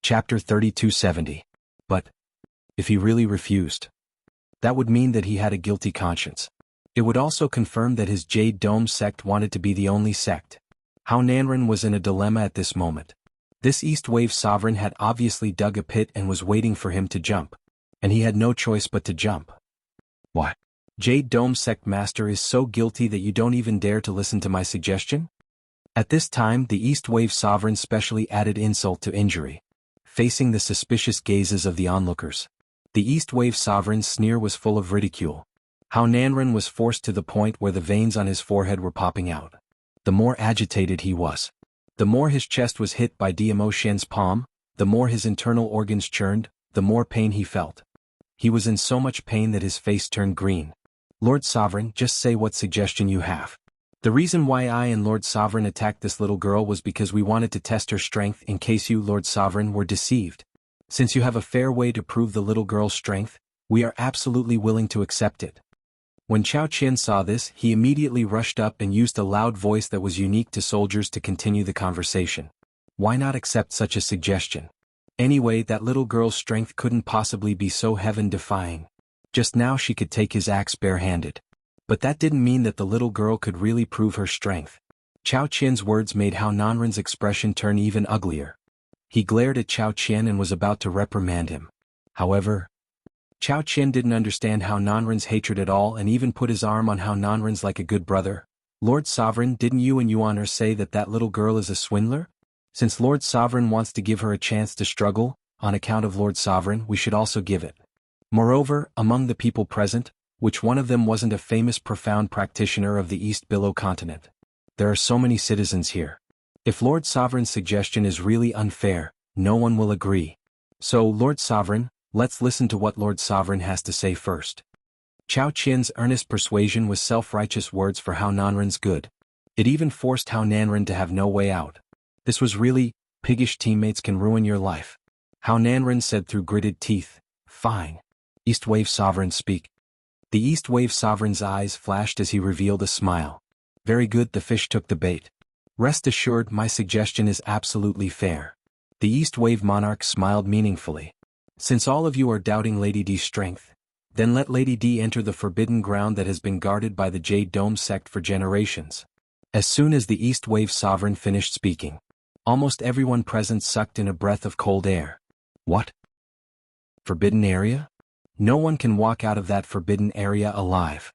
Chapter 3270. But if he really refused, that would mean that he had a guilty conscience. It would also confirm that his Jade Dome sect wanted to be the only sect. Hao Nanren was in a dilemma at this moment. This East Wave sovereign had obviously dug a pit and was waiting for him to jump. And he had no choice but to jump. What? Jade Dome sect master is so guilty that you don't even dare to listen to my suggestion? At this time the East Wave sovereign specially added insult to injury. Facing the suspicious gazes of the onlookers, the East Wave sovereign's sneer was full of ridicule. Hao Nanren was forced to the point where the veins on his forehead were popping out. The more agitated he was, the more his chest was hit by Dmo Shen's palm, the more his internal organs churned, the more pain he felt. He was in so much pain that his face turned green. Lord Sovereign, just say what suggestion you have. The reason why I and Lord Sovereign attacked this little girl was because we wanted to test her strength in case you, Lord Sovereign, were deceived. Since you have a fair way to prove the little girl's strength, we are absolutely willing to accept it. When Chao Qian saw this, he immediately rushed up and used a loud voice that was unique to soldiers to continue the conversation. Why not accept such a suggestion? Anyway, that little girl's strength couldn't possibly be so heaven-defying. Just now she could take his axe barehanded. But that didn't mean that the little girl could really prove her strength. Chao Qian's words made Hao Nanren's expression turn even uglier. He glared at Chao Qian and was about to reprimand him. However, Chao Qian didn't understand Hao Nanren's hatred at all and even put his arm on Hao Nanren's like a good brother. Lord Sovereign, didn't you and Yuan say that that little girl is a swindler? Since Lord Sovereign wants to give her a chance to struggle, on account of Lord Sovereign we should also give it. Moreover, among the people present, which one of them wasn't a famous profound practitioner of the East Billow continent? There are so many citizens here. If Lord Sovereign's suggestion is really unfair, no one will agree. So, Lord Sovereign, let's listen to what Lord Sovereign has to say first. Chao Qian's earnest persuasion was self-righteous words for Hao Nanren's good. It even forced Hao Nanren to have no way out. This was really, piggish teammates can ruin your life. Hao Nanren said through gritted teeth, fine. East Wave Sovereign, speak. The East Wave Sovereign's eyes flashed as he revealed a smile. Very good, the fish took the bait. Rest assured, my suggestion is absolutely fair. The East Wave Monarch smiled meaningfully. Since all of you are doubting Lady D's strength, then let Lady D enter the forbidden ground that has been guarded by the Jade Dome sect for generations. As soon as the East Wave Sovereign finished speaking, almost everyone present sucked in a breath of cold air. What? Forbidden area? No one can walk out of that forbidden area alive.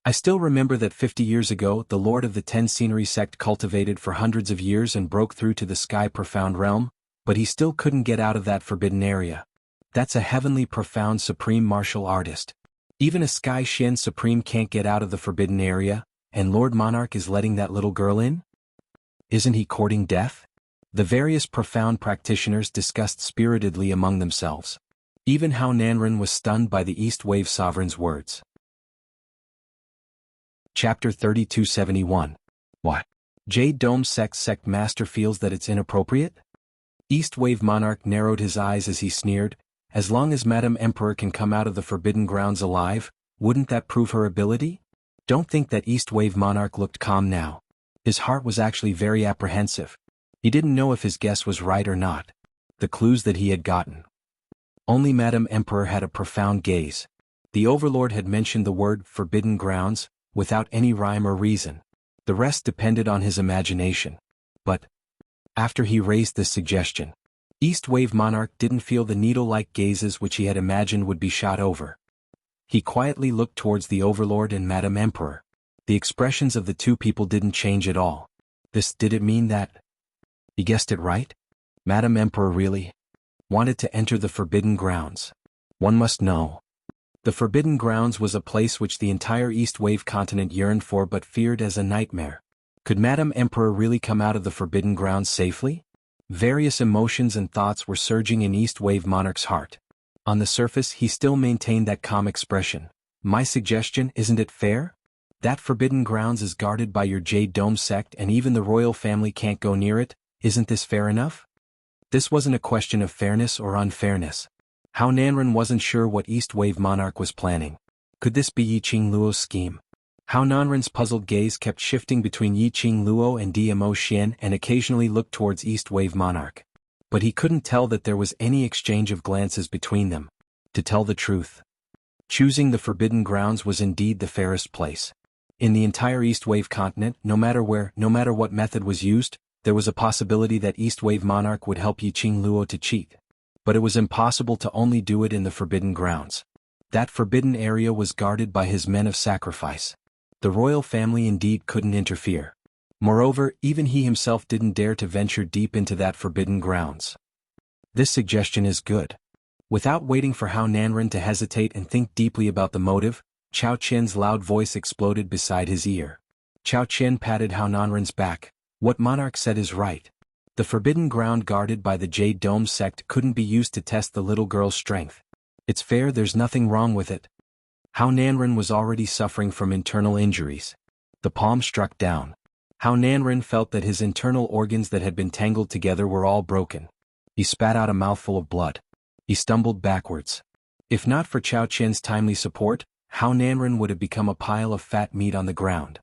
I still remember that 50 years ago the Lord of the Ten Scenery sect cultivated for hundreds of years and broke through to the Sky Profound Realm, but he still couldn't get out of that forbidden area. That's a heavenly profound supreme martial artist. Even a Sky Shen Supreme can't get out of the forbidden area, and Lord Monarch is letting that little girl in? Isn't he courting death? The various profound practitioners discussed spiritedly among themselves. Even Hao Nanren was stunned by the East Wave Sovereign's words. Chapter 3271. What? Jade Dome sect master feels that it's inappropriate? East Wave Monarch narrowed his eyes as he sneered, as long as Madame Emperor can come out of the forbidden grounds alive, wouldn't that prove her ability? Don't think that East Wave Monarch looked calm now. His heart was actually very apprehensive. He didn't know if his guess was right or not. The clues that he had gotten. Only Madame Emperor had a profound gaze. The Overlord had mentioned the word forbidden grounds, without any rhyme or reason. The rest depended on his imagination. But after he raised this suggestion, East Wave Monarch didn't feel the needle-like gazes which he had imagined would be shot over. He quietly looked towards the Overlord and Madame Emperor. The expressions of the two people didn't change at all. Did it mean that? He guessed it right? Madame Emperor really wanted to enter the forbidden grounds. One must know. The forbidden grounds was a place which the entire East Wave continent yearned for but feared as a nightmare. Could Madame Emperor really come out of the forbidden grounds safely? Various emotions and thoughts were surging in East Wave Monarch's heart. On the surface he still maintained that calm expression. My suggestion, isn't it fair? That forbidden grounds is guarded by your Jade Dome sect and even the royal family can't go near it, isn't this fair enough? This wasn't a question of fairness or unfairness. Hao Nanren wasn't sure what East Wave Monarch was planning. Could this be Yi Qing Luo's scheme? Hao Nanren's puzzled gaze kept shifting between Yi Qing Luo and Dmo Xian and occasionally looked towards East Wave Monarch. but he couldn't tell that there was any exchange of glances between them. To tell the truth, choosing the Forbidden Grounds was indeed the fairest place. In the entire East Wave continent, no matter where, no matter what method was used, there was a possibility that East Wave Monarch would help Yiqing Luo to cheat. But it was impossible to only do it in the Forbidden Grounds. That forbidden area was guarded by his men of sacrifice. The royal family indeed couldn't interfere. Moreover, even he himself didn't dare to venture deep into that Forbidden Grounds. This suggestion is good. Without waiting for Hao Nanren to hesitate and think deeply about the motive, Chao Qian's loud voice exploded beside his ear. Chao Qian patted Hao Nanren's back. What Monarch said is right. The Forbidden Ground guarded by the Jade Dome sect couldn't be used to test the little girl's strength. It's fair, there's nothing wrong with it. Hao Nanren was already suffering from internal injuries. The palm struck down. Hao Nanren felt that his internal organs that had been tangled together were all broken. He spat out a mouthful of blood. He stumbled backwards. If not for Chao Qian's timely support, Hao Nanren would have become a pile of fat meat on the ground.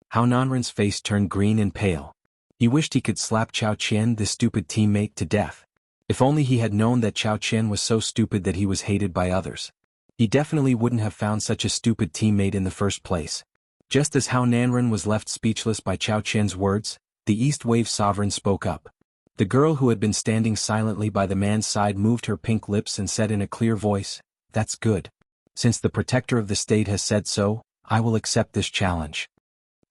Hao Nanren's face turned green and pale. He wished he could slap Chao Qian, this stupid teammate, to death. If only he had known that Chao Qian was so stupid that he was hated by others. He definitely wouldn't have found such a stupid teammate in the first place. Just as Hao Nanren was left speechless by Chao Qian's words, the East Wave Sovereign spoke up. The girl who had been standing silently by the man's side moved her pink lips and said in a clear voice, "That's good. Since the protector of the state has said so, I will accept this challenge."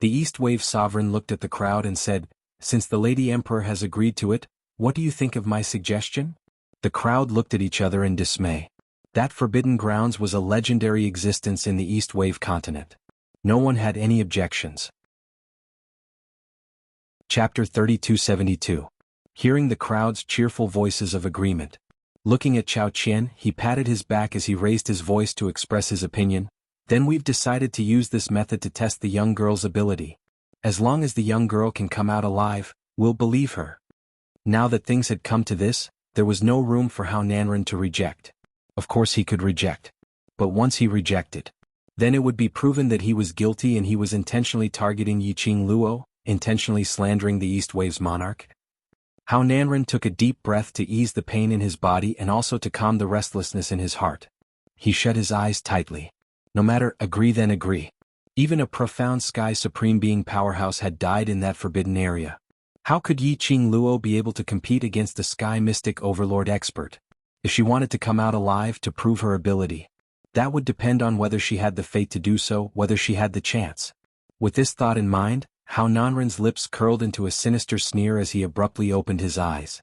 The East Wave Sovereign looked at the crowd and said, "Since the Lady Emperor has agreed to it, what do you think of my suggestion?" The crowd looked at each other in dismay. That Forbidden Grounds was a legendary existence in the East Wave continent. No one had any objections. Chapter 3272. Hearing the crowd's cheerful voices of agreement. Looking at Chao Qian, he patted his back as he raised his voice to express his opinion. "Then we've decided to use this method to test the young girl's ability. As long as the young girl can come out alive, we'll believe her." Now that things had come to this, there was no room for Hao Nanren to reject. Of course he could reject. But once he rejected, then it would be proven that he was guilty and he was intentionally targeting Yiqing Luo, intentionally slandering the East Wave's monarch. Hao Nanren took a deep breath to ease the pain in his body and also to calm the restlessness in his heart. He shut his eyes tightly. No matter, agree then agree. Even a profound Sky Supreme Being powerhouse had died in that forbidden area. How could Yiqing Luo be able to compete against a Sky Mystic Overlord expert? If she wanted to come out alive to prove her ability, that would depend on whether she had the fate to do so, whether she had the chance. With this thought in mind, Hao Nanren's lips curled into a sinister sneer as he abruptly opened his eyes.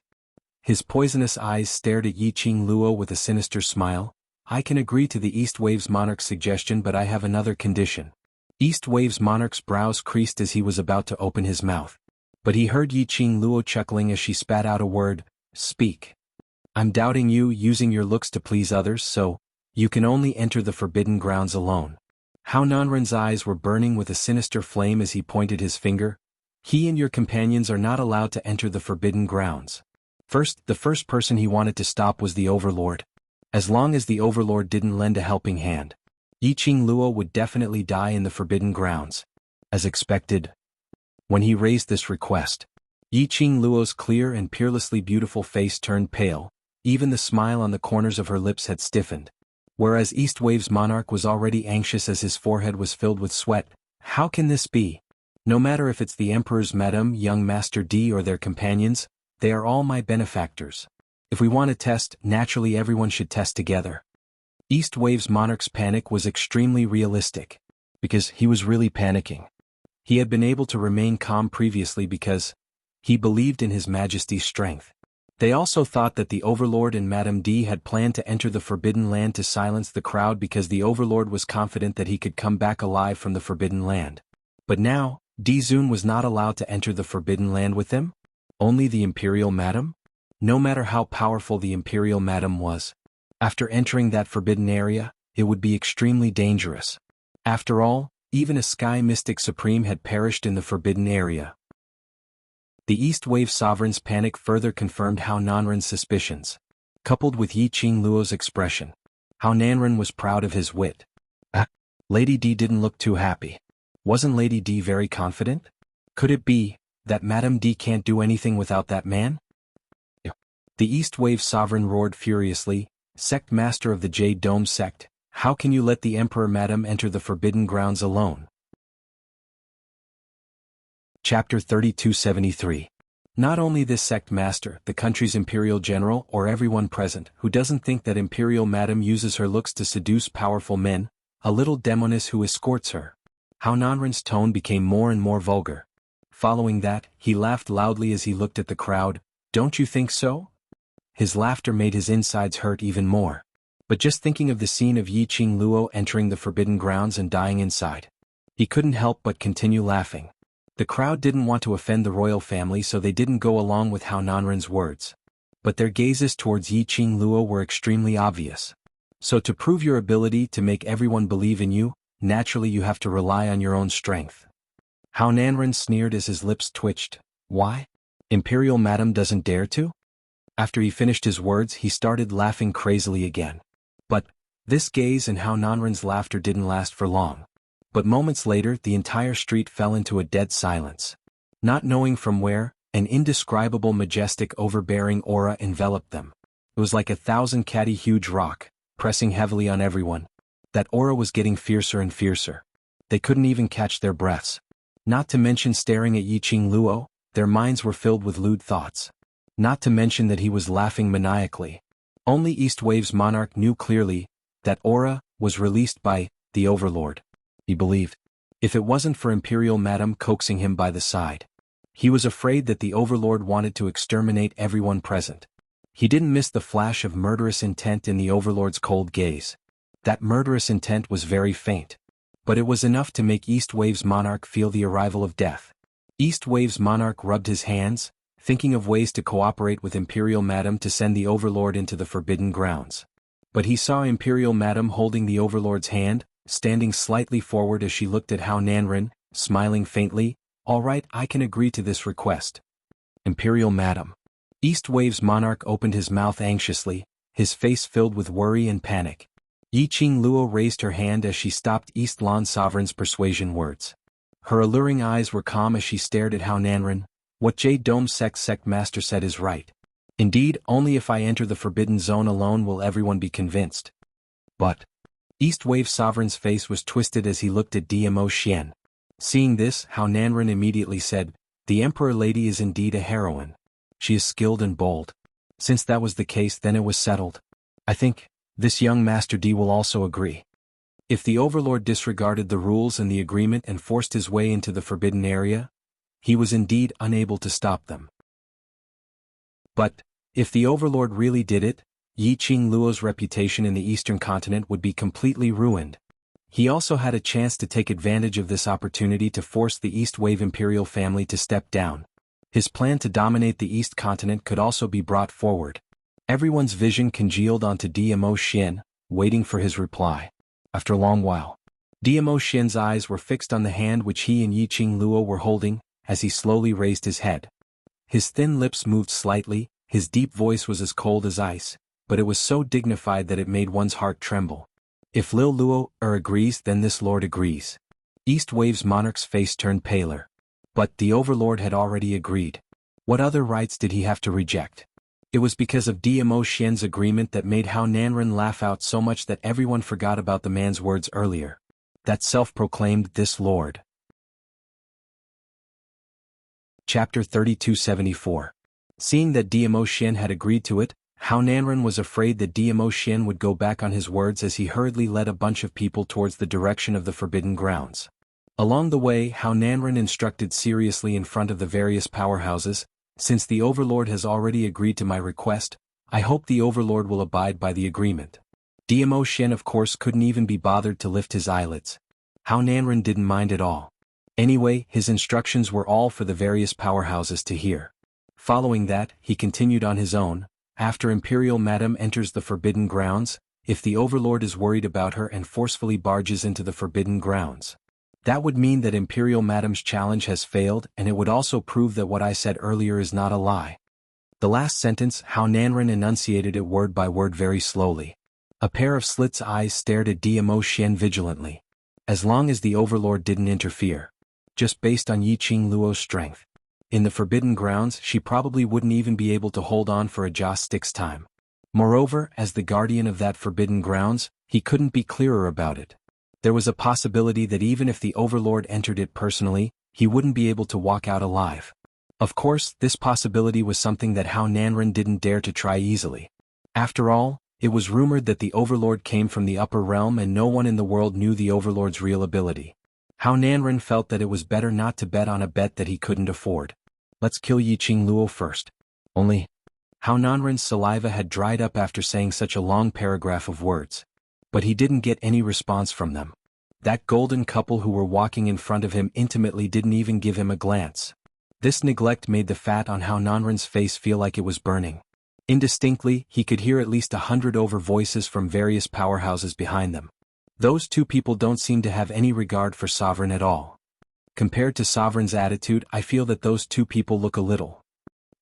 His poisonous eyes stared at Yiqing Luo with a sinister smile. "I can agree to the East Wave's monarch's suggestion, but I have another condition." East Wave's monarch's brows creased as he was about to open his mouth. But he heard Yiqing Luo chuckling as she spat out a word, "Speak. I'm doubting you using your looks to please others, so you can only enter the Forbidden Grounds alone." Hao Nanren's eyes were burning with a sinister flame as he pointed his finger. "He and your companions are not allowed to enter the Forbidden Grounds." The first person he wanted to stop was the Overlord. As long as the Overlord didn't lend a helping hand, Yiqing Luo would definitely die in the Forbidden Grounds. As expected, when he raised this request, Yiqing Luo's clear and peerlessly beautiful face turned pale. Even the smile on the corners of her lips had stiffened. Whereas East Wave's monarch was already anxious as his forehead was filled with sweat. How can this be? No matter if it's the Emperor's Madame, young Master D, or their companions, they are all my benefactors. If we want to test, naturally everyone should test together. East Wave's monarch's panic was extremely realistic. Because he was really panicking. He had been able to remain calm previously because he believed in His Majesty's strength. They also thought that the Overlord and Madame D had planned to enter the Forbidden Land to silence the crowd because the Overlord was confident that he could come back alive from the Forbidden Land. But now, D Zun was not allowed to enter the Forbidden Land with them? Only the Imperial Madam? No matter how powerful the Imperial Madam was, after entering that forbidden area, it would be extremely dangerous. After all, even a Sky Mystic Supreme had perished in the forbidden area. The East Wave Sovereign's panic further confirmed Hao Nanren's suspicions. Coupled with Yiqing Luo's expression, Hao Nanren was proud of his wit. Lady D didn't look too happy. Wasn't Lady D very confident? Could it be that Madame D can't do anything without that man? The East Wave Sovereign roared furiously, "Sect Master of the Jade Dome Sect, how can you let the Emperor Madam enter the Forbidden Grounds alone?" Chapter 3273. Not only this sect master, the country's imperial general, or everyone present who doesn't think that Imperial Madam uses her looks to seduce powerful men, a little demoness who escorts her. How Nanren's tone became more and more vulgar. Following that, he laughed loudly as he looked at the crowd. "Don't you think so?" His laughter made his insides hurt even more. But just thinking of the scene of Yi Qing Luo entering the Forbidden Grounds and dying inside, he couldn't help but continue laughing. The crowd didn't want to offend the royal family, so they didn't go along with Hao Nanren's words. But their gazes towards Yi Qing Luo were extremely obvious. So to prove your ability to make everyone believe in you, naturally you have to rely on your own strength. Hao Nanren sneered as his lips twitched. Why? Imperial Madam doesn't dare to? After he finished his words, he started laughing crazily again. But this gaze and Hao Nanren's laughter didn't last for long. But moments later, the entire street fell into a dead silence. Not knowing from where, an indescribable majestic overbearing aura enveloped them. It was like 1,000 catty huge rock, pressing heavily on everyone. That aura was getting fiercer and fiercer. They couldn't even catch their breaths. Not to mention staring at Yi Qing Luo, their minds were filled with lewd thoughts. Not to mention that he was laughing maniacally. Only East Wave's monarch knew clearly that aura was released by the Overlord. He believed. If it wasn't for Imperial Madam coaxing him by the side. He was afraid that the Overlord wanted to exterminate everyone present. He didn't miss the flash of murderous intent in the Overlord's cold gaze. That murderous intent was very faint. But it was enough to make East Wave's monarch feel the arrival of death. East Wave's monarch rubbed his hands, thinking of ways to cooperate with Imperial Madam to send the Overlord into the Forbidden Grounds. But he saw Imperial Madam holding the Overlord's hand, standing slightly forward as she looked at Hao Nanren, smiling faintly. "All right, I can agree to this request." Imperial Madam. East Wave's monarch opened his mouth anxiously, his face filled with worry and panic. Yi Qing Luo raised her hand as she stopped East Lan Sovereign's persuasion words. Her alluring eyes were calm as she stared at Hao Nanren. "What Jade Dome sect master said is right. Indeed, only if I enter the Forbidden Zone alone will everyone be convinced." But East Wave Sovereign's face was twisted as he looked at DMO Xian. Seeing this, Hao Nanren immediately said, "The Emperor Lady is indeed a heroine. She is skilled and bold. Since that was the case, then it was settled. I think this young Master D will also agree." If the Overlord disregarded the rules and the agreement and forced his way into the forbidden area, he was indeed unable to stop them. But if the Overlord really did it, Yi Qing Luo's reputation in the Eastern continent would be completely ruined. He also had a chance to take advantage of this opportunity to force the East Wave Imperial family to step down. His plan to dominate the East continent could also be brought forward. Everyone's vision congealed onto DMO Xian, waiting for his reply. After a long while, DMO Xian's eyes were fixed on the hand which he and Yi Qing Luo were holding, as he slowly raised his head. His thin lips moved slightly, his deep voice was as cold as ice, but it was so dignified that it made one's heart tremble. "If Lil Luo agrees, then this lord agrees." East Wave's monarch's face turned paler. But the Overlord had already agreed. What other rights did he have to reject? It was because of DMO Xian's agreement that made Hao Nanren laugh out so much that everyone forgot about the man's words earlier. That self-proclaimed "this lord." Chapter 3274. Seeing that DMO Xian had agreed to it, Hao Nanren was afraid that DMO Xian would go back on his words as he hurriedly led a bunch of people towards the direction of the Forbidden Grounds. Along the way, Hao Nanren instructed seriously in front of the various powerhouses, "Since the Overlord has already agreed to my request, I hope the Overlord will abide by the agreement." DMO Xian of course couldn't even be bothered to lift his eyelids. Hao Nanren didn't mind at all. Anyway, his instructions were all for the various powerhouses to hear. Following that, he continued on his own. After Imperial Madam enters the Forbidden Grounds, if the Overlord is worried about her and forcefully barges into the Forbidden Grounds, that would mean that Imperial Madam's challenge has failed, and it would also prove that what I said earlier is not a lie. The last sentence, Hao Nanren enunciated it word by word very slowly. A pair of slits eyes stared at DMO Xian vigilantly. As long as the Overlord didn't interfere. Just based on Yi Qing Luo's strength. In the Forbidden Grounds, she probably wouldn't even be able to hold on for a joss stick's time. Moreover, as the guardian of that Forbidden Grounds, he couldn't be clearer about it. There was a possibility that even if the Overlord entered it personally, he wouldn't be able to walk out alive. Of course, this possibility was something that Hao Nanren didn't dare to try easily. After all, it was rumored that the Overlord came from the upper realm and no one in the world knew the Overlord's real ability. Hao Nanren felt that it was better not to bet on a bet that he couldn't afford. Let's kill Yiqing Luo first. Only, Hao Nanren's saliva had dried up after saying such a long paragraph of words. But he didn't get any response from them. That golden couple who were walking in front of him intimately didn't even give him a glance. This neglect made the fat on Hao Nanren's face feel like it was burning. Indistinctly, he could hear at least 100 over voices from various powerhouses behind them. Those two people don't seem to have any regard for Sovereign at all. Compared to Sovereign's attitude, I feel that those two people look a little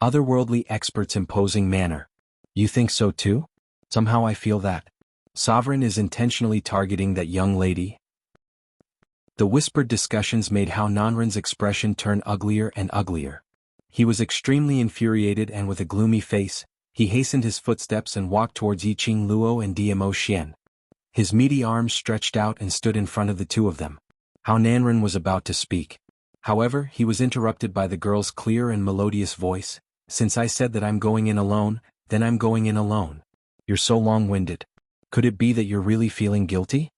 otherworldly experts imposing manner. You think so too? Somehow I feel that Sovereign is intentionally targeting that young lady. The whispered discussions made Hao Nanren's expression turn uglier and uglier. He was extremely infuriated and with a gloomy face, he hastened his footsteps and walked towards Yiqing Luo and Dmo Xian. His meaty arms stretched out and stood in front of the two of them. Hao Nanren was about to speak. However, he was interrupted by the girl's clear and melodious voice. Since I said that I'm going in alone, then I'm going in alone. You're so long-winded. Could it be that you're really feeling guilty?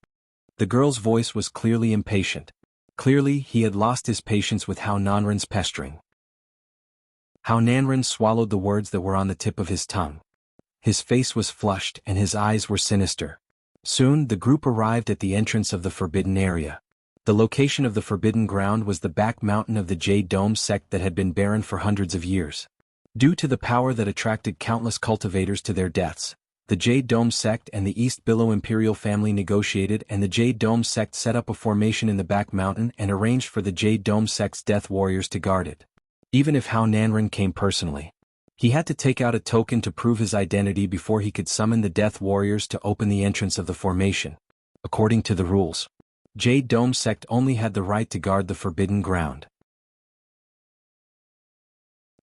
The girl's voice was clearly impatient. Clearly, he had lost his patience with Hao Nanren's pestering. Hao Nanren swallowed the words that were on the tip of his tongue. His face was flushed and his eyes were sinister. Soon, the group arrived at the entrance of the forbidden area. The location of the forbidden ground was the back mountain of the Jade Dome sect that had been barren for hundreds of years. Due to the power that attracted countless cultivators to their deaths, the Jade Dome sect and the East Billow Imperial family negotiated and the Jade Dome sect set up a formation in the back mountain and arranged for the Jade Dome sect's death warriors to guard it. Even if Hao Nanren came personally, he had to take out a token to prove his identity before he could summon the death warriors to open the entrance of the formation. According to the rules, Jade Dome sect only had the right to guard the forbidden ground.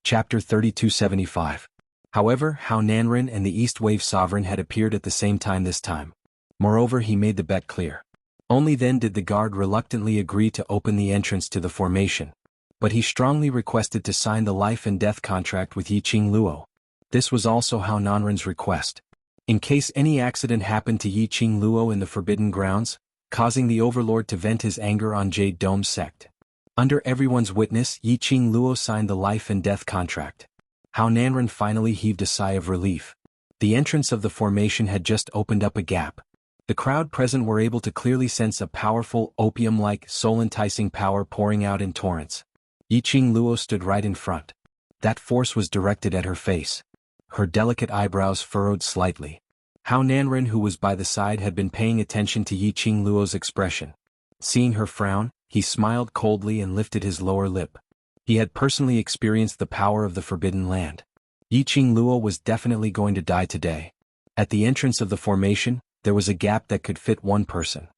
Chapter 3275. However, Hao Nanren and the East Wave Sovereign had appeared at the same time this time. Moreover, he made the bet clear. Only then did the guard reluctantly agree to open the entrance to the formation. But he strongly requested to sign the life and death contract with Yiqing Luo. This was also Hao Nanren's request. In case any accident happened to Yiqing Luo in the Forbidden Grounds, causing the Overlord to vent his anger on Jade Dome sect. Under everyone's witness, Yiqing Luo signed the life and death contract. Hao Nanren finally heaved a sigh of relief. The entrance of the formation had just opened up a gap. The crowd present were able to clearly sense a powerful, opium-like, soul-enticing power pouring out in torrents. Yiqing Luo stood right in front. That force was directed at her face. Her delicate eyebrows furrowed slightly. Hao Nanren, who was by the side, had been paying attention to Yiqing Luo's expression. Seeing her frown, he smiled coldly and lifted his lower lip. He had personally experienced the power of the Forbidden Land. Yiqing Luo was definitely going to die today. At the entrance of the formation, there was a gap that could fit one person.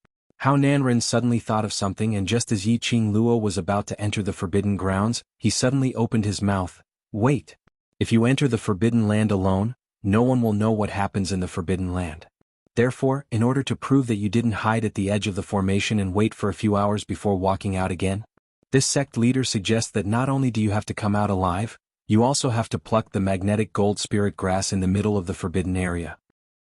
Hao Nanren suddenly thought of something, and just as Yiqing Luo was about to enter the Forbidden Grounds, he suddenly opened his mouth. Wait! If you enter the Forbidden Land alone, no one will know what happens in the Forbidden Land. Therefore, in order to prove that you didn't hide at the edge of the formation and wait for a few hours before walking out again, this sect leader suggests that not only do you have to come out alive, you also have to pluck the magnetic gold spirit grass in the middle of the forbidden area.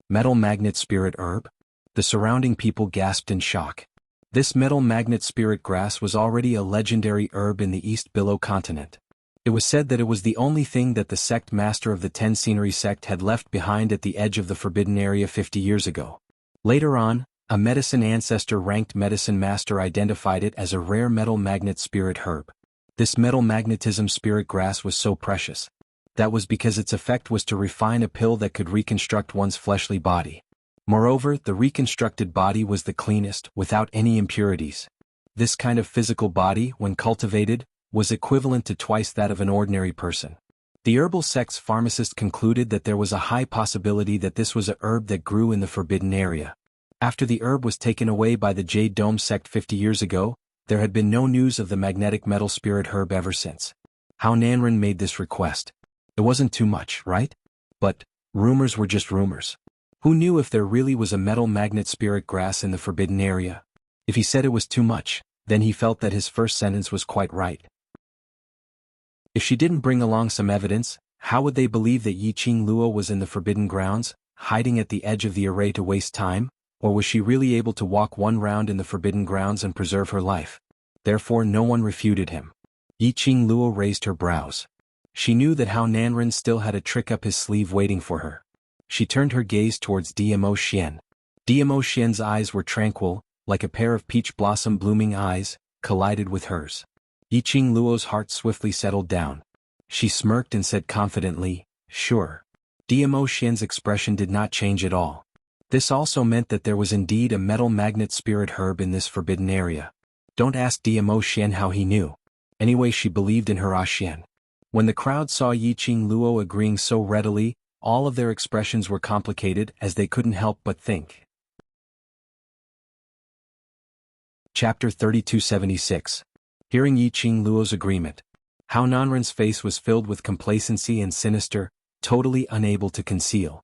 Metal magnet spirit herb? The surrounding people gasped in shock. This metal magnet spirit grass was already a legendary herb in the East Billow continent. It was said that it was the only thing that the sect master of the Ten Scenery sect had left behind at the edge of the forbidden area 50 years ago. Later on, a medicine ancestor-ranked medicine master identified it as a rare metal magnet spirit herb. This metal magnetism spirit grass was so precious. That was because its effect was to refine a pill that could reconstruct one's fleshly body. Moreover, the reconstructed body was the cleanest, without any impurities. This kind of physical body, when cultivated, was equivalent to twice that of an ordinary person. The herbal sect's pharmacist concluded that there was a high possibility that this was a herb that grew in the forbidden area. After the herb was taken away by the Jade Dome sect 50 years ago, there had been no news of the magnetic metal spirit herb ever since. Hao Nanren made this request. It wasn't too much, right? But rumors were just rumors. Who knew if there really was a metal magnet spirit grass in the forbidden area? If he said it was too much, then he felt that his first sentence was quite right. If she didn't bring along some evidence, how would they believe that Yiqing Luo was in the forbidden grounds, hiding at the edge of the array to waste time? Or was she really able to walk one round in the forbidden grounds and preserve her life? Therefore no one refuted him. Yiqing Luo raised her brows. She knew that Hao Nanren still had a trick up his sleeve waiting for her. She turned her gaze towards Dmo Xian. Dmo Xian's eyes were tranquil, like a pair of peach blossom blooming eyes, collided with hers. Yiqing Luo's heart swiftly settled down. She smirked and said confidently, "Sure." Dmo Xian's expression did not change at all. This also meant that there was indeed a metal magnet spirit herb in this forbidden area. Don't ask Dmo Xian how he knew. Anyway, she believed in her Xian. When the crowd saw Yiqing Luo agreeing so readily, all of their expressions were complicated as they couldn't help but think. Chapter 3276. Hearing Yiqing Luo's agreement, Hao Nanren's face was filled with complacency and sinister, totally unable to conceal.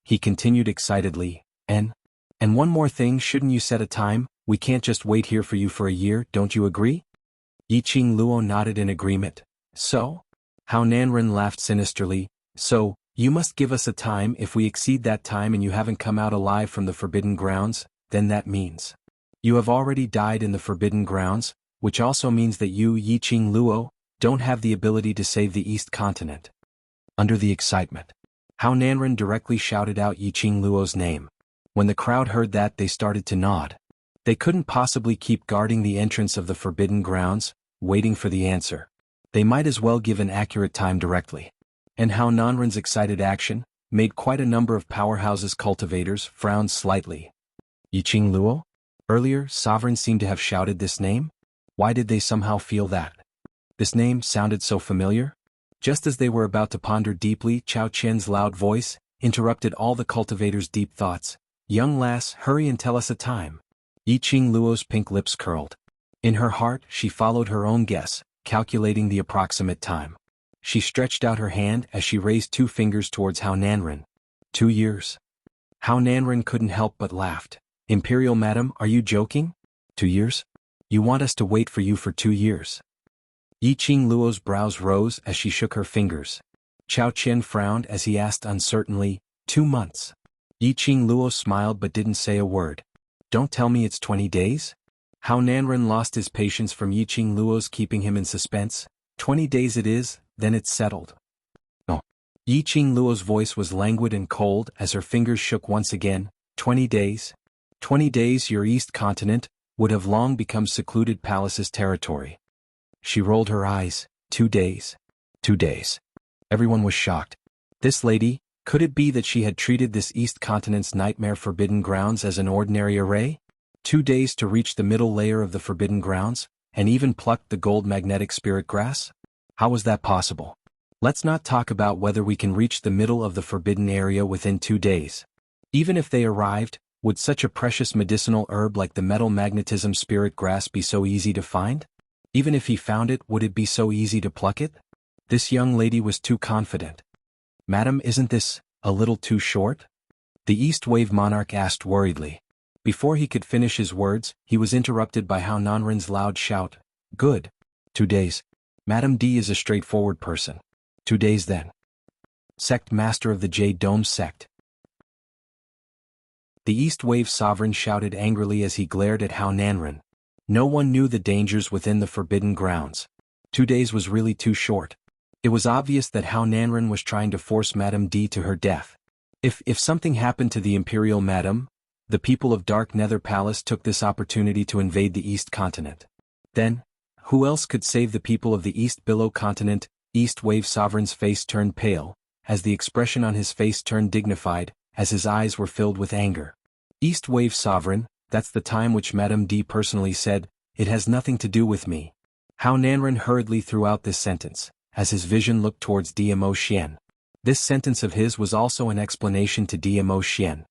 He continued excitedly, And one more thing, shouldn't you set a time? We can't just wait here for you for a year, don't you agree?" Yiqing Luo nodded in agreement. "So?" Hao Nanren laughed sinisterly. "So, you must give us a time. If we exceed that time and you haven't come out alive from the forbidden grounds, then that means you have already died in the forbidden grounds, which also means that you, Yiqing Luo, don't have the ability to save the East Continent." Under the excitement, Hao Nanren directly shouted out Yiqing Luo's name. When the crowd heard that, they started to nod. They couldn't possibly keep guarding the entrance of the forbidden grounds, waiting for the answer. They might as well give an accurate time directly. And Hao Nanren's excited action made quite a number of powerhouses cultivators frown slightly. Yiqing Luo? Earlier, sovereigns seemed to have shouted this name? Why did they somehow feel that this name sounded so familiar? Just as they were about to ponder deeply, Chao Qian's loud voice interrupted all the cultivators' deep thoughts. "Young lass, hurry and tell us a time." Yiqing Luo's pink lips curled. In her heart, she followed her own guess, calculating the approximate time. She stretched out her hand as she raised 2 fingers towards Hao Nanren. 2 years. Hao Nanren couldn't help but laughed. "Imperial Madam, are you joking? 2 years? You want us to wait for you for 2 years?" Yiqing Luo's brows rose as she shook her fingers. Chao Qian frowned as he asked uncertainly, 2 months. Yiqing Luo smiled but didn't say a word. "Don't tell me it's 20 days? Hao Nanren lost his patience from Yiqing Luo's keeping him in suspense. 20 days it is, then it's settled." "Oh." Yiqing Luo's voice was languid and cold as her fingers shook once again. 20 days? 20 days your East Continent would have long become secluded palace's territory. She rolled her eyes. 2 days. 2 days. Everyone was shocked. This lady, could it be that she had treated this East Continent's nightmare forbidden grounds as an ordinary array? 2 days to reach the middle layer of the forbidden grounds, and even plucked the gold magnetic spirit grass? How was that possible? Let's not talk about whether we can reach the middle of the forbidden area within 2 days. Even if they arrived, would such a precious medicinal herb like the metal magnetism spirit grass be so easy to find? Even if he found it, would it be so easy to pluck it? This young lady was too confident. "Madam, isn't this a little too short?" The East Wave Monarch asked worriedly. Before he could finish his words, he was interrupted by Hao Nanren's loud shout. "Good. 2 days. Madam D is a straightforward person. 2 days then." Sect Master of the Jade Dome Sect. The East Wave Sovereign shouted angrily as he glared at Hao Nanren. No one knew the dangers within the forbidden grounds. 2 days was really too short. It was obvious that Hao Nanren was trying to force Madame D to her death. If something happened to the Imperial Madam, the people of Dark Nether Palace took this opportunity to invade the East Continent. Then, who else could save the people of the East Billow Continent? East Wave Sovereign's face turned pale, as the expression on his face turned dignified, as his eyes were filled with anger. "East Wave Sovereign, that's the time which Madame D personally said, it has nothing to do with me." Hao Nanren hurriedly threw out this sentence, as his vision looked towards Dmo Xian. This sentence of his was also an explanation to Dmo Xian.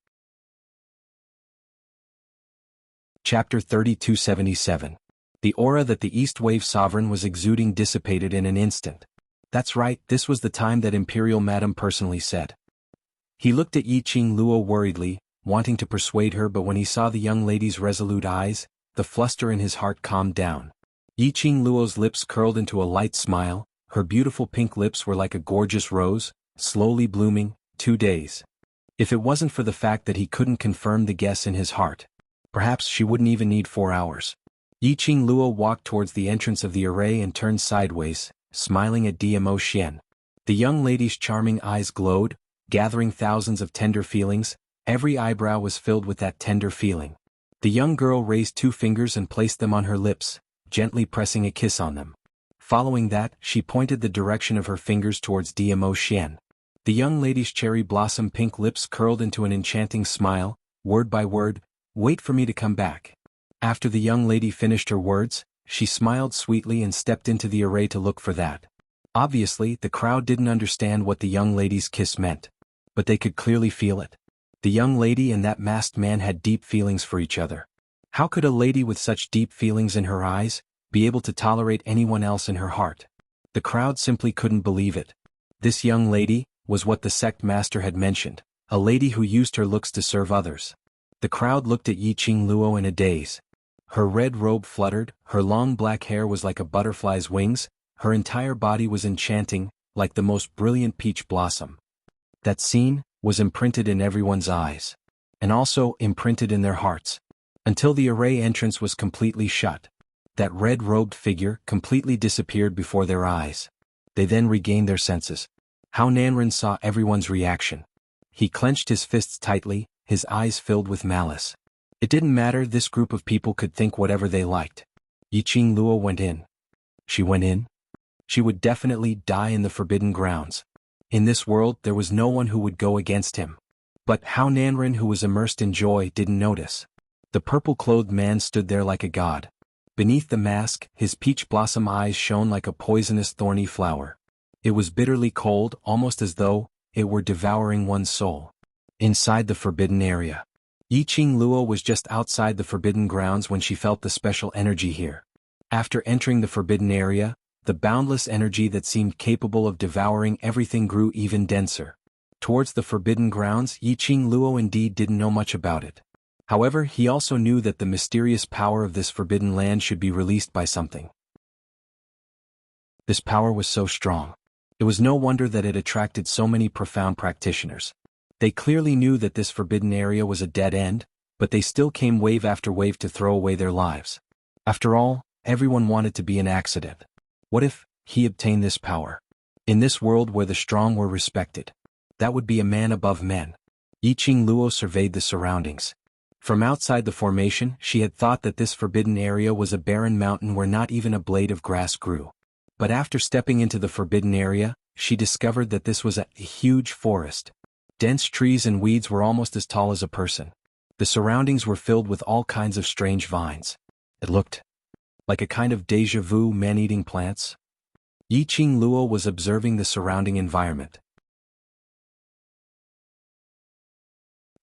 Chapter 3277. The aura that the East Wave Sovereign was exuding dissipated in an instant. That's right, this was the time that Imperial Madam personally said. He looked at Yiqing Luo worriedly, wanting to persuade her, but when he saw the young lady's resolute eyes, the fluster in his heart calmed down. Yiqing Luo's lips curled into a light smile, her beautiful pink lips were like a gorgeous rose, slowly blooming, 2 days. If it wasn't for the fact that he couldn't confirm the guess in his heart, perhaps she wouldn't even need 4 hours. Yiqing Luo walked towards the entrance of the array and turned sideways, smiling at Dmo Xian. The young lady's charming eyes glowed, gathering thousands of tender feelings. Every eyebrow was filled with that tender feeling. The young girl raised 2 fingers and placed them on her lips, gently pressing a kiss on them. Following that, she pointed the direction of her fingers towards Dmo Xian. The young lady's cherry blossom pink lips curled into an enchanting smile, word by word, "Wait for me to come back." After the young lady finished her words, she smiled sweetly and stepped into the array to look for that. Obviously, the crowd didn't understand what the young lady's kiss meant, but they could clearly feel it. The young lady and that masked man had deep feelings for each other. How could a lady with such deep feelings in her eyes be able to tolerate anyone else in her heart? The crowd simply couldn't believe it. This young lady was what the sect master had mentioned, a lady who used her looks to serve others. The crowd looked at Yiqing Luo in a daze. Her red robe fluttered, her long black hair was like a butterfly's wings, her entire body was enchanting, like the most brilliant peach blossom. That scene was imprinted in everyone's eyes, and also imprinted in their hearts, until the array entrance was completely shut. That red-robed figure completely disappeared before their eyes. They then regained their senses. How Nanren saw everyone's reaction. He clenched his fists tightly, his eyes filled with malice. It didn't matter, this group of people could think whatever they liked. Yiqing Luo went in. She went in? She would definitely die in the Forbidden Grounds. In this world there was no one who would go against him. But Hao Nanren, who was immersed in joy, didn't notice. The purple-clothed man stood there like a god. Beneath the mask, his peach blossom eyes shone like a poisonous thorny flower. It was bitterly cold, almost as though it were devouring one's soul. Inside the forbidden area. Yiqing Luo was just outside the Forbidden Grounds when she felt the special energy here. After entering the forbidden area, the boundless energy that seemed capable of devouring everything grew even denser. Towards the Forbidden Grounds, Yiqing Luo indeed didn't know much about it. However, he also knew that the mysterious power of this forbidden land should be released by something. This power was so strong. It was no wonder that it attracted so many profound practitioners. They clearly knew that this forbidden area was a dead end, but they still came wave after wave to throw away their lives. After all, everyone wanted to be an accident. What if he obtained this power? In this world where the strong were respected, that would be a man above men. Yiqing Luo surveyed the surroundings. From outside the formation, she had thought that this forbidden area was a barren mountain where not even a blade of grass grew. But after stepping into the forbidden area, she discovered that this was a huge forest. Dense trees and weeds were almost as tall as a person. The surroundings were filled with all kinds of strange vines. It looked like a kind of déjà vu man-eating plants. Yiqing Luo was observing the surrounding environment.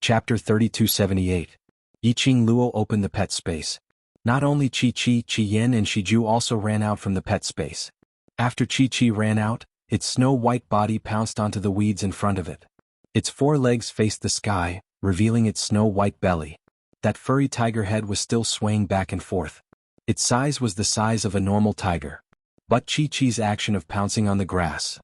Chapter 3278. Yiqing Luo opened the pet space. Not only Qi Yen and Shiju also ran out from the pet space. After Qi ran out, its snow-white body pounced onto the weeds in front of it. Its 4 legs faced the sky, revealing its snow-white belly. That furry tiger head was still swaying back and forth. Its size was the size of a normal tiger. But Qi-Chi's action of pouncing on the grass.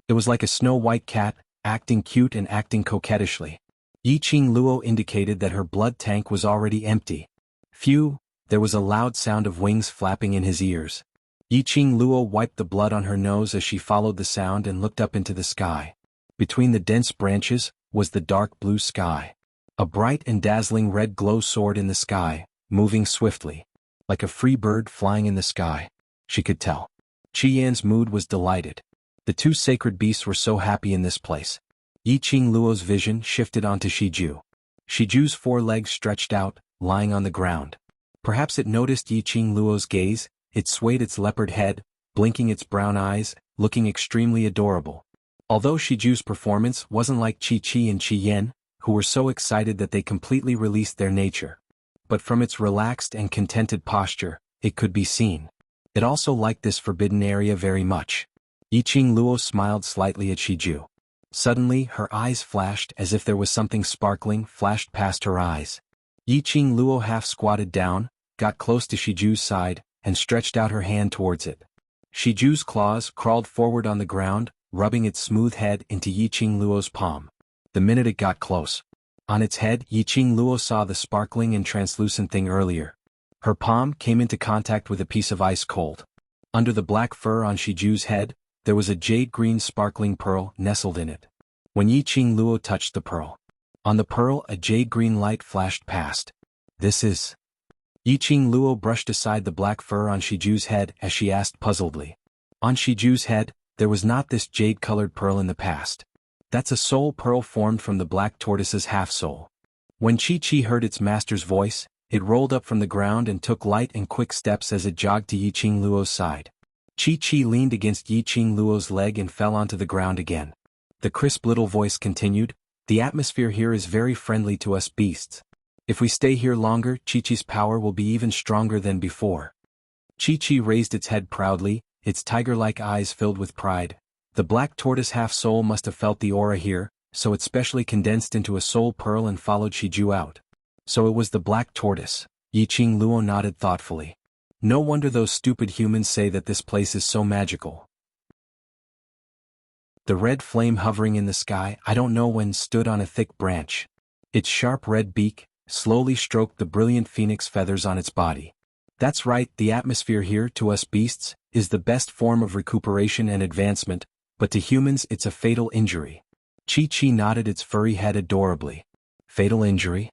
It was like a snow-white cat, acting cute and acting coquettishly. Yiqing Luo indicated that her blood tank was already empty. Phew, there was a loud sound of wings flapping in his ears. Yiqing Luo wiped the blood on her nose as she followed the sound and looked up into the sky. Between the dense branches was the dark blue sky. A bright and dazzling red glow soared in the sky, moving swiftly. Like a free bird flying in the sky. She could tell. Qian's mood was delighted. The 2 sacred beasts were so happy in this place. Yiqing Luo's vision shifted onto Shiju. Shiju's 4 legs stretched out, lying on the ground. Perhaps it noticed Yiqing Luo's gaze, it swayed its leopard head, blinking its brown eyes, looking extremely adorable. Although Shiju's performance wasn't like Qi and Qian, who were so excited that they completely released their nature. But from its relaxed and contented posture, it could be seen. It also liked this forbidden area very much. Yiqing Luo smiled slightly at Shiju. Suddenly, her eyes flashed as if there was something sparkling flashed past her eyes. Yiqing Luo half squatted down, got close to Shiju's side, and stretched out her hand towards it. Shiju's claws crawled forward on the ground, rubbing its smooth head into Yiqing Luo's palm. The minute it got close, on its head, Yiqing Luo saw the sparkling and translucent thing earlier. Her palm came into contact with a piece of ice cold. Under the black fur on Shiju's head, there was a jade-green sparkling pearl nestled in it. When Yiqing Luo touched the pearl, on the pearl a jade-green light flashed past. This is... Yiqing Luo brushed aside the black fur on Shiju's head as she asked puzzledly. On Shiju's head, there was not this jade-colored pearl in the past. That's a soul pearl formed from the black tortoise's half-soul. When Chi-Chi heard its master's voice, it rolled up from the ground and took light and quick steps as it jogged to Yiqing Luo's side. Chi-Chi leaned against Yiqing Luo's leg and fell onto the ground again. The crisp little voice continued, "The atmosphere here is very friendly to us beasts. If we stay here longer, Chi-Chi's power will be even stronger than before." Chi-Chi raised its head proudly, its tiger-like eyes filled with pride. The black tortoise half-soul must have felt the aura here, so it specially condensed into a soul pearl and followed Shiju out. So it was the black tortoise. Yiqing Luo nodded thoughtfully. No wonder those stupid humans say that this place is so magical. The red flame hovering in the sky, I don't know when, stood on a thick branch. Its sharp red beak slowly stroked the brilliant phoenix feathers on its body. That's right, the atmosphere here, to us beasts, is the best form of recuperation and advancement, but to humans it's a fatal injury. Chi-Chi nodded its furry head adorably. Fatal injury?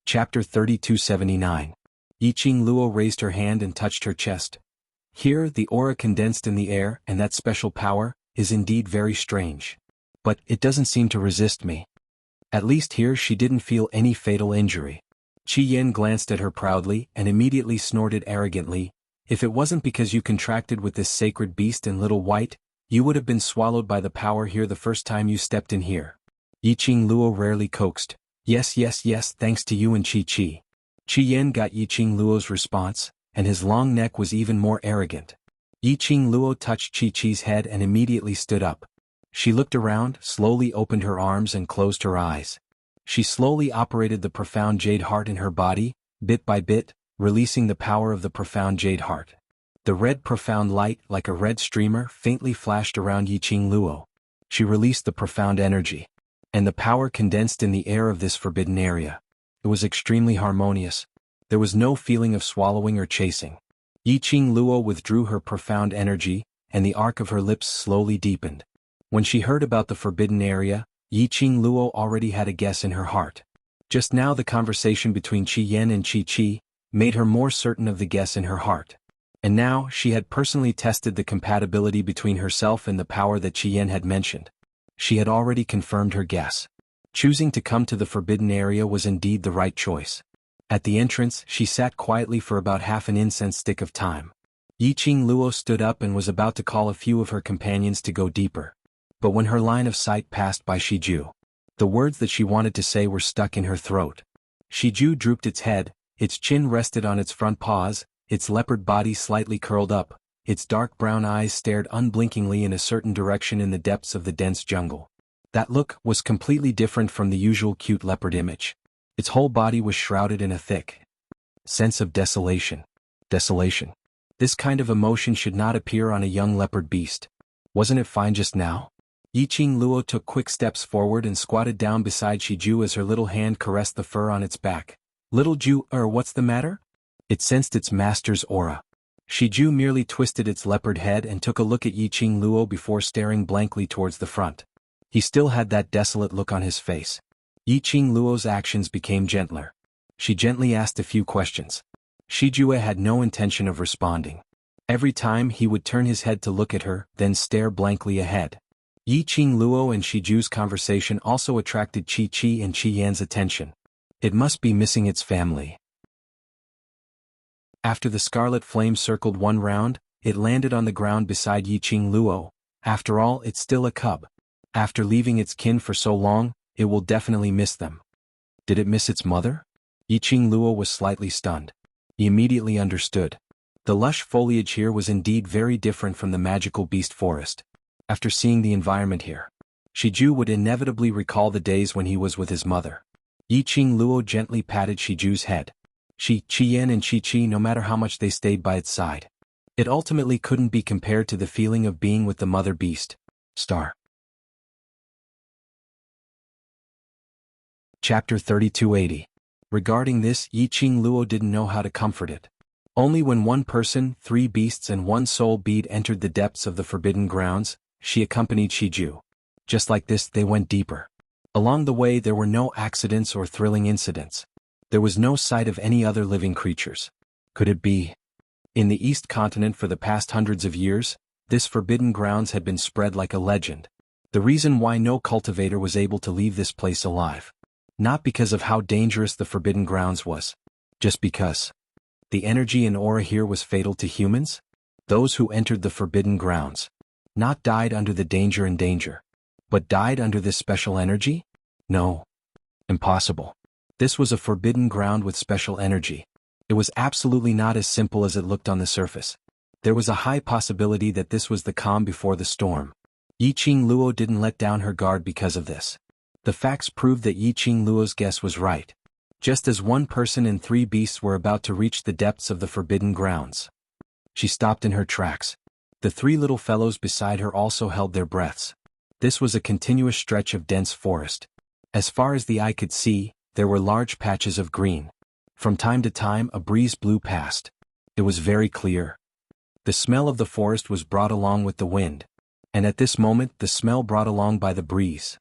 Chapter 3279. Yiqing Luo raised her hand and touched her chest. Here, the aura condensed in the air, and that special power, is indeed very strange. But it doesn't seem to resist me. At least here she didn't feel any fatal injury. Qi Yen glanced at her proudly and immediately snorted arrogantly. If it wasn't because you contracted with this sacred beast in Little White, you would have been swallowed by the power here the first time you stepped in here. Yiqing Luo rarely coaxed. Yes, yes, yes, thanks to you and Chi-Chi. Qi Yen got Yiqing Luo's response, and his long neck was even more arrogant. Yiqing Luo touched Chi-Chi's head and immediately stood up. She looked around, slowly opened her arms and closed her eyes. She slowly operated the profound jade heart in her body, bit by bit, releasing the power of the profound jade heart. The red profound light, like a red streamer, faintly flashed around Yiqing Luo. She released the profound energy, and the power condensed in the air of this forbidden area. It was extremely harmonious. There was no feeling of swallowing or chasing. Yiqing Luo withdrew her profound energy, and the arc of her lips slowly deepened. When she heard about the forbidden area, Yiqing Luo already had a guess in her heart. Just now the conversation between Qi Yen and Chi-Chi made her more certain of the guess in her heart. And now she had personally tested the compatibility between herself and the power that Qi Yen had mentioned. She had already confirmed her guess. Choosing to come to the forbidden area was indeed the right choice. At the entrance, she sat quietly for about half an incense stick of time. Yiqing Luo stood up and was about to call a few of her companions to go deeper. But when her line of sight passed by Shiju, the words that she wanted to say were stuck in her throat. Shiju drooped its head, its chin rested on its front paws, its leopard body slightly curled up, its dark brown eyes stared unblinkingly in a certain direction in the depths of the dense jungle. That look was completely different from the usual cute leopard image. Its whole body was shrouded in a thick sense of desolation. Desolation. This kind of emotion should not appear on a young leopard beast. Wasn't it fine just now? Yiqing Luo took quick steps forward and squatted down beside Shiju as her little hand caressed the fur on its back. Little Ju, what's the matter? It sensed its master's aura. Shiju merely twisted its leopard head and took a look at Yiqing Luo before staring blankly towards the front. He still had that desolate look on his face. Yiqing Luo's actions became gentler. She gently asked a few questions. Shiju had no intention of responding. Every time he would turn his head to look at her, then stare blankly ahead. Yiqing Luo and Shiju's conversation also attracted Chi-Chi and Qi Yan's attention. It must be missing its family. After the scarlet flame circled one round, it landed on the ground beside Yiqing Luo. After all, it's still a cub. After leaving its kin for so long, it will definitely miss them. Did it miss its mother? Yiqing Luo was slightly stunned. He immediately understood. The lush foliage here was indeed very different from the magical beast forest. After seeing the environment here, Shiju would inevitably recall the days when he was with his mother. Yiqing Luo gently patted Shiju's head. Qian and Qi, no matter how much they stayed by its side, it ultimately couldn't be compared to the feeling of being with the mother beast. Star. Chapter 3280. Regarding this, Yiqing Luo didn't know how to comfort it. Only when one person, 3 beasts and 1 soul bead entered the depths of the forbidden grounds, she accompanied Shiju. Just like this, they went deeper. Along the way there were no accidents or thrilling incidents. There was no sight of any other living creatures. Could it be? In the East Continent for the past hundreds of years, this forbidden grounds had been spread like a legend. The reason why no cultivator was able to leave this place alive. Not because of how dangerous the forbidden grounds was. Just because. The energy and aura here was fatal to humans? Those who entered the forbidden grounds. Not died under the danger, but died under this special energy? No. Impossible. This was a forbidden ground with special energy. It was absolutely not as simple as it looked on the surface. There was a high possibility that this was the calm before the storm. Yiqing Luo didn't let down her guard because of this. The facts proved that Yiqing Luo's guess was right. Just as 1 person and 3 beasts were about to reach the depths of the forbidden grounds, she stopped in her tracks. The 3 little fellows beside her also held their breaths. This was a continuous stretch of dense forest. As far as the eye could see, there were large patches of green. From time to time a breeze blew past. It was very clear. The smell of the forest was brought along with the wind. And at this moment the smell brought along by the breeze.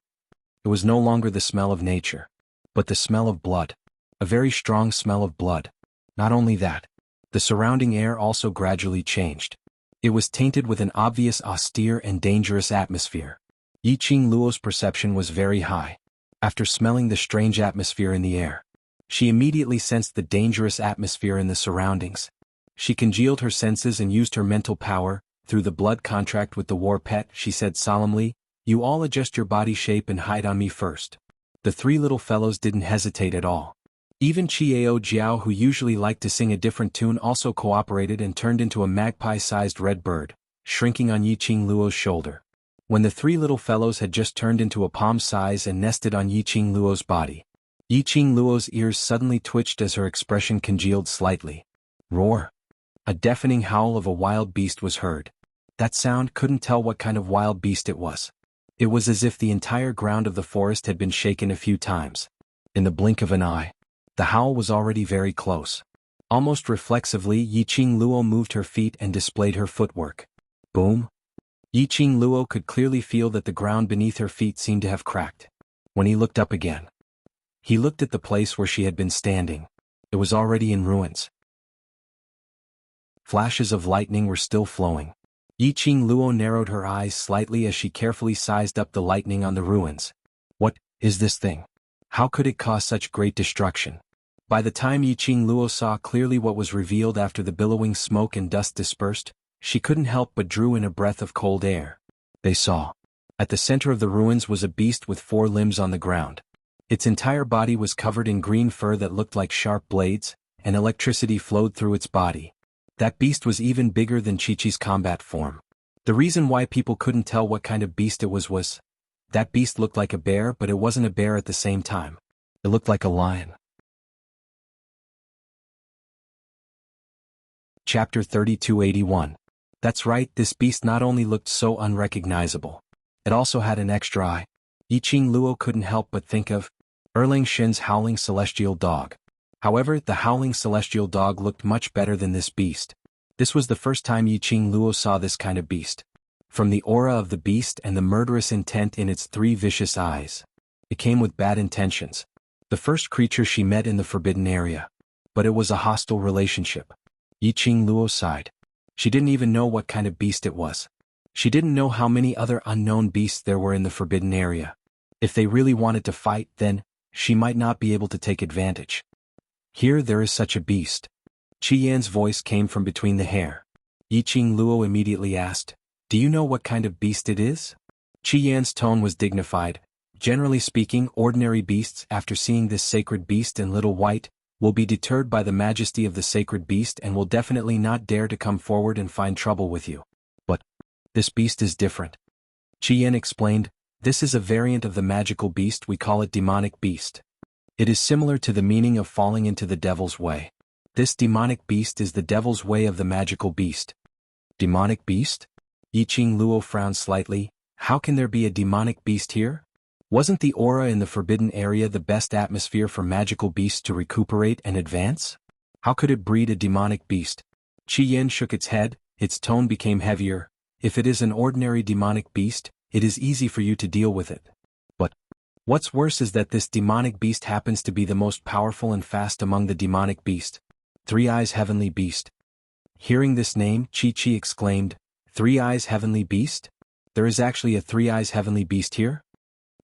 It was no longer the smell of nature, but the smell of blood. A very strong smell of blood. Not only that, the surrounding air also gradually changed. It was tainted with an obvious austere and dangerous atmosphere. Yiqing Luo's perception was very high. After smelling the strange atmosphere in the air, she immediately sensed the dangerous atmosphere in the surroundings. She congealed her senses and used her mental power. Through the blood contract with the war pet, she said solemnly, "You all adjust your body shape and hide on me first." The 3 little fellows didn't hesitate at all. Even Chiao Jiao, who usually liked to sing a different tune, also cooperated and turned into a magpie-sized red bird, shrinking on Yiqing Luo's shoulder. When the 3 little fellows had just turned into a palm size and nested on Yiqing Luo's body, Yiqing Luo's ears suddenly twitched as her expression congealed slightly. Roar! A deafening howl of a wild beast was heard. That sound couldn't tell what kind of wild beast it was. It was as if the entire ground of the forest had been shaken a few times. In the blink of an eye, the howl was already very close. Almost reflexively, Yiqing Luo moved her feet and displayed her footwork. Boom! Yiqing Luo could clearly feel that the ground beneath her feet seemed to have cracked. When he looked up again, he looked at the place where she had been standing. It was already in ruins. Flashes of lightning were still flowing. Yiqing Luo narrowed her eyes slightly as she carefully sized up the lightning on the ruins. What is this thing? How could it cause such great destruction? By the time Yiqing Luo saw clearly what was revealed after the billowing smoke and dust dispersed, she couldn't help but drew in a breath of cold air. They saw. At the center of the ruins was a beast with 4 limbs on the ground. Its entire body was covered in green fur that looked like sharp blades, and electricity flowed through its body. That beast was even bigger than Chi-Chi's combat form. The reason why people couldn't tell what kind of beast it was that beast looked like a bear, but it wasn't a bear at the same time. It looked like a lion. Chapter 3281. That's right, this beast not only looked so unrecognizable, it also had an extra eye. Yiqing Luo couldn't help but think of Erlang Shen's howling celestial dog. However, the howling celestial dog looked much better than this beast. This was the first time Yiqing Luo saw this kind of beast. From the aura of the beast and the murderous intent in its 3 vicious eyes, it came with bad intentions. The first creature she met in the forbidden area. But it was a hostile relationship. Yiqing Luo sighed. She didn't even know what kind of beast it was. She didn't know how many other unknown beasts there were in the forbidden area. If they really wanted to fight, then she might not be able to take advantage. Here there is such a beast. Qian's voice came from between the hair. Yiqing Luo immediately asked, "Do you know what kind of beast it is?" Qian's tone was dignified. Generally speaking, ordinary beasts, after seeing this sacred beast in little white, will be deterred by the majesty of the sacred beast and will definitely not dare to come forward and find trouble with you. But this beast is different. Qi Yan explained, this is a variant of the magical beast, we call it demonic beast. It is similar to the meaning of falling into the devil's way. This demonic beast is the devil's way of the magical beast. Demonic beast? Yiqing Luo frowned slightly. How can there be a demonic beast here? Wasn't the aura in the forbidden area the best atmosphere for magical beasts to recuperate and advance? How could it breed a demonic beast? Qi Yan shook its head, its tone became heavier. If it is an ordinary demonic beast, it is easy for you to deal with it. But what's worse is that this demonic beast happens to be the most powerful and fast among the demonic beast. Three Eyes Heavenly Beast. Hearing this name, Chi exclaimed, Three Eyes Heavenly Beast? There is actually a Three Eyes Heavenly Beast here?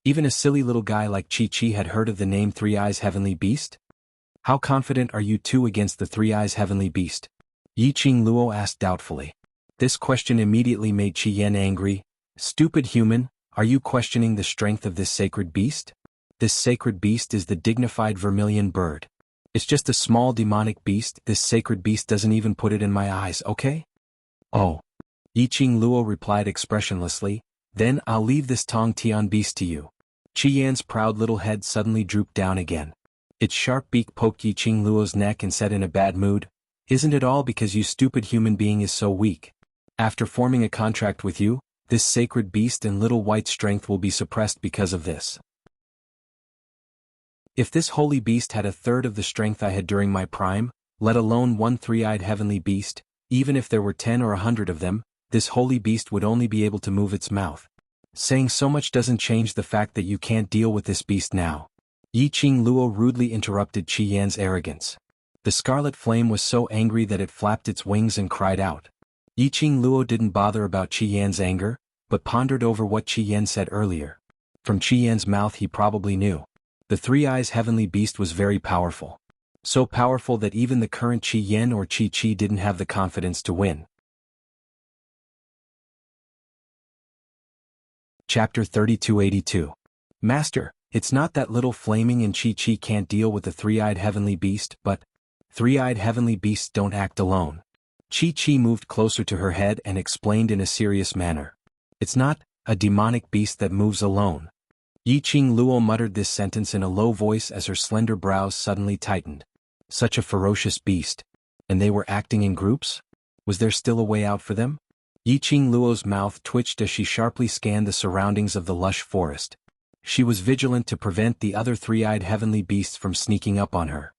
Even a silly little guy like Chi had heard of the name Three Eyes Heavenly Beast? How confident are you two against the Three Eyes Heavenly Beast? Yiqing Luo asked doubtfully. This question immediately made Qi Yan angry. Stupid human, are you questioning the strength of this sacred beast? This sacred beast is the dignified vermilion bird. It's just a small demonic beast. This sacred beast doesn't even put it in my eyes, okay? Oh. Yiqing Luo replied expressionlessly, then I'll leave this Tong Tian beast to you. Qi Yan's proud little head suddenly drooped down again. Its sharp beak poked Yiqing Luo's neck and said in a bad mood, Isn't it all because you stupid human being is so weak? After forming a contract with you, this sacred beast and little white strength will be suppressed because of this. If this holy beast had a third of the strength I had during my prime, let alone one three-eyed heavenly beast, even if there were 10 or 100 of them, this holy beast would only be able to move its mouth. Saying so much doesn't change the fact that you can't deal with this beast now. Yiqing Luo rudely interrupted Qi Yan's arrogance. The scarlet flame was so angry that it flapped its wings and cried out. Yiqing Luo didn't bother about Qi Yan's anger, but pondered over what Qi Yan said earlier. From Qi Yan's mouth he probably knew. The Three Eyes Heavenly Beast was very powerful. So powerful that even the current Qi Yan or Qi didn't have the confidence to win. Chapter 3282. Master, it's not that little flaming and Qi can't deal with the three-eyed heavenly beast, but three-eyed heavenly beasts don't act alone. Qi moved closer to her head and explained in a serious manner. It's not a demonic beast that moves alone. Yiqing Luo muttered this sentence in a low voice as her slender brows suddenly tightened. Such a ferocious beast. And they were acting in groups? Was there still a way out for them? Yiqing Luo's mouth twitched as she sharply scanned the surroundings of the lush forest. She was vigilant to prevent the other three-eyed heavenly beasts from sneaking up on her.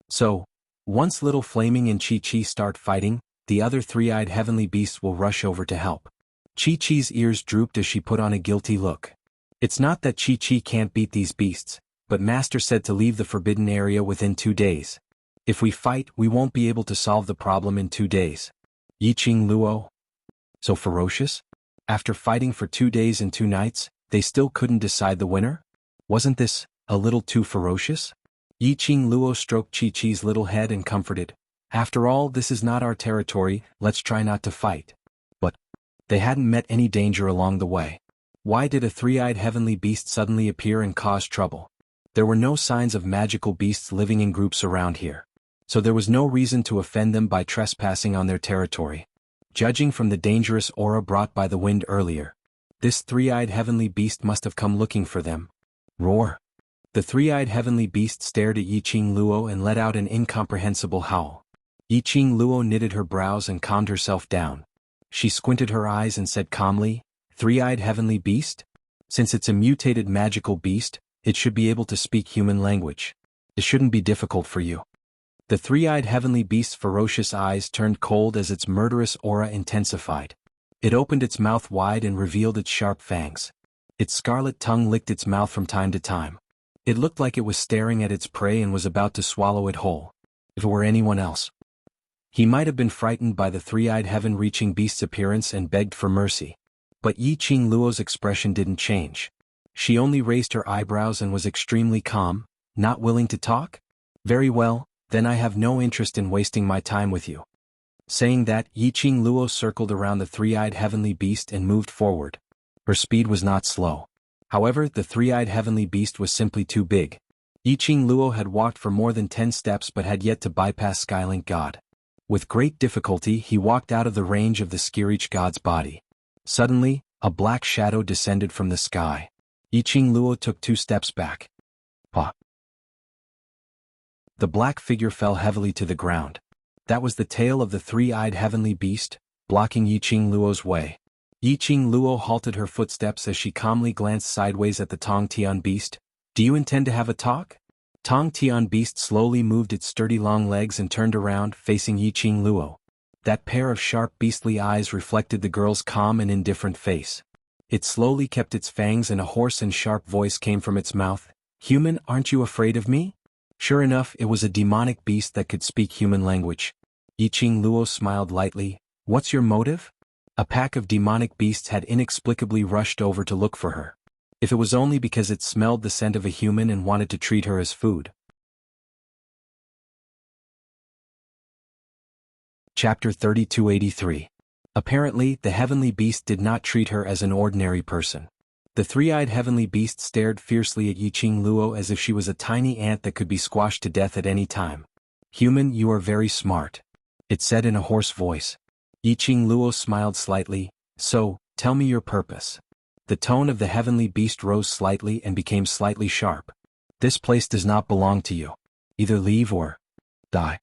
So, once little Flaming and Qi start fighting, the other three-eyed heavenly beasts will rush over to help. Qi's ears drooped as she put on a guilty look. It's not that Qi can't beat these beasts, but Master said to leave the forbidden area within 2 days. If we fight, we won't be able to solve the problem in 2 days. Yiqing Luo? So ferocious? After fighting for 2 days and 2 nights, they still couldn't decide the winner? Wasn't this a little too ferocious? Yiqing Luo stroked Qi's little head and comforted. After all, this is not our territory, let's try not to fight. But they hadn't met any danger along the way. Why did a three-eyed heavenly beast suddenly appear and cause trouble? There were no signs of magical beasts living in groups around here. So there was no reason to offend them by trespassing on their territory. Judging from the dangerous aura brought by the wind earlier, this three-eyed heavenly beast must have come looking for them. Roar! The three-eyed heavenly beast stared at Yiqing Luo and let out an incomprehensible howl. Yiqing Luo knitted her brows and calmed herself down. She squinted her eyes and said calmly, Three-eyed heavenly beast? Since it's a mutated magical beast, it should be able to speak human language. It shouldn't be difficult for you. The three-eyed heavenly beast's ferocious eyes turned cold as its murderous aura intensified. It opened its mouth wide and revealed its sharp fangs. Its scarlet tongue licked its mouth from time to time. It looked like it was staring at its prey and was about to swallow it whole. If it were anyone else, he might have been frightened by the three-eyed heaven-reaching beast's appearance and begged for mercy. But Yiqing Luo's expression didn't change. She only raised her eyebrows and was extremely calm, not willing to talk? Very well, then I have no interest in wasting my time with you. Saying that, Yiqing Luo circled around the three-eyed heavenly beast and moved forward. Her speed was not slow. However, the three-eyed heavenly beast was simply too big. Yiqing Luo had walked for more than 10 steps but had yet to bypass Skylink God. With great difficulty he walked out of the range of the Skirich God's body. Suddenly, a black shadow descended from the sky. Yiqing Luo took 2 steps back. Pa! The black figure fell heavily to the ground. That was the tail of the three-eyed heavenly beast, blocking Yiqing Luo's way. Yiqing Luo halted her footsteps as she calmly glanced sideways at the Tong Tian beast. Do you intend to have a talk? Tong Tian beast slowly moved its sturdy long legs and turned around, facing Yiqing Luo. That pair of sharp beastly eyes reflected the girl's calm and indifferent face. It slowly kept its fangs and a hoarse and sharp voice came from its mouth. Human, aren't you afraid of me? Sure enough, it was a demonic beast that could speak human language. Yiqing Luo smiled lightly. What's your motive? A pack of demonic beasts had inexplicably rushed over to look for her. If it was only because it smelled the scent of a human and wanted to treat her as food. Chapter 3283. Apparently, the heavenly beast did not treat her as an ordinary person. The three-eyed heavenly beast stared fiercely at Yiqing Luo as if she was a tiny ant that could be squashed to death at any time. Human, you are very smart, it said in a hoarse voice. Yiqing Luo smiled slightly. So, tell me your purpose. The tone of the heavenly beast rose slightly and became slightly sharp. This place does not belong to you. Either leave or die.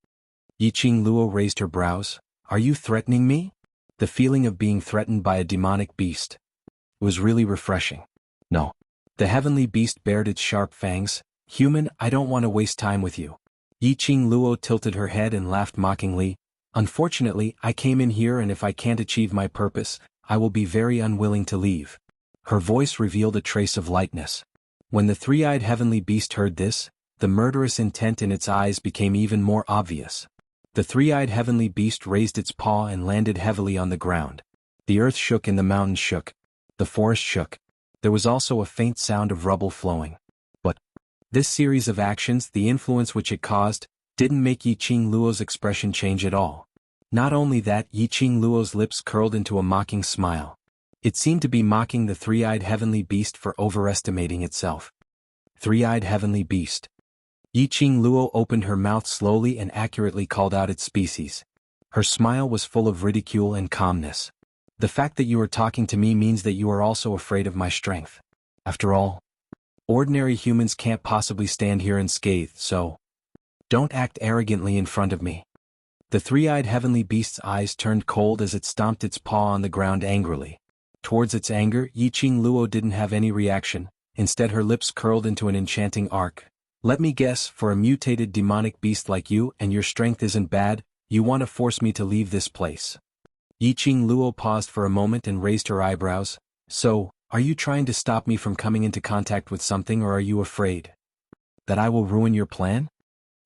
Yiqing Luo raised her brows. Are you threatening me? The feeling of being threatened by a demonic beast was really refreshing. No. The heavenly beast bared its sharp fangs. Human, I don't want to waste time with you. Yiqing Luo tilted her head and laughed mockingly. Unfortunately, I came in here and if I can't achieve my purpose, I will be very unwilling to leave. Her voice revealed a trace of lightness. When the three-eyed heavenly beast heard this, the murderous intent in its eyes became even more obvious. The three-eyed heavenly beast raised its paw and landed heavily on the ground. The earth shook and the mountains shook. The forest shook. There was also a faint sound of rubble flowing. But this series of actions, the influence which it caused, didn't make Yiqing Luo's expression change at all. Not only that, Yiqing Luo's lips curled into a mocking smile. It seemed to be mocking the three-eyed heavenly beast for overestimating itself. Three-eyed heavenly beast. Yiqing Luo opened her mouth slowly and accurately called out its species. Her smile was full of ridicule and calmness. The fact that you are talking to me means that you are also afraid of my strength. After all, ordinary humans can't possibly stand here unscathed, so don't act arrogantly in front of me. The three-eyed heavenly beast's eyes turned cold as it stomped its paw on the ground angrily. Towards its anger, Yiqing Luo didn't have any reaction. Instead her lips curled into an enchanting arc. Let me guess, for a mutated demonic beast like you and your strength isn't bad, you want to force me to leave this place. Yiqing Luo paused for a moment and raised her eyebrows. So, are you trying to stop me from coming into contact with something or are you afraid that I will ruin your plan?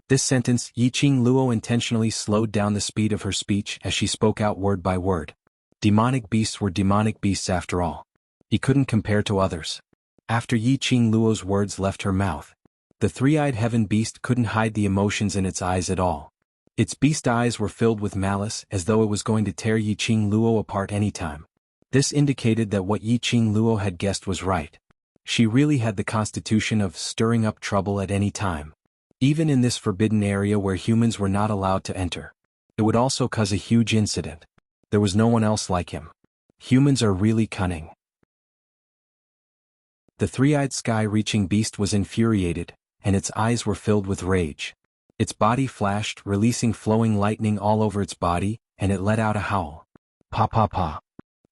This sentence, Yiqing Luo intentionally slowed down the speed of her speech as she spoke out word by word. Demonic beasts were demonic beasts after all. He couldn't compare to others. After Yiqing Luo's words left her mouth, the three-eyed heaven beast couldn't hide the emotions in its eyes at all. Its beast eyes were filled with malice as though it was going to tear Yiqing Luo apart anytime. This indicated that what Yiqing Luo had guessed was right. She really had the constitution of stirring up trouble at any time. Even in this forbidden area where humans were not allowed to enter. It would also cause a huge incident. There was no one else like him. Humans are really cunning. The three-eyed sky-reaching beast was infuriated, and its eyes were filled with rage. Its body flashed, releasing flowing lightning all over its body, and it let out a howl. Pa pa pa.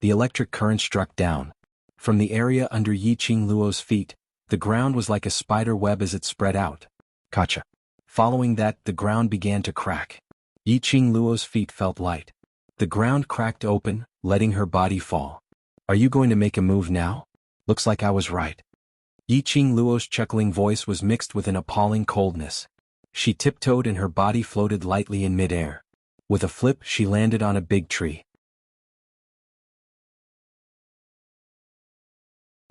The electric current struck down. From the area under Yiqing Luo's feet, the ground was like a spider web as it spread out. Gotcha. Following that, the ground began to crack. Yiqing Luo's feet felt light. The ground cracked open, letting her body fall. Are you going to make a move now? Looks like I was right. Yiqing Luo's chuckling voice was mixed with an appalling coldness. She tiptoed and her body floated lightly in midair. With a flip, she landed on a big tree.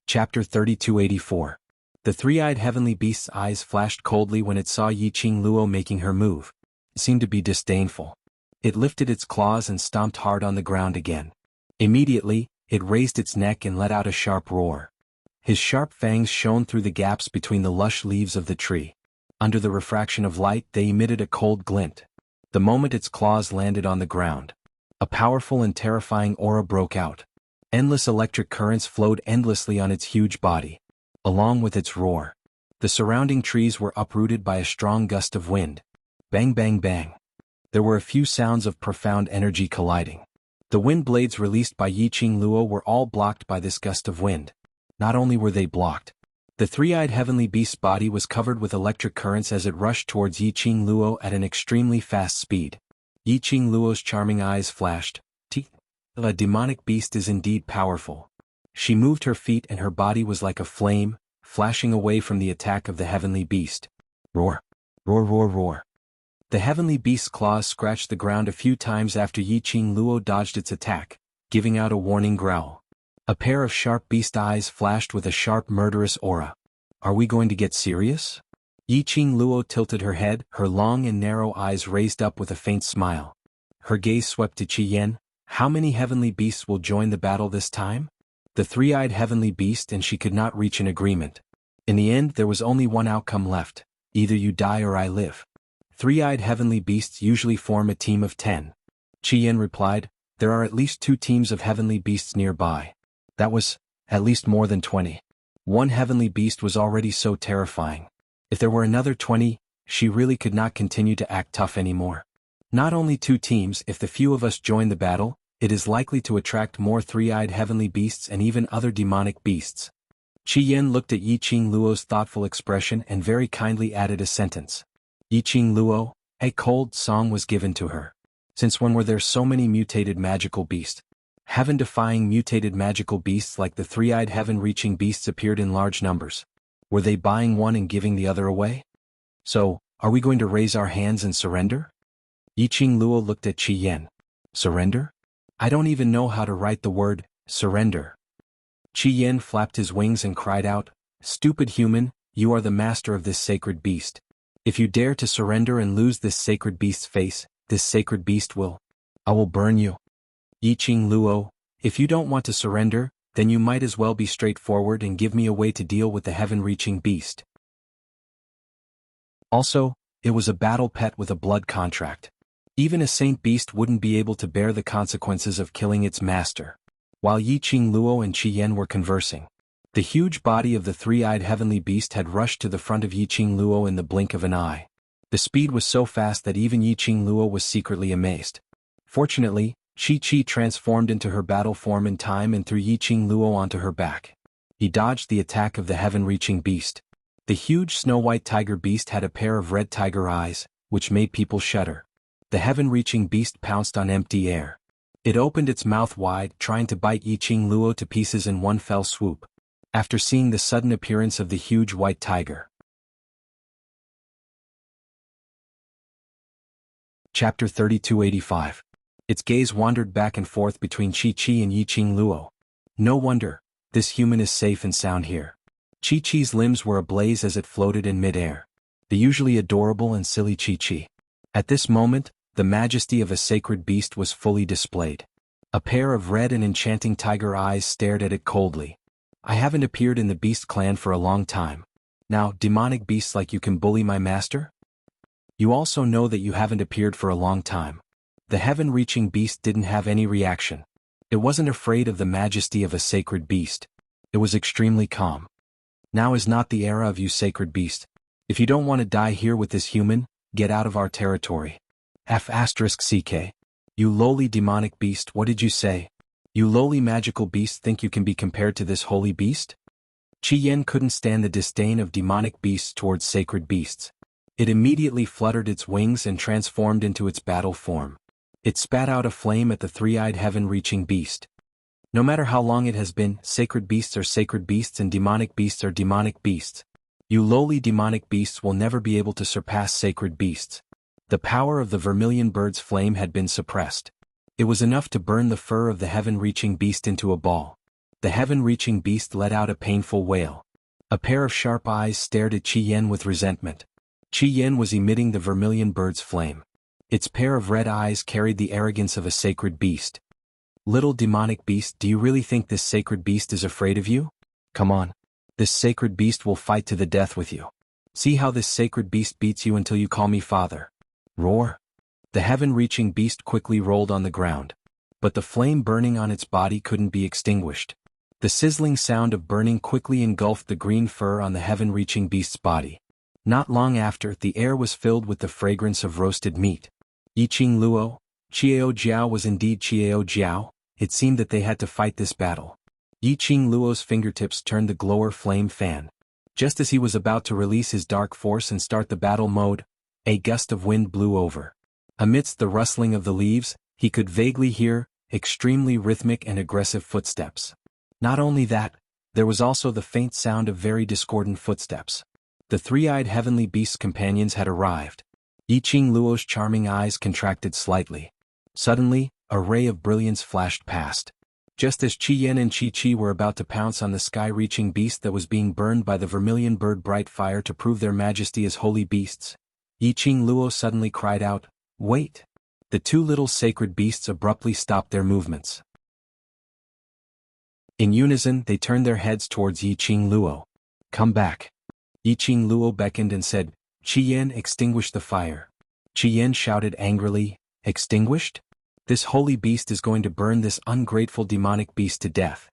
Chapter 3284. The three-eyed heavenly beast's eyes flashed coldly when it saw Yiqing Luo making her move. It seemed to be disdainful. It lifted its claws and stomped hard on the ground again. Immediately, it raised its neck and let out a sharp roar. His sharp fangs shone through the gaps between the lush leaves of the tree. Under the refraction of light, they emitted a cold glint. The moment its claws landed on the ground, a powerful and terrifying aura broke out. Endless electric currents flowed endlessly on its huge body. Along with its roar, the surrounding trees were uprooted by a strong gust of wind. Bang bang bang. There were a few sounds of profound energy colliding. The wind blades released by Yiqing Luo were all blocked by this gust of wind. Not only were they blocked, the three-eyed heavenly beast's body was covered with electric currents as it rushed towards Yiqing Luo at an extremely fast speed. Yiqing Luo's charming eyes flashed. A demonic beast is indeed powerful. She moved her feet and her body was like a flame, flashing away from the attack of the heavenly beast. Roar! Roar roar roar! The heavenly beast's claws scratched the ground a few times after Yiqing Luo dodged its attack, giving out a warning growl. A pair of sharp beast eyes flashed with a sharp murderous aura. Are we going to get serious? Yiqing Luo tilted her head, her long and narrow eyes raised up with a faint smile. Her gaze swept to Qi Yan. How many heavenly beasts will join the battle this time? The three-eyed heavenly beast and she could not reach an agreement. In the end there was only one outcome left. Either you die or I live. Three-eyed heavenly beasts usually form a team of 10. Qi Yan replied, there are at least 2 teams of heavenly beasts nearby. That was, at least more than 20. One heavenly beast was already so terrifying. If there were another 20, she really could not continue to act tough anymore. Not only 2 teams, if the few of us join the battle, it is likely to attract more three-eyed heavenly beasts and even other demonic beasts. Qi Yan looked at Yiqing Luo's thoughtful expression and very kindly added a sentence. Yiqing Luo, a cold song was given to her. Since when were there so many mutated magical beasts? Heaven-defying mutated magical beasts like the three-eyed heaven-reaching beasts appeared in large numbers. Were they buying one and giving the other away? So, are we going to raise our hands and surrender? Yiqing Luo looked at Qi Yan. Surrender? I don't even know how to write the word, surrender. Qi Yan flapped his wings and cried out, stupid human, you are the master of this sacred beast. If you dare to surrender and lose this sacred beast's face, this sacred beast I will burn you. Yiqing Luo, if you don't want to surrender, then you might as well be straightforward and give me a way to deal with the heaven-reaching beast. Also, it was a battle pet with a blood contract. Even a saint beast wouldn't be able to bear the consequences of killing its master. While Yiqing Luo and Qi Yan were conversing, the huge body of the three-eyed heavenly beast had rushed to the front of Yiqing Luo in the blink of an eye. The speed was so fast that even Yiqing Luo was secretly amazed. Fortunately, Qi transformed into her battle form in time and threw Yiqing Luo onto her back. He dodged the attack of the heaven-reaching beast. The huge snow-white tiger beast had a pair of red tiger eyes, which made people shudder. The heaven-reaching beast pounced on empty air. It opened its mouth wide, trying to bite Yiqing Luo to pieces in one fell swoop. After seeing the sudden appearance of the huge white tiger. Chapter 3285. Its gaze wandered back and forth between Qi and Yiqing Luo. No wonder, this human is safe and sound here. Qi's limbs were ablaze as it floated in mid-air. The usually adorable and silly Qi. At this moment, the majesty of a sacred beast was fully displayed. A pair of red and enchanting tiger eyes stared at it coldly. I haven't appeared in the beast clan for a long time. Now, demonic beasts like you can bully my master? You also know that you haven't appeared for a long time. The heaven-reaching beast didn't have any reaction. It wasn't afraid of the majesty of a sacred beast. It was extremely calm. Now is not the era of you sacred beast. If you don't want to die here with this human, get out of our territory. F***CK. You lowly demonic beast, what did you say? You lowly magical beast think you can be compared to this holy beast? Qi Yan couldn't stand the disdain of demonic beasts towards sacred beasts. It immediately fluttered its wings and transformed into its battle form. It spat out a flame at the three-eyed heaven-reaching beast. No matter how long it has been, sacred beasts are sacred beasts and demonic beasts are demonic beasts. You lowly demonic beasts will never be able to surpass sacred beasts. The power of the vermilion bird's flame had been suppressed. It was enough to burn the fur of the heaven-reaching beast into a ball. The heaven-reaching beast let out a painful wail. A pair of sharp eyes stared at Qi Yan with resentment. Qi Yan was emitting the vermilion bird's flame. Its pair of red eyes carried the arrogance of a sacred beast. Little demonic beast, do you really think this sacred beast is afraid of you? Come on. This sacred beast will fight to the death with you. See how this sacred beast beats you until you call me father. Roar. The heaven-reaching beast quickly rolled on the ground. But the flame burning on its body couldn't be extinguished. The sizzling sound of burning quickly engulfed the green fur on the heaven-reaching beast's body. Not long after, the air was filled with the fragrance of roasted meat. Yiqing Luo, Qiao Jiao was indeed Qiao Jiao. It seemed that they had to fight this battle. Yiqing Luo's fingertips turned the glower flame fan. Just as he was about to release his dark force and start the battle mode, a gust of wind blew over. Amidst the rustling of the leaves, he could vaguely hear extremely rhythmic and aggressive footsteps. Not only that, there was also the faint sound of very discordant footsteps. The three-eyed heavenly beast's companions had arrived. Yiqing Luo's charming eyes contracted slightly. Suddenly, a ray of brilliance flashed past. Just as Qi Yan and Qi Qi were about to pounce on the sky-reaching beast that was being burned by the vermilion bird bright fire to prove their majesty as holy beasts, Yiqing Luo suddenly cried out, "Wait!" The two little sacred beasts abruptly stopped their movements. In unison, they turned their heads towards Yiqing Luo. "Come back." Yiqing Luo beckoned and said, "Qi Yan, extinguish the fire." Qi Yan shouted angrily, "Extinguished? This holy beast is going to burn this ungrateful demonic beast to death.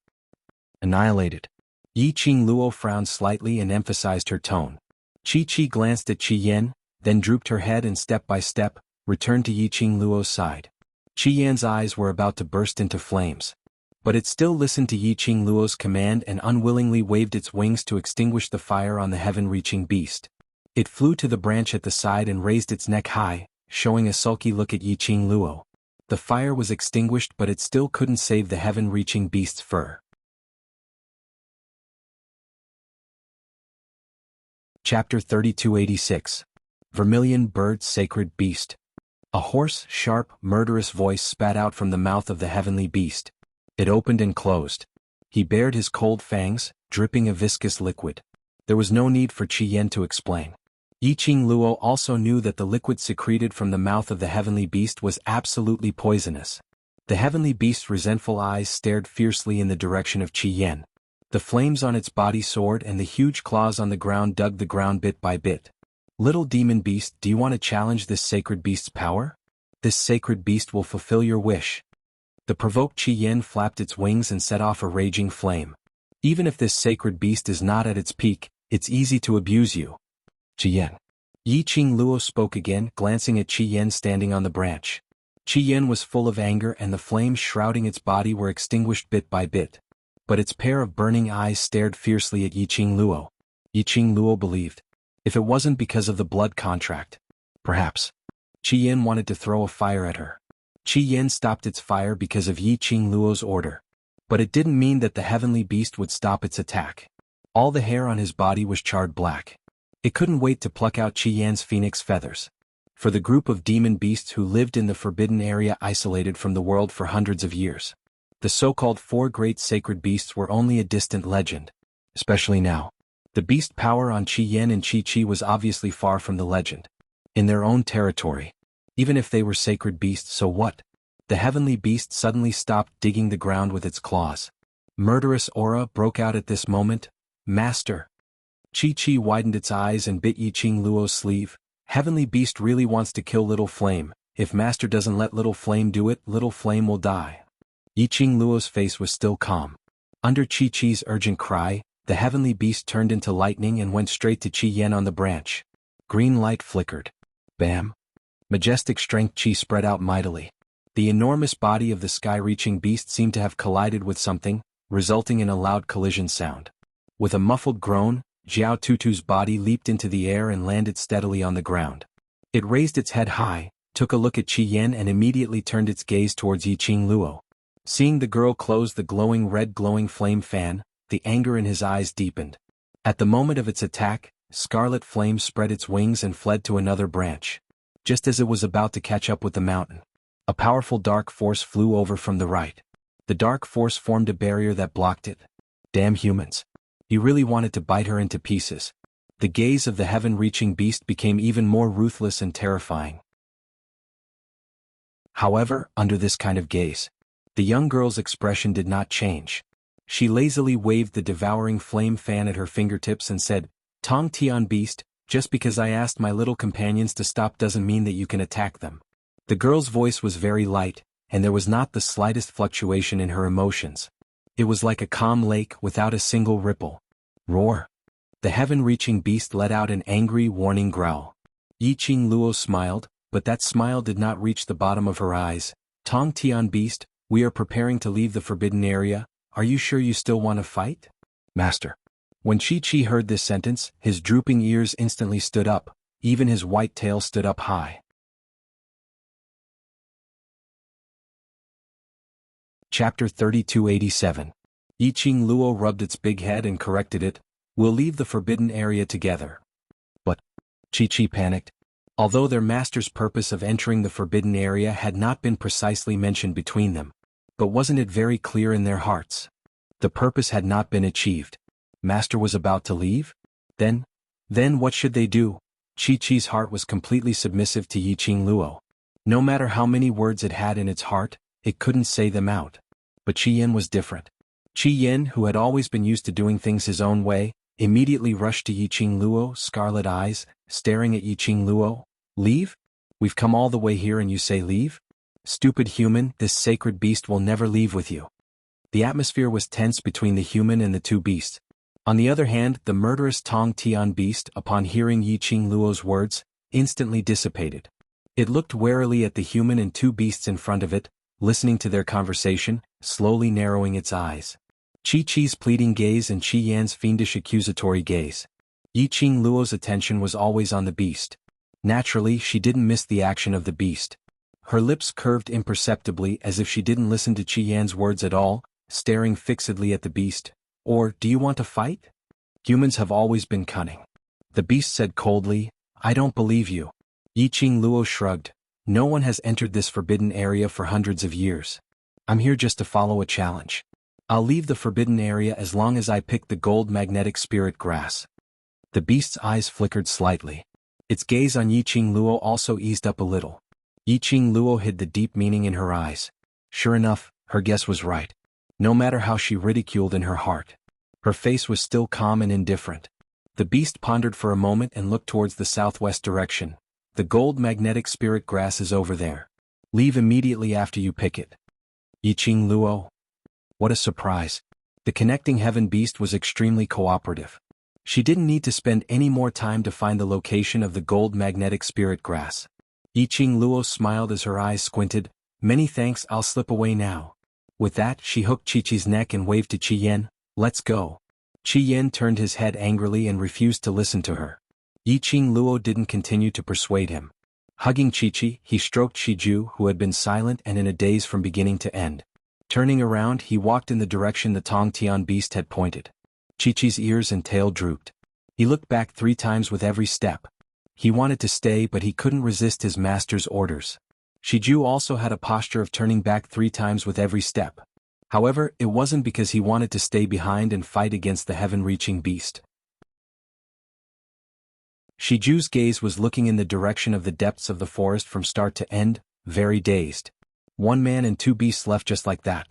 Annihilated." Yiqing Luo frowned slightly and emphasized her tone. Qi Qi glanced at Qi Yan, then drooped her head and step by step, returned to Yiqing Luo's side. Qi Yan's eyes were about to burst into flames. But it still listened to Yiqing Luo's command and unwillingly waved its wings to extinguish the fire on the heaven-reaching beast. It flew to the branch at the side and raised its neck high, showing a sulky look at Yiqing Luo. The fire was extinguished, but it still couldn't save the heaven-reaching beast's fur. Chapter 3286. Vermilion Bird's Sacred Beast. A hoarse, sharp, murderous voice spat out from the mouth of the heavenly beast. It opened and closed. He bared his cold fangs, dripping a viscous liquid. There was no need for Qi Yan to explain. Yiqing Luo also knew that the liquid secreted from the mouth of the heavenly beast was absolutely poisonous. The heavenly beast's resentful eyes stared fiercely in the direction of Qi Yan. The flames on its body soared and the huge claws on the ground dug the ground bit by bit. "Little demon beast, do you want to challenge this sacred beast's power? This sacred beast will fulfill your wish." The provoked Qi Yan flapped its wings and set off a raging flame. "Even if this sacred beast is not at its peak, it's easy to abuse you. Qi Yan." Yiqing Luo spoke again, glancing at Qi Yan standing on the branch. Qi Yan was full of anger and the flames shrouding its body were extinguished bit by bit. But its pair of burning eyes stared fiercely at Yiqing Luo. Yiqing Luo believed. If it wasn't because of the blood contract, perhaps Qi Yan wanted to throw a fire at her. Qi Yan stopped its fire because of Yiqing Luo's order. But it didn't mean that the heavenly beast would stop its attack. All the hair on his body was charred black. It couldn't wait to pluck out Qi Yan's phoenix feathers. For the group of demon beasts who lived in the forbidden area isolated from the world for hundreds of years, the so-called four great sacred beasts were only a distant legend. Especially now. The beast power on Qi Yan and Qi Qi was obviously far from the legend. In their own territory. Even if they were sacred beasts, so what? The heavenly beast suddenly stopped digging the ground with its claws. Murderous aura broke out at this moment. "Master." Qi Qi widened its eyes and bit Yiqing Luo's sleeve. "Heavenly beast really wants to kill Little Flame. If Master doesn't let Little Flame do it, Little Flame will die." Yiqing Luo's face was still calm. Under Qi Qi's urgent cry, the heavenly beast turned into lightning and went straight to Qi Yan on the branch. Green light flickered. Bam! Majestic strength Qi spread out mightily. The enormous body of the sky-reaching beast seemed to have collided with something, resulting in a loud collision sound. With a muffled groan, Jiao Tutu's body leaped into the air and landed steadily on the ground. It raised its head high, took a look at Qi Yan and immediately turned its gaze towards Yiqing Luo. Seeing the girl close the glowing red glowing flame fan, the anger in his eyes deepened. At the moment of its attack, scarlet flame spread its wings and fled to another branch. Just as it was about to catch up with the mountain, a powerful dark force flew over from the right. The dark force formed a barrier that blocked it. Damn humans. He really wanted to bite her into pieces. The gaze of the heaven-reaching beast became even more ruthless and terrifying. However, under this kind of gaze, the young girl's expression did not change. She lazily waved the devouring flame fan at her fingertips and said, "Tong Tian beast, just because I asked my little companions to stop doesn't mean that you can attack them. The girl's voice was very light, and there was not the slightest fluctuation in her emotions. It was like a calm lake without a single ripple. Roar! The heaven-reaching beast let out an angry, warning growl. Yiqing Luo smiled, but that smile did not reach the bottom of her eyes. Tong Tian beast, we are preparing to leave the forbidden area. Are you sure you still want to fight? Master. When Chi heard this sentence, his drooping ears instantly stood up, even his white tail stood up high. Chapter 3287. Yiqing Luo rubbed its big head and corrected it. We'll leave the forbidden area together. But Chi panicked. Although their master's purpose of entering the forbidden area had not been precisely mentioned between them, but wasn't it very clear in their hearts? The purpose had not been achieved. Master was about to leave? Then what should they do? Chi-Chi's heart was completely submissive to Yiqing Luo. No matter how many words it had in its heart, it couldn't say them out. But Chi-Yen was different. Chi-Yen, who had always been used to doing things his own way, immediately rushed to Yiqing Luo, scarlet eyes, staring at Yiqing Luo. Leave? We've come all the way here and you say leave? Stupid human, this sacred beast will never leave with you. The atmosphere was tense between the human and the two beasts. On the other hand, the murderous Tong Tian beast, upon hearing Yiqing Luo's words, instantly dissipated. It looked warily at the human and two beasts in front of it, listening to their conversation, slowly narrowing its eyes. Chi-Chi's pleading gaze and Chi-Yan's fiendish accusatory gaze. Yiqing Luo's attention was always on the beast. Naturally, she didn't miss the action of the beast. Her lips curved imperceptibly as if she didn't listen to Chi-Yan's words at all, staring fixedly at the beast. Or, do you want to fight? Humans have always been cunning. The beast said coldly, I don't believe you. Yiqing Luo shrugged. No one has entered this forbidden area for hundreds of years. I'm here just to follow a challenge. I'll leave the forbidden area as long as I pick the gold magnetic spirit grass. The beast's eyes flickered slightly. Its gaze on Yiqing Luo also eased up a little. Yiqing Luo hid the deep meaning in her eyes. Sure enough, her guess was right. No matter how she ridiculed in her heart, her face was still calm and indifferent. The beast pondered for a moment and looked towards the southwest direction. The gold magnetic spirit grass is over there. Leave immediately after you pick it. Yiqing Luo. What a surprise. The connecting heaven beast was extremely cooperative. She didn't need to spend any more time to find the location of the gold magnetic spirit grass. Yiqing Luo smiled as her eyes squinted. Many thanks, I'll slip away now. With that, she hooked Chi-Chi's neck and waved to Chi-Yen. Let's go. Chi-Yen turned his head angrily and refused to listen to her. Yiqing Luo didn't continue to persuade him. Hugging Chi-Chi, he stroked Shiju, who had been silent and in a daze from beginning to end. Turning around, he walked in the direction the Tong Tian beast had pointed. Chi-Chi's ears and tail drooped. He looked back 3 times with every step. He wanted to stay, but he couldn't resist his master's orders. Shiju also had a posture of turning back 3 times with every step. However, it wasn't because he wanted to stay behind and fight against the heaven-reaching beast. Shiju's gaze was looking in the direction of the depths of the forest from start to end, very dazed. 1 man and 2 beasts left just like that.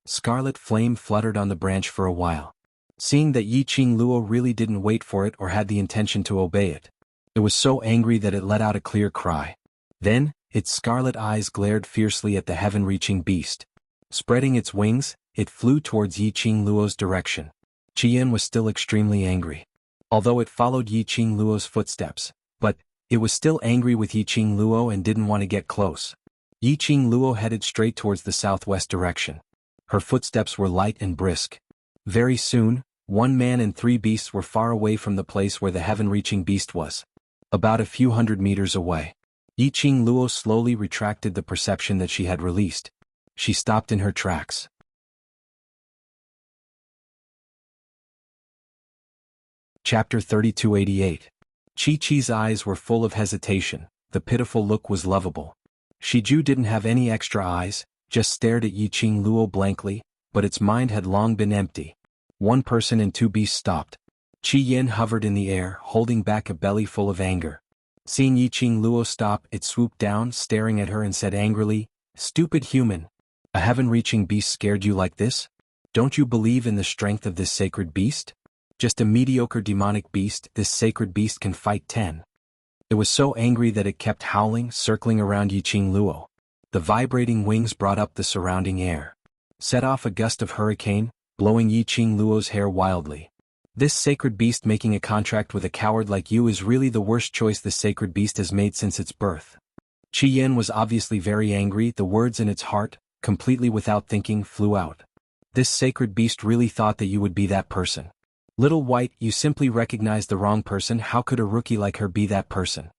Scarlet flame fluttered on the branch for a while. Seeing that Yiqing Luo really didn't wait for it or had the intention to obey it, it was so angry that it let out a clear cry. Then, its scarlet eyes glared fiercely at the heaven-reaching beast. Spreading its wings, it flew towards Yiqing Luo's direction. Chi-Yen was still extremely angry. Although it followed Yiqing Luo's footsteps, but it was still angry with Yiqing Luo and didn't want to get close. Yiqing Luo headed straight towards the southwest direction. Her footsteps were light and brisk. Very soon, 1 man and 3 beasts were far away from the place where the heaven-reaching beast was. About a few hundred meters away. Yiqing Luo slowly retracted the perception that she had released. She stopped in her tracks. Chapter 3288. Chi-Chi's eyes were full of hesitation. The pitiful look was lovable. Shiju didn't have any extra eyes, just stared at Yiqing Luo blankly, but its mind had long been empty. 1 person and 2 beasts stopped. Chi-Yen hovered in the air, holding back a belly full of anger. Seeing Yiqing Luo stop, it swooped down, staring at her and said angrily, "Stupid human! A heaven-reaching beast scared you like this? Don't you believe in the strength of this sacred beast?" Just a mediocre demonic beast, this sacred beast can fight 10. It was so angry that it kept howling, circling around Yiqing Luo. The vibrating wings brought up the surrounding air, set off a gust of hurricane, blowing Yiqing Luo's hair wildly. This sacred beast making a contract with a coward like you is really the worst choice the sacred beast has made since its birth. Qi Yan was obviously very angry, the words in its heart, completely without thinking, flew out. This sacred beast really thought that you would be that person. Little White, you simply recognized the wrong person. How could a rookie like her be that person?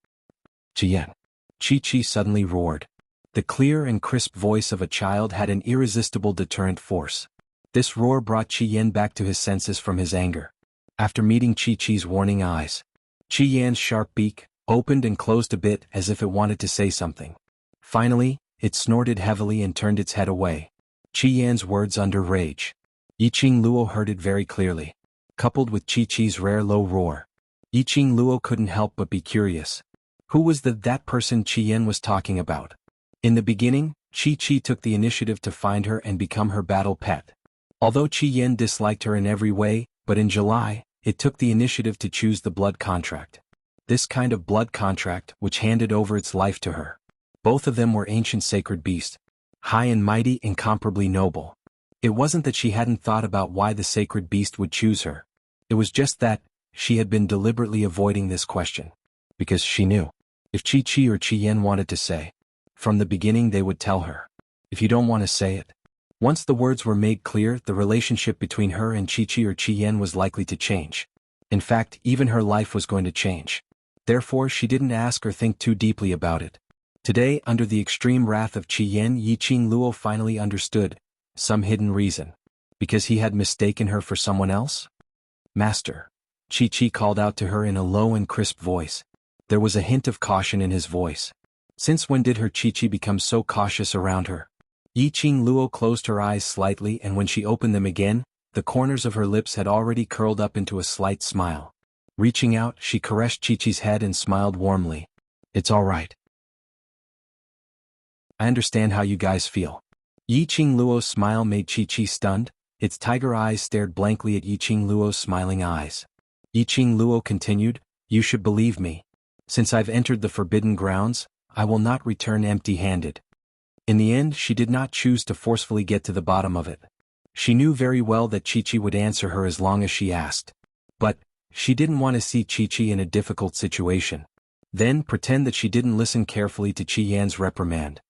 Qi Yan. Chi suddenly roared. The clear and crisp voice of a child had an irresistible deterrent force. This roar brought Qi Yan back to his senses from his anger. After meeting Chi's warning eyes, Qi Yan's sharp beak opened and closed a bit as if it wanted to say something. Finally, it snorted heavily and turned its head away. Qi Yan's words under rage. Yiqing Luo heard it very clearly, coupled with Chi's rare low roar. Yiqing Luo couldn't help but be curious. Who was that person Qi Yan was talking about? In the beginning, Chi took the initiative to find her and become her battle pet. Although Qi Yan disliked her in every way, but in July, it took the initiative to choose the blood contract. This kind of blood contract, which handed over its life to her. Both of them were ancient sacred beasts, high and mighty, incomparably noble. It wasn't that she hadn't thought about why the sacred beast would choose her. It was just that, she had been deliberately avoiding this question. Because she knew. If Chi or Qi Yan wanted to say, from the beginning they would tell her. If you don't want to say it. Once the words were made clear, the relationship between her and Chi or Qi Yan was likely to change. In fact, even her life was going to change. Therefore she didn't ask or think too deeply about it. Today, under the extreme wrath of Qi Yan, Yiqing Luo finally understood some hidden reason. Because he had mistaken her for someone else? Master. Chi called out to her in a low and crisp voice. There was a hint of caution in his voice. Since when did her Chi become so cautious around her? Yiqing Luo closed her eyes slightly, and when she opened them again, the corners of her lips had already curled up into a slight smile. Reaching out, she caressed Chi's head and smiled warmly. It's all right. I understand how you guys feel. Yiqing Luo's smile made Chi stunned. Its tiger eyes stared blankly at Yiqing Luo's smiling eyes. Yiqing Luo continued, you should believe me. Since I've entered the forbidden grounds, I will not return empty-handed. In the end, she did not choose to forcefully get to the bottom of it. She knew very well that Chi would answer her as long as she asked. But, she didn't want to see Chi in a difficult situation. Then pretend that she didn't listen carefully to Qi Yan's reprimand.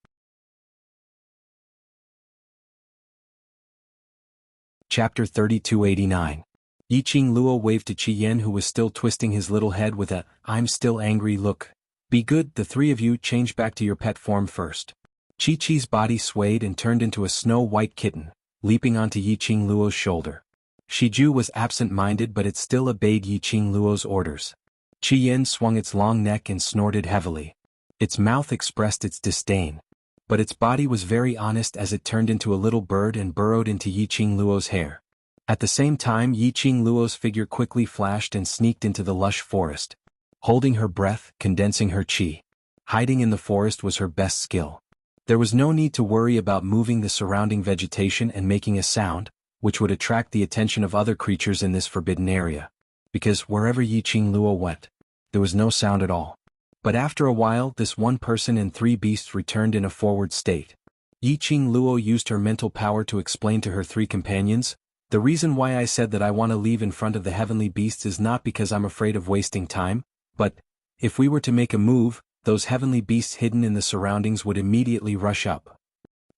Chapter 3289. Yiqing Luo waved to Qi Yan, who was still twisting his little head with a, I'm still angry look. Be good, the three of you change back to your pet form first. Chi's body swayed and turned into a snow-white kitten, leaping onto Yiqing Luo's shoulder. Shiju was absent-minded, but it still obeyed Yiqing Luo's orders. Qi Yan swung its long neck and snorted heavily. Its mouth expressed its disdain. But its body was very honest as it turned into a little bird and burrowed into Yiqing Luo's hair. At the same time, Yiqing Luo's figure quickly flashed and sneaked into the lush forest. Holding her breath, condensing her qi. Hiding in the forest was her best skill. There was no need to worry about moving the surrounding vegetation and making a sound, which would attract the attention of other creatures in this forbidden area. Because wherever Yiqing Luo went, there was no sound at all. But after a while, this one person and three beasts returned in a forward state. Yiqing Luo used her mental power to explain to her three companions, the reason why I said that I want to leave in front of the heavenly beasts is not because I'm afraid of wasting time, but, if we were to make a move, those heavenly beasts hidden in the surroundings would immediately rush up.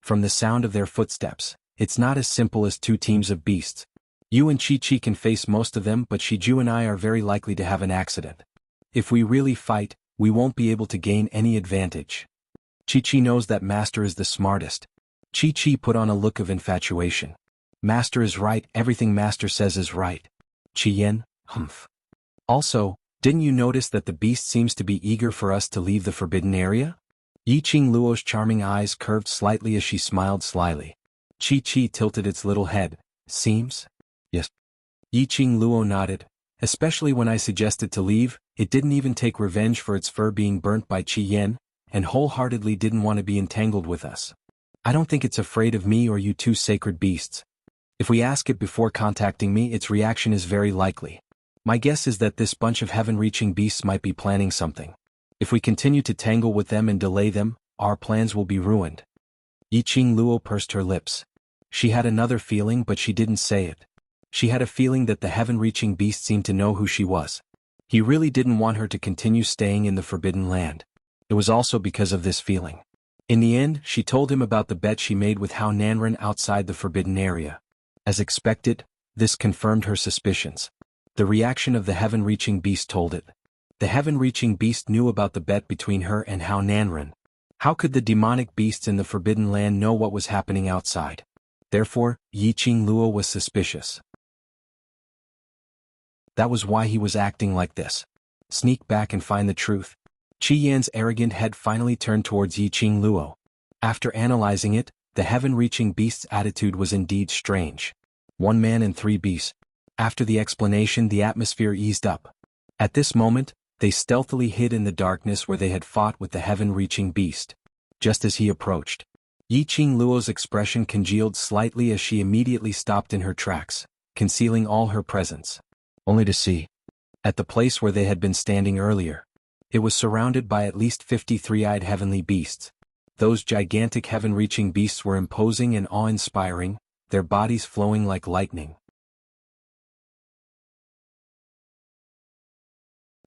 From the sound of their footsteps, it's not as simple as two teams of beasts. You and Chi can face most of them, but Shiju and I are very likely to have an accident. If we really fight, we won't be able to gain any advantage. Chi knows that Master is the smartest. Chi put on a look of infatuation. Master is right, everything Master says is right. Qi Yan, humph. Also, didn't you notice that the beast seems to be eager for us to leave the forbidden area? Yiqing Luo's charming eyes curved slightly as she smiled slyly. Chi tilted its little head. Seems? Yes. Yiqing Luo nodded. Especially when I suggested to leave, it didn't even take revenge for its fur being burnt by Qi Yan, and wholeheartedly didn't want to be entangled with us. I don't think it's afraid of me or you two sacred beasts. If we ask it before contacting me, its reaction is very likely. My guess is that this bunch of heaven-reaching beasts might be planning something. If we continue to tangle with them and delay them, our plans will be ruined. Yiqing Luo pursed her lips. She had another feeling, but she didn't say it. She had a feeling that the heaven-reaching beast seemed to know who she was. He really didn't want her to continue staying in the Forbidden Land. It was also because of this feeling. In the end, she told him about the bet she made with Hao Nanren outside the Forbidden Area. As expected, this confirmed her suspicions. The reaction of the heaven-reaching beast told it. The heaven-reaching beast knew about the bet between her and Hao Nanren. How could the demonic beasts in the Forbidden Land know what was happening outside? Therefore, Yiqing Luo was suspicious. That was why he was acting like this. Sneak back and find the truth. Qi Yan's arrogant head finally turned towards Yiqing Luo. After analyzing it, the heaven-reaching beast's attitude was indeed strange. 1 man and 3 beasts. After the explanation, the atmosphere eased up. At this moment, they stealthily hid in the darkness where they had fought with the heaven-reaching beast. Just as he approached, Yiqing Luo's expression congealed slightly as she immediately stopped in her tracks, concealing all her presence. Only to see, at the place where they had been standing earlier, it was surrounded by at least 50 three-eyed heavenly beasts. Those gigantic heaven-reaching beasts were imposing and awe-inspiring, their bodies flowing like lightning.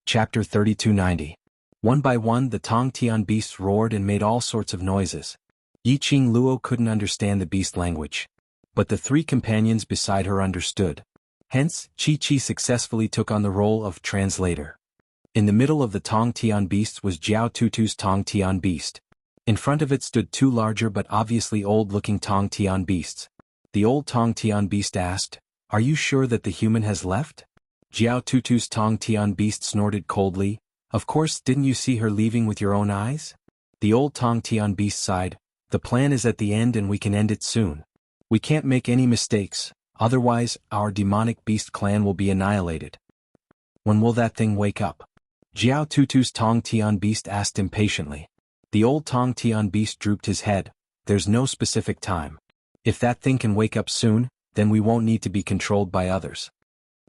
Chapter 3290. One by one the Tong Tian beasts roared and made all sorts of noises. Yiqing Luo couldn't understand the beast language. But the 3 companions beside her understood. Hence, Qi successfully took on the role of translator. In the middle of the Tong Tian beasts was Jiao Tutu's Tong Tian beast. In front of it stood 2 larger but obviously old-looking Tong Tian beasts. The old Tong Tian beast asked, "Are you sure that the human has left?" Jiao Tutu's Tong Tian beast snorted coldly, "Of course, didn't you see her leaving with your own eyes?" The old Tong Tian beast sighed, "The plan is at the end and we can end it soon. We can't make any mistakes. Otherwise, our demonic beast clan will be annihilated. When will that thing wake up?" Jiao Tutu's Tong Tian beast asked impatiently. The old Tong Tian beast drooped his head, "There's no specific time. If that thing can wake up soon, then we won't need to be controlled by others."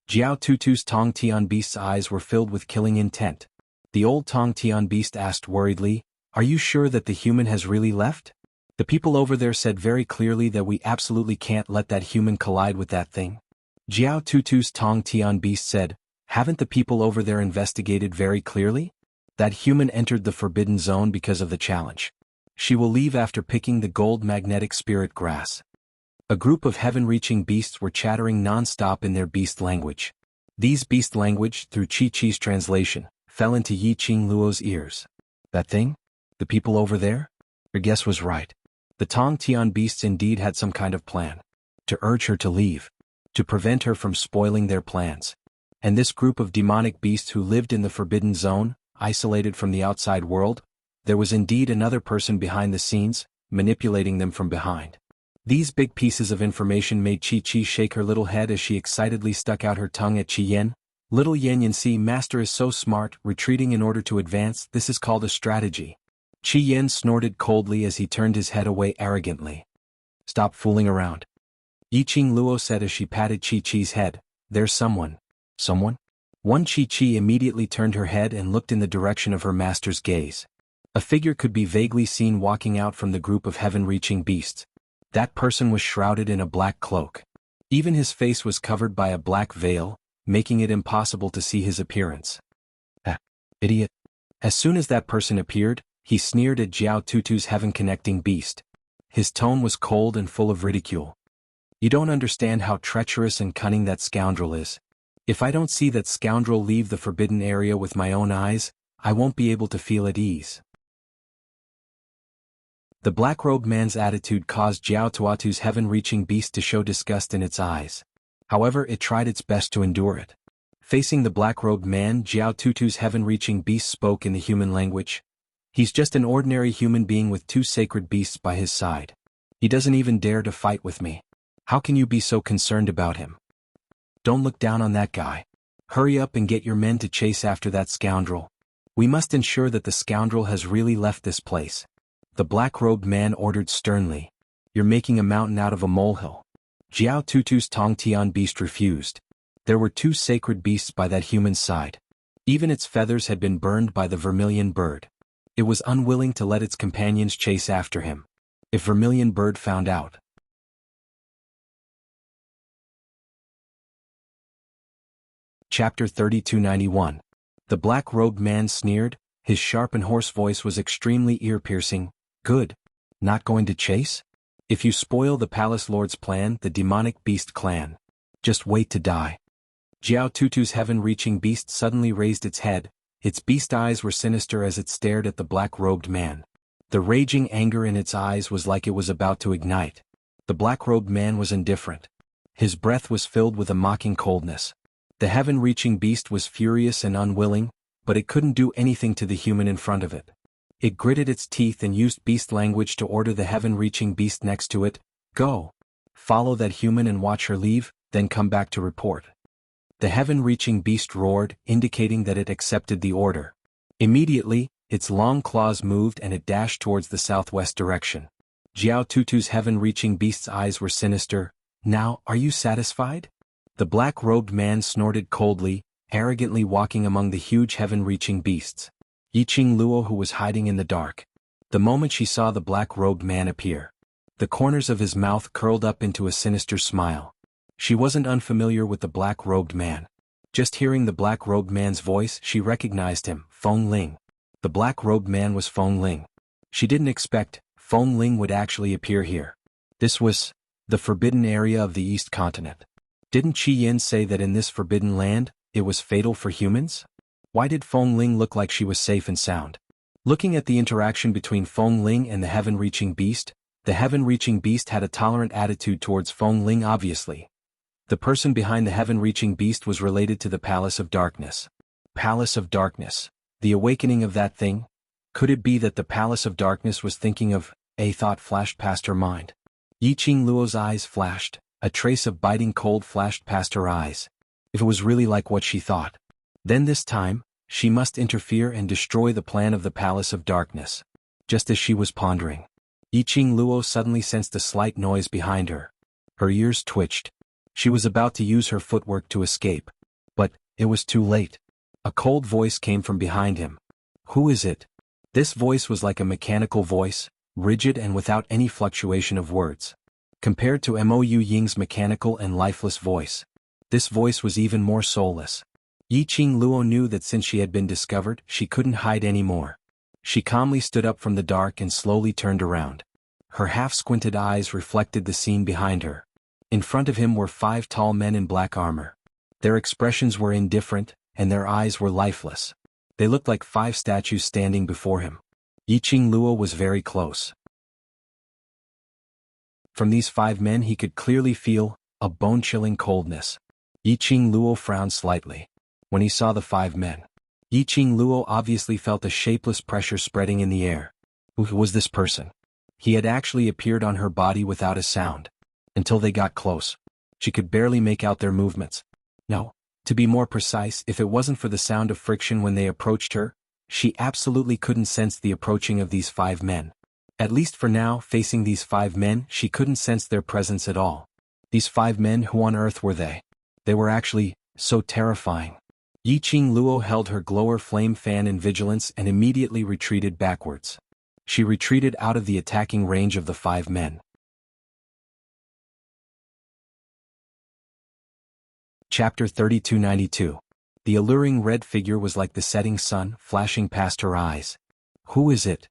Jiao Tutu's Tong Tian beast's eyes were filled with killing intent. The old Tong Tian beast asked worriedly, "Are you sure that the human has really left? The people over there said very clearly that we absolutely can't let that human collide with that thing." Jiao Tutu's Tong Tian beast said, "Haven't the people over there investigated very clearly? That human entered the forbidden zone because of the challenge. She will leave after picking the gold magnetic spirit grass." A group of heaven-reaching beasts were chattering non-stop in their beast language. These beast language, through Qi translation, fell into Yiqing Luo's ears. That thing? The people over there? Her guess was right. The Tong Tian beasts indeed had some kind of plan. To urge her to leave. To prevent her from spoiling their plans. And this group of demonic beasts who lived in the forbidden zone, isolated from the outside world, there was indeed another person behind the scenes, manipulating them from behind. These big pieces of information made Qi shake her little head as she excitedly stuck out her tongue at Qi Yan. "Little Yan see, master is so smart, retreating in order to advance, this is called a strategy." Qi Yan snorted coldly as he turned his head away arrogantly. "Stop fooling around," Yiqing Luo said as she patted Qi-Chi's head. "There's someone." "Someone?" One Qi immediately turned her head and looked in the direction of her master's gaze. A figure could be vaguely seen walking out from the group of heaven-reaching beasts. That person was shrouded in a black cloak. Even his face was covered by a black veil, making it impossible to see his appearance. "Ah, idiot." As soon as that person appeared, he sneered at Jiao Tutu's heaven-connecting beast. His tone was cold and full of ridicule. "You don't understand how treacherous and cunning that scoundrel is. If I don't see that scoundrel leave the forbidden area with my own eyes, I won't be able to feel at ease." The black-robed man's attitude caused Jiao Tuatu's heaven-reaching beast to show disgust in its eyes. However, it tried its best to endure it. Facing the black-robed man, Jiao Tutu's heaven-reaching beast spoke in the human language. "He's just an ordinary human being with 2 sacred beasts by his side. He doesn't even dare to fight with me. How can you be so concerned about him? Don't look down on that guy. Hurry up and get your men to chase after that scoundrel. We must ensure that the scoundrel has really left this place." The black-robed man ordered sternly. "You're making a mountain out of a molehill." Jiao Tutu's Tong Tian beast refused. There were two sacred beasts by that human's side. Even its feathers had been burned by the vermilion bird. It was unwilling to let its companions chase after him. If vermilion bird found out. Chapter 3291. The black-robed man sneered. His sharp and hoarse voice was extremely ear-piercing. Good. Not going to chase? If you spoil the palace lord's plan, the demonic beast clan. Just wait to die. Jiao Tutu's heaven-reaching beast suddenly raised its head. Its beast eyes were sinister as it stared at the black-robed man. The raging anger in its eyes was like it was about to ignite. The black-robed man was indifferent. His breath was filled with a mocking coldness. The heaven-reaching beast was furious and unwilling, but it couldn't do anything to the human in front of it. It gritted its teeth and used beast language to order the heaven-reaching beast next to it, "Go. Follow that human and watch her leave, then come back to report." The heaven-reaching beast roared, indicating that it accepted the order. Immediately, its long claws moved and it dashed towards the southwest direction. Jiao Tutu's heaven-reaching beast's eyes were sinister. "Now, are you satisfied?" The black-robed man snorted coldly, arrogantly walking among the huge heaven-reaching beasts. Yiqing Luo, who was hiding in the dark. The moment she saw the black-robed man appear, the corners of his mouth curled up into a sinister smile. She wasn't unfamiliar with the black-robed man. Just hearing the black-robed man's voice, she recognized him, Feng Ling. The black-robed man was Feng Ling. She didn't expect Feng Ling would actually appear here. This was the forbidden area of the East Continent. Didn't Qi Yin say that in this forbidden land, it was fatal for humans? Why did Feng Ling look like she was safe and sound? Looking at the interaction between Feng Ling and the heaven-reaching beast, the heaven-reaching beast had a tolerant attitude towards Feng Ling obviously. The person behind the heaven-reaching beast was related to the Palace of Darkness. Palace of Darkness. The awakening of that thing? Could it be that the Palace of Darkness was thinking of? A thought flashed past her mind. Yiqing Luo's eyes flashed. A trace of biting cold flashed past her eyes. If it was really like what she thought, then this time, she must interfere and destroy the plan of the Palace of Darkness. Just as she was pondering, Yiqing Luo suddenly sensed a slight noise behind her. Her ears twitched. She was about to use her footwork to escape. But it was too late. A cold voice came from behind him. "Who is it?" This voice was like a mechanical voice, rigid and without any fluctuation of words. Compared to Mo Ying's mechanical and lifeless voice, this voice was even more soulless. Yiqing Luo knew that since she had been discovered, she couldn't hide anymore. She calmly stood up from the dark and slowly turned around. Her half-squinted eyes reflected the scene behind her. In front of him were 5 tall men in black armor. Their expressions were indifferent, and their eyes were lifeless. They looked like 5 statues standing before him. Yiqing Luo was very close. From these 5 men he could clearly feel a bone-chilling coldness. Yiqing Luo frowned slightly. When he saw the 5 men, Yiqing Luo obviously felt a shapeless pressure spreading in the air. Who was this person? He had actually appeared on her body without a sound. Until they got close, she could barely make out their movements. No, to be more precise, if it wasn't for the sound of friction when they approached her, she absolutely couldn't sense the approaching of these 5 men. At least for now, facing these 5 men, she couldn't sense their presence at all. These 5 men, who on earth were they? They were actually so terrifying. Yiqing Luo held her glower flame fan in vigilance and immediately retreated backwards. She retreated out of the attacking range of the 5 men. Chapter 3292. The alluring red figure was like the setting sun, flashing past her eyes. "Who is it?"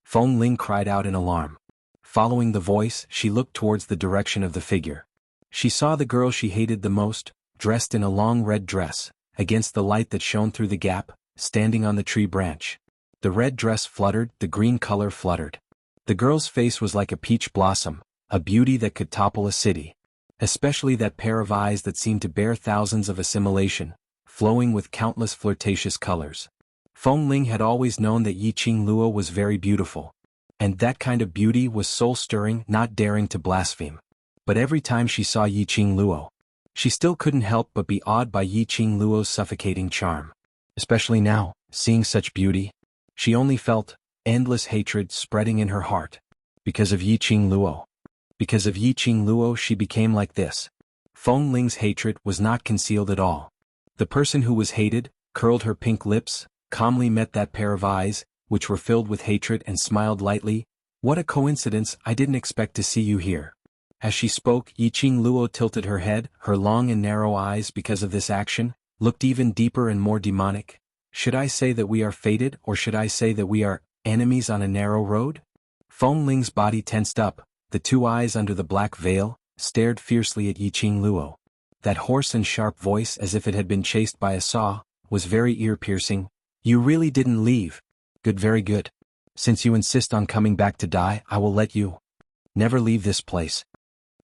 Feng Ling cried out in alarm. Following the voice, she looked towards the direction of the figure. She saw the girl she hated the most, dressed in a long red dress, against the light that shone through the gap, standing on the tree branch. The red dress fluttered, the green color fluttered. The girl's face was like a peach blossom, a beauty that could topple a city. Especially that pair of eyes that seemed to bear thousands of assimilation, flowing with countless flirtatious colors. Feng Ling had always known that Yiqing Luo was very beautiful. And that kind of beauty was soul-stirring, not daring to blaspheme. But every time she saw Yiqing Luo, she still couldn't help but be awed by Yiqing Luo's suffocating charm. Especially now, seeing such beauty, she only felt endless hatred spreading in her heart. Because of Yiqing Luo. Because of Yiqing Luo she became like this. Feng Ling's hatred was not concealed at all. The person who was hated curled her pink lips, calmly met that pair of eyes, which were filled with hatred, and smiled lightly. "What a coincidence, I didn't expect to see you here." As she spoke, Yiqing Luo tilted her head, her long and narrow eyes, because of this action, looked even deeper and more demonic. "Should I say that we are fated, or should I say that we are enemies on a narrow road?" Feng Ling's body tensed up, the two eyes under the black veil stared fiercely at Yiqing Luo. That hoarse and sharp voice, as if it had been chased by a saw, was very ear-piercing. "You really didn't leave? Good, very good. Since you insist on coming back to die, I will let you never leave this place."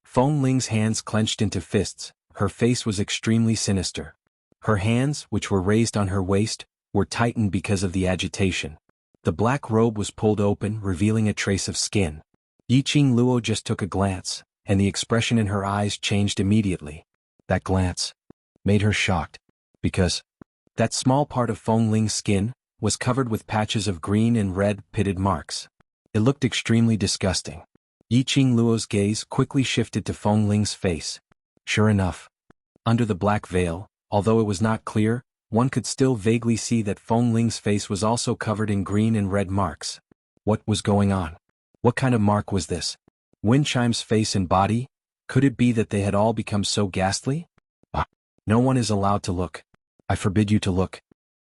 Feng Ling's hands clenched into fists, her face was extremely sinister. Her hands, which were raised on her waist, were tightened because of the agitation. The black robe was pulled open, revealing a trace of skin. Yiqing Luo just took a glance, and the expression in her eyes changed immediately. That glance made her shocked, because that small part of Feng Ling's skin was covered with patches of green and red pitted marks. It looked extremely disgusting. Yiqing Luo's gaze quickly shifted to Feng Ling's face. Sure enough, under the black veil, although it was not clear, one could still vaguely see that Feng Ling's face was also covered in green and red marks. What was going on? What kind of mark was this? Wind Chime's face and body? Could it be that they had all become so ghastly? Ah! No one is allowed to look. I forbid you to look.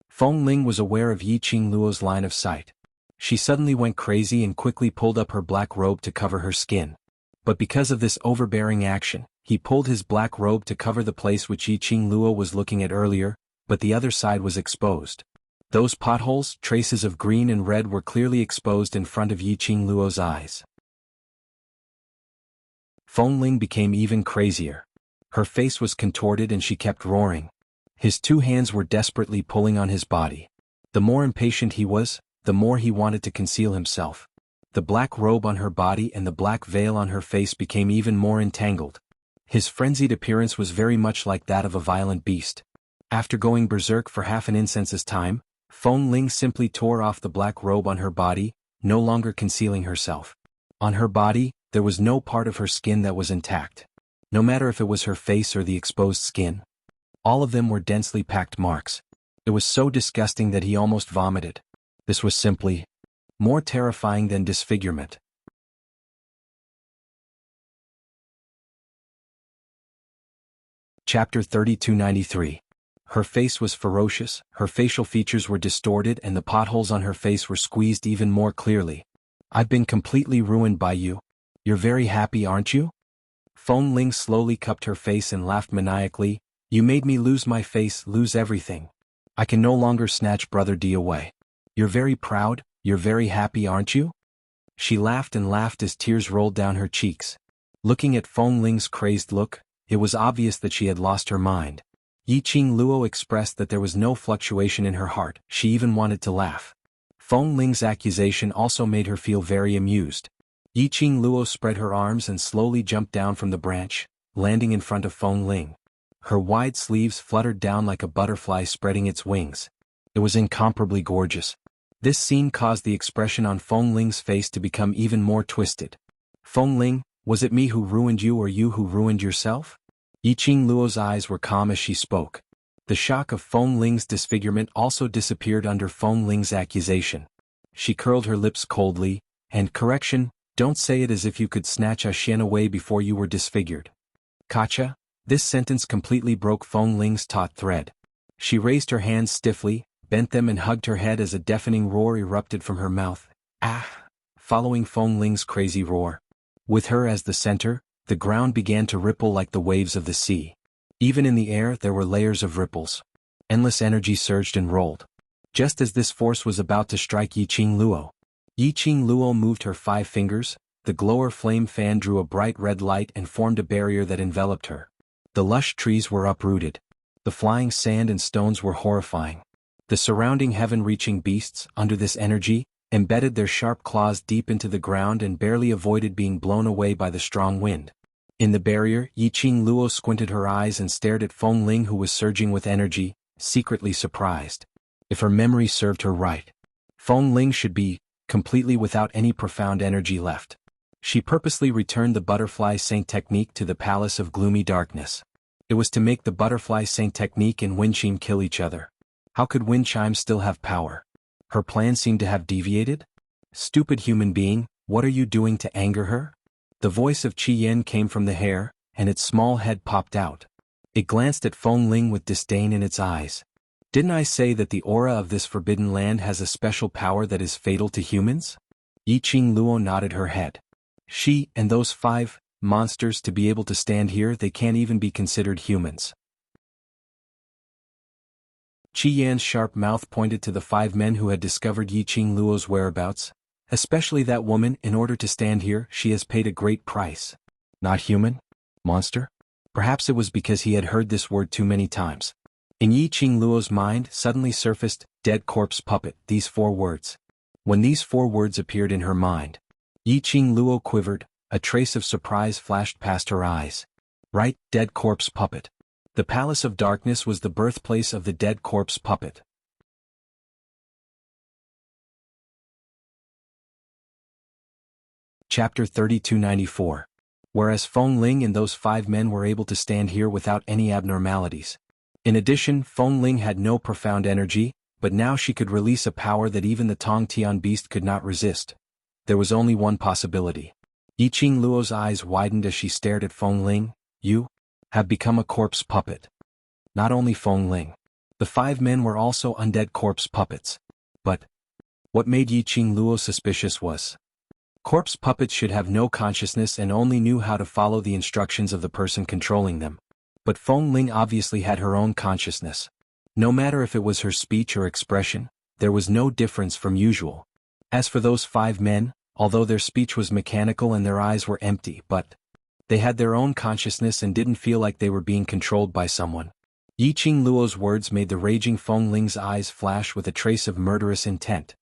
Feng Ling was aware of Yiqing Luo's line of sight. She suddenly went crazy and quickly pulled up her black robe to cover her skin. But because of this overbearing action, he pulled his black robe to cover the place which Yiqing Luo was looking at earlier, but the other side was exposed. Those potholes, traces of green and red, were clearly exposed in front of Yiqing Luo's eyes. Feng Ling became even crazier. Her face was contorted and she kept roaring. His two hands were desperately pulling on his body. The more impatient he was, the more he wanted to conceal himself. The black robe on her body and the black veil on her face became even more entangled. His frenzied appearance was very much like that of a violent beast. After going berserk for half an instance's time, Feng Ling simply tore off the black robe on her body, no longer concealing herself. On her body, there was no part of her skin that was intact. No matter if it was her face or the exposed skin. All of them were densely packed marks. It was so disgusting that he almost vomited. This was simply more terrifying than disfigurement. Chapter 3293. Her face was ferocious, her facial features were distorted, and the potholes on her face were squeezed even more clearly. "I've been completely ruined by you. You're very happy, aren't you?" Feng Ling slowly cupped her face and laughed maniacally. "You made me lose my face, lose everything. I can no longer snatch Brother D away. You're very proud, you're very happy, aren't you?" She laughed and laughed as tears rolled down her cheeks. Looking at Feng Ling's crazed look, it was obvious that she had lost her mind. Yiqing Luo expressed that there was no fluctuation in her heart, she even wanted to laugh. Feng Ling's accusation also made her feel very amused. Yiqing Luo spread her arms and slowly jumped down from the branch, landing in front of Feng Ling. Her wide sleeves fluttered down like a butterfly spreading its wings. It was incomparably gorgeous. This scene caused the expression on Feng Ling's face to become even more twisted. "Feng Ling, was it me who ruined you or you who ruined yourself?" Yiqing Luo's eyes were calm as she spoke. The shock of Feng Ling's disfigurement also disappeared under Feng Ling's accusation. She curled her lips coldly, and correction, don't say it as if you could snatch a Xian away before you were disfigured. Kacha? This sentence completely broke Feng Ling's taut thread. She raised her hands stiffly, bent them and hugged her head as a deafening roar erupted from her mouth. Ah! Following Feng Ling's crazy roar. With her as the center, the ground began to ripple like the waves of the sea. Even in the air there were layers of ripples. Endless energy surged and rolled. Just as this force was about to strike Yiqing Luo. Yiqing Luo moved her 5 fingers, the glower flame fan drew a bright red light and formed a barrier that enveloped her. The lush trees were uprooted. The flying sand and stones were horrifying. The surrounding heaven-reaching beasts, under this energy, embedded their sharp claws deep into the ground and barely avoided being blown away by the strong wind. In the barrier, Yiqing Luo squinted her eyes and stared at Feng Ling, who was surging with energy, secretly surprised. If her memory served her right, Feng Ling should be completely without any profound energy left. She purposely returned the Butterfly Saint technique to the Palace of Gloomy Darkness. It was to make the Butterfly Saint technique and wind chime kill each other. How could wind chime still have power? Her plan seemed to have deviated? Stupid human being, what are you doing to anger her? The voice of Qi Yan came from the hair, and its small head popped out. It glanced at Feng Ling with disdain in its eyes. Didn't I say that the aura of this forbidden land has a special power that is fatal to humans? Yi Qing Luo nodded her head. She and those 5 monsters to be able to stand here, they can't even be considered humans. Qi Yan's sharp mouth pointed to the 5 men who had discovered Yi Qing Luo's whereabouts. Especially that woman. In order to stand here, she has paid a great price. Not human? Monster? Perhaps it was because he had heard this word too many times. In Yi Qing Luo's mind suddenly surfaced, dead corpse puppet, these 4 words. When these 4 words appeared in her mind, Yi Qing Luo quivered, a trace of surprise flashed past her eyes. Right, dead corpse puppet. The Palace of Darkness was the birthplace of the dead corpse puppet. Chapter 3294. Whereas Feng Ling and those 5 men were able to stand here without any abnormalities. In addition, Feng Ling had no profound energy, but now she could release a power that even the Tong Tian beast could not resist. There was only one possibility. Yi Qing Luo's eyes widened as she stared at Feng Ling. You have become a corpse puppet. Not only Feng Ling. The 5 men were also undead corpse puppets. But what made Yi Qing Luo suspicious was, corpse puppets should have no consciousness and only knew how to follow the instructions of the person controlling them. But Feng Ling obviously had her own consciousness. No matter if it was her speech or expression, there was no difference from usual. As for those 5 men, although their speech was mechanical and their eyes were empty, but they had their own consciousness and didn't feel like they were being controlled by someone. Yi Qing Luo's words made the raging Feng Ling's eyes flash with a trace of murderous intent.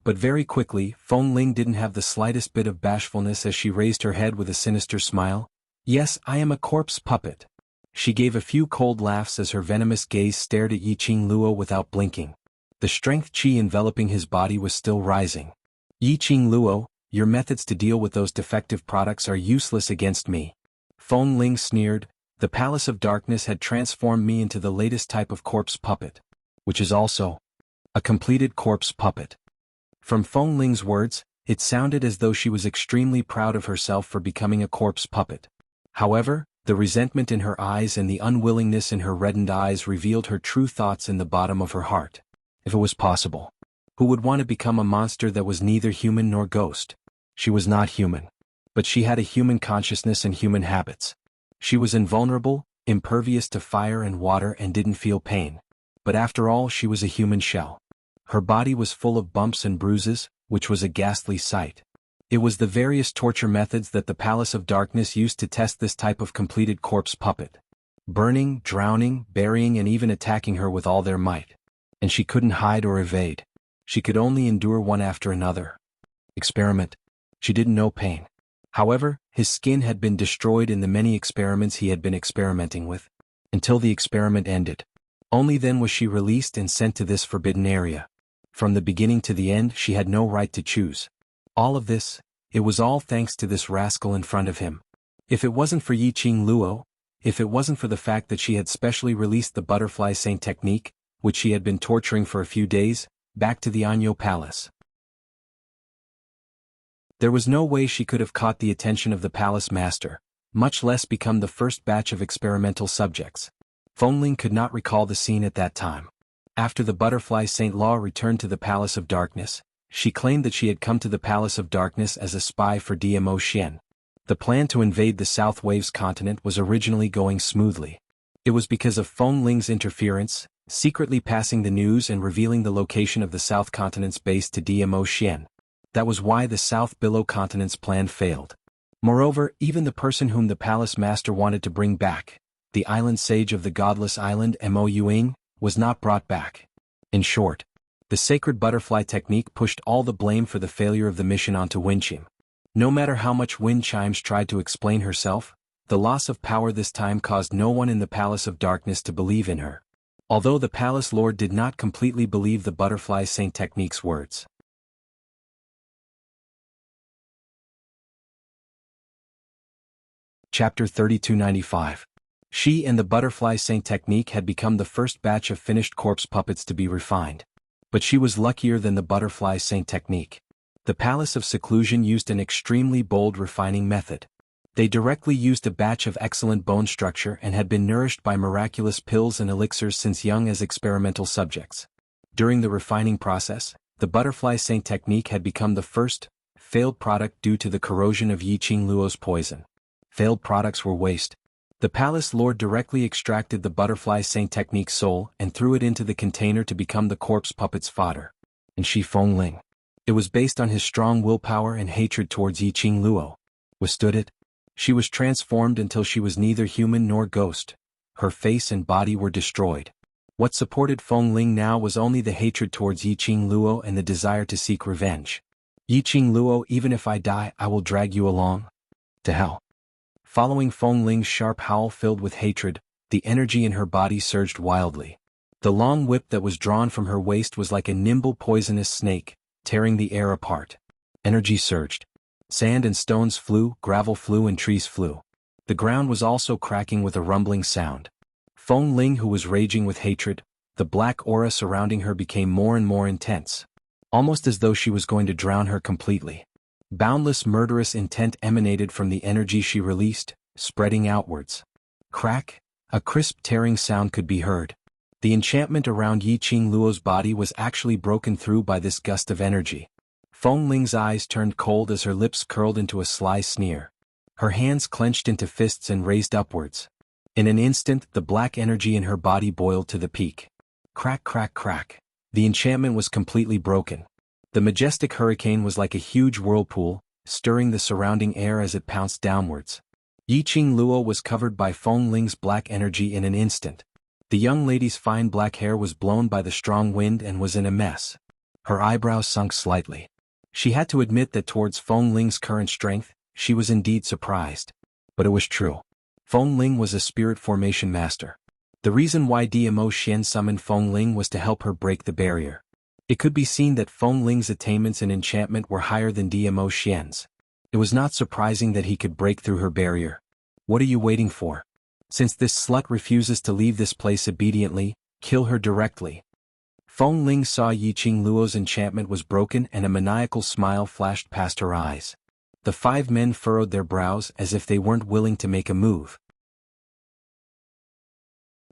But very quickly, Feng Ling didn't have the slightest bit of bashfulness as she raised her head with a sinister smile. Yes, I am a corpse puppet. She gave a few cold laughs as her venomous gaze stared at Yi Qing Luo without blinking. The strength qi enveloping his body was still rising. Yi Qing Luo, your methods to deal with those defective products are useless against me. Feng Ling sneered. The Palace of Darkness had transformed me into the latest type of corpse puppet, which is also a completed corpse puppet. From Feng Ling's words, it sounded as though she was extremely proud of herself for becoming a corpse puppet. However, the resentment in her eyes and the unwillingness in her reddened eyes revealed her true thoughts in the bottom of her heart. If it was possible, who would want to become a monster that was neither human nor ghost? She was not human. But she had a human consciousness and human habits. She was invulnerable, impervious to fire and water and didn't feel pain. But after all, she was a human shell. Her body was full of bumps and bruises, which was a ghastly sight. It was the various torture methods that the Palace of Darkness used to test this type of completed corpse puppet. Burning, drowning, burying and even attacking her with all their might. And she couldn't hide or evade. She could only endure one after another. Experiment. She didn't know pain. However, his skin had been destroyed in the many experiments he had been experimenting with. Until the experiment ended. Only then was she released and sent to this forbidden area. From the beginning to the end, she had no right to choose. All of this, it was all thanks to this rascal in front of him. If it wasn't for Yi Qing Luo, if it wasn't for the fact that she had specially released the Butterfly Saint technique, which she had been torturing for a few days, back to the Anyo Palace. There was no way she could have caught the attention of the palace master, much less become the first batch of experimental subjects. Feng Ling could not recall the scene at that time. After the Butterfly Saint Law returned to the Palace of Darkness, she claimed that she had come to the Palace of Darkness as a spy for DMO Xian. The plan to invade the South Waves continent was originally going smoothly. It was because of Feng Ling's interference, secretly passing the news and revealing the location of the South Continent's base to DMO Xian. That was why the South Below Continent's plan failed. Moreover, even the person whom the palace master wanted to bring back, the island sage of the godless island Mo Yuing, was not brought back. In short, the sacred butterfly technique pushed all the blame for the failure of the mission onto Winchim. No matter how much Wind Chimes tried to explain herself, the loss of power this time caused no one in the Palace of Darkness to believe in her. Although the palace lord did not completely believe the Butterfly Saint technique's words. Chapter 3295. She and the butterfly saint technique had become the first batch of finished corpse puppets to be refined. But she was luckier than the butterfly saint technique. The Palace of Seclusion used an extremely bold refining method. They directly used a batch of excellent bone structure and had been nourished by miraculous pills and elixirs since young as experimental subjects. During the refining process, the butterfly saint technique had become the first failed product due to the corrosion of Yi Qing Luo's poison. Failed products were waste. The palace lord directly extracted the butterfly saint technique's soul and threw it into the container to become the corpse puppet's fodder. And Shi Fengling. It was based on his strong willpower and hatred towards Yi Qing Luo. Withstood it? She was transformed until she was neither human nor ghost. Her face and body were destroyed. What supported Fengling now was only the hatred towards Yi Qing Luo and the desire to seek revenge. Yi Qing Luo, even if I die, I will drag you along. To hell. Following Fengling's sharp howl filled with hatred, the energy in her body surged wildly. The long whip that was drawn from her waist was like a nimble poisonous snake, tearing the air apart. Energy surged. Sand and stones flew, gravel flew and trees flew. The ground was also cracking with a rumbling sound. Fengling, who was raging with hatred, the black aura surrounding her became more and more intense. Almost as though she was going to drown her completely. Boundless murderous intent emanated from the energy she released, spreading outwards. Crack, a crisp tearing sound could be heard. The enchantment around Yi Qing Luo's body was actually broken through by this gust of energy. Fengling's eyes turned cold as her lips curled into a sly sneer. Her hands clenched into fists and raised upwards. In an instant, the black energy in her body boiled to the peak. Crack, crack, crack. The enchantment was completely broken. The majestic hurricane was like a huge whirlpool, stirring the surrounding air as it pounced downwards. Yi Qing Luo was covered by Fengling's black energy in an instant. The young lady's fine black hair was blown by the strong wind and was in a mess. Her eyebrows sunk slightly. She had to admit that towards Fengling's current strength, she was indeed surprised. But it was true. Fengling was a spirit formation master. The reason why Dmo Xian summoned Fengling was to help her break the barrier. It could be seen that Fengling's attainments in enchantment were higher than Dmo Xian's. It was not surprising that he could break through her barrier. What are you waiting for? Since this slut refuses to leave this place obediently, kill her directly. Fengling saw Yi Qing Luo's enchantment was broken and a maniacal smile flashed past her eyes. The five men furrowed their brows as if they weren't willing to make a move.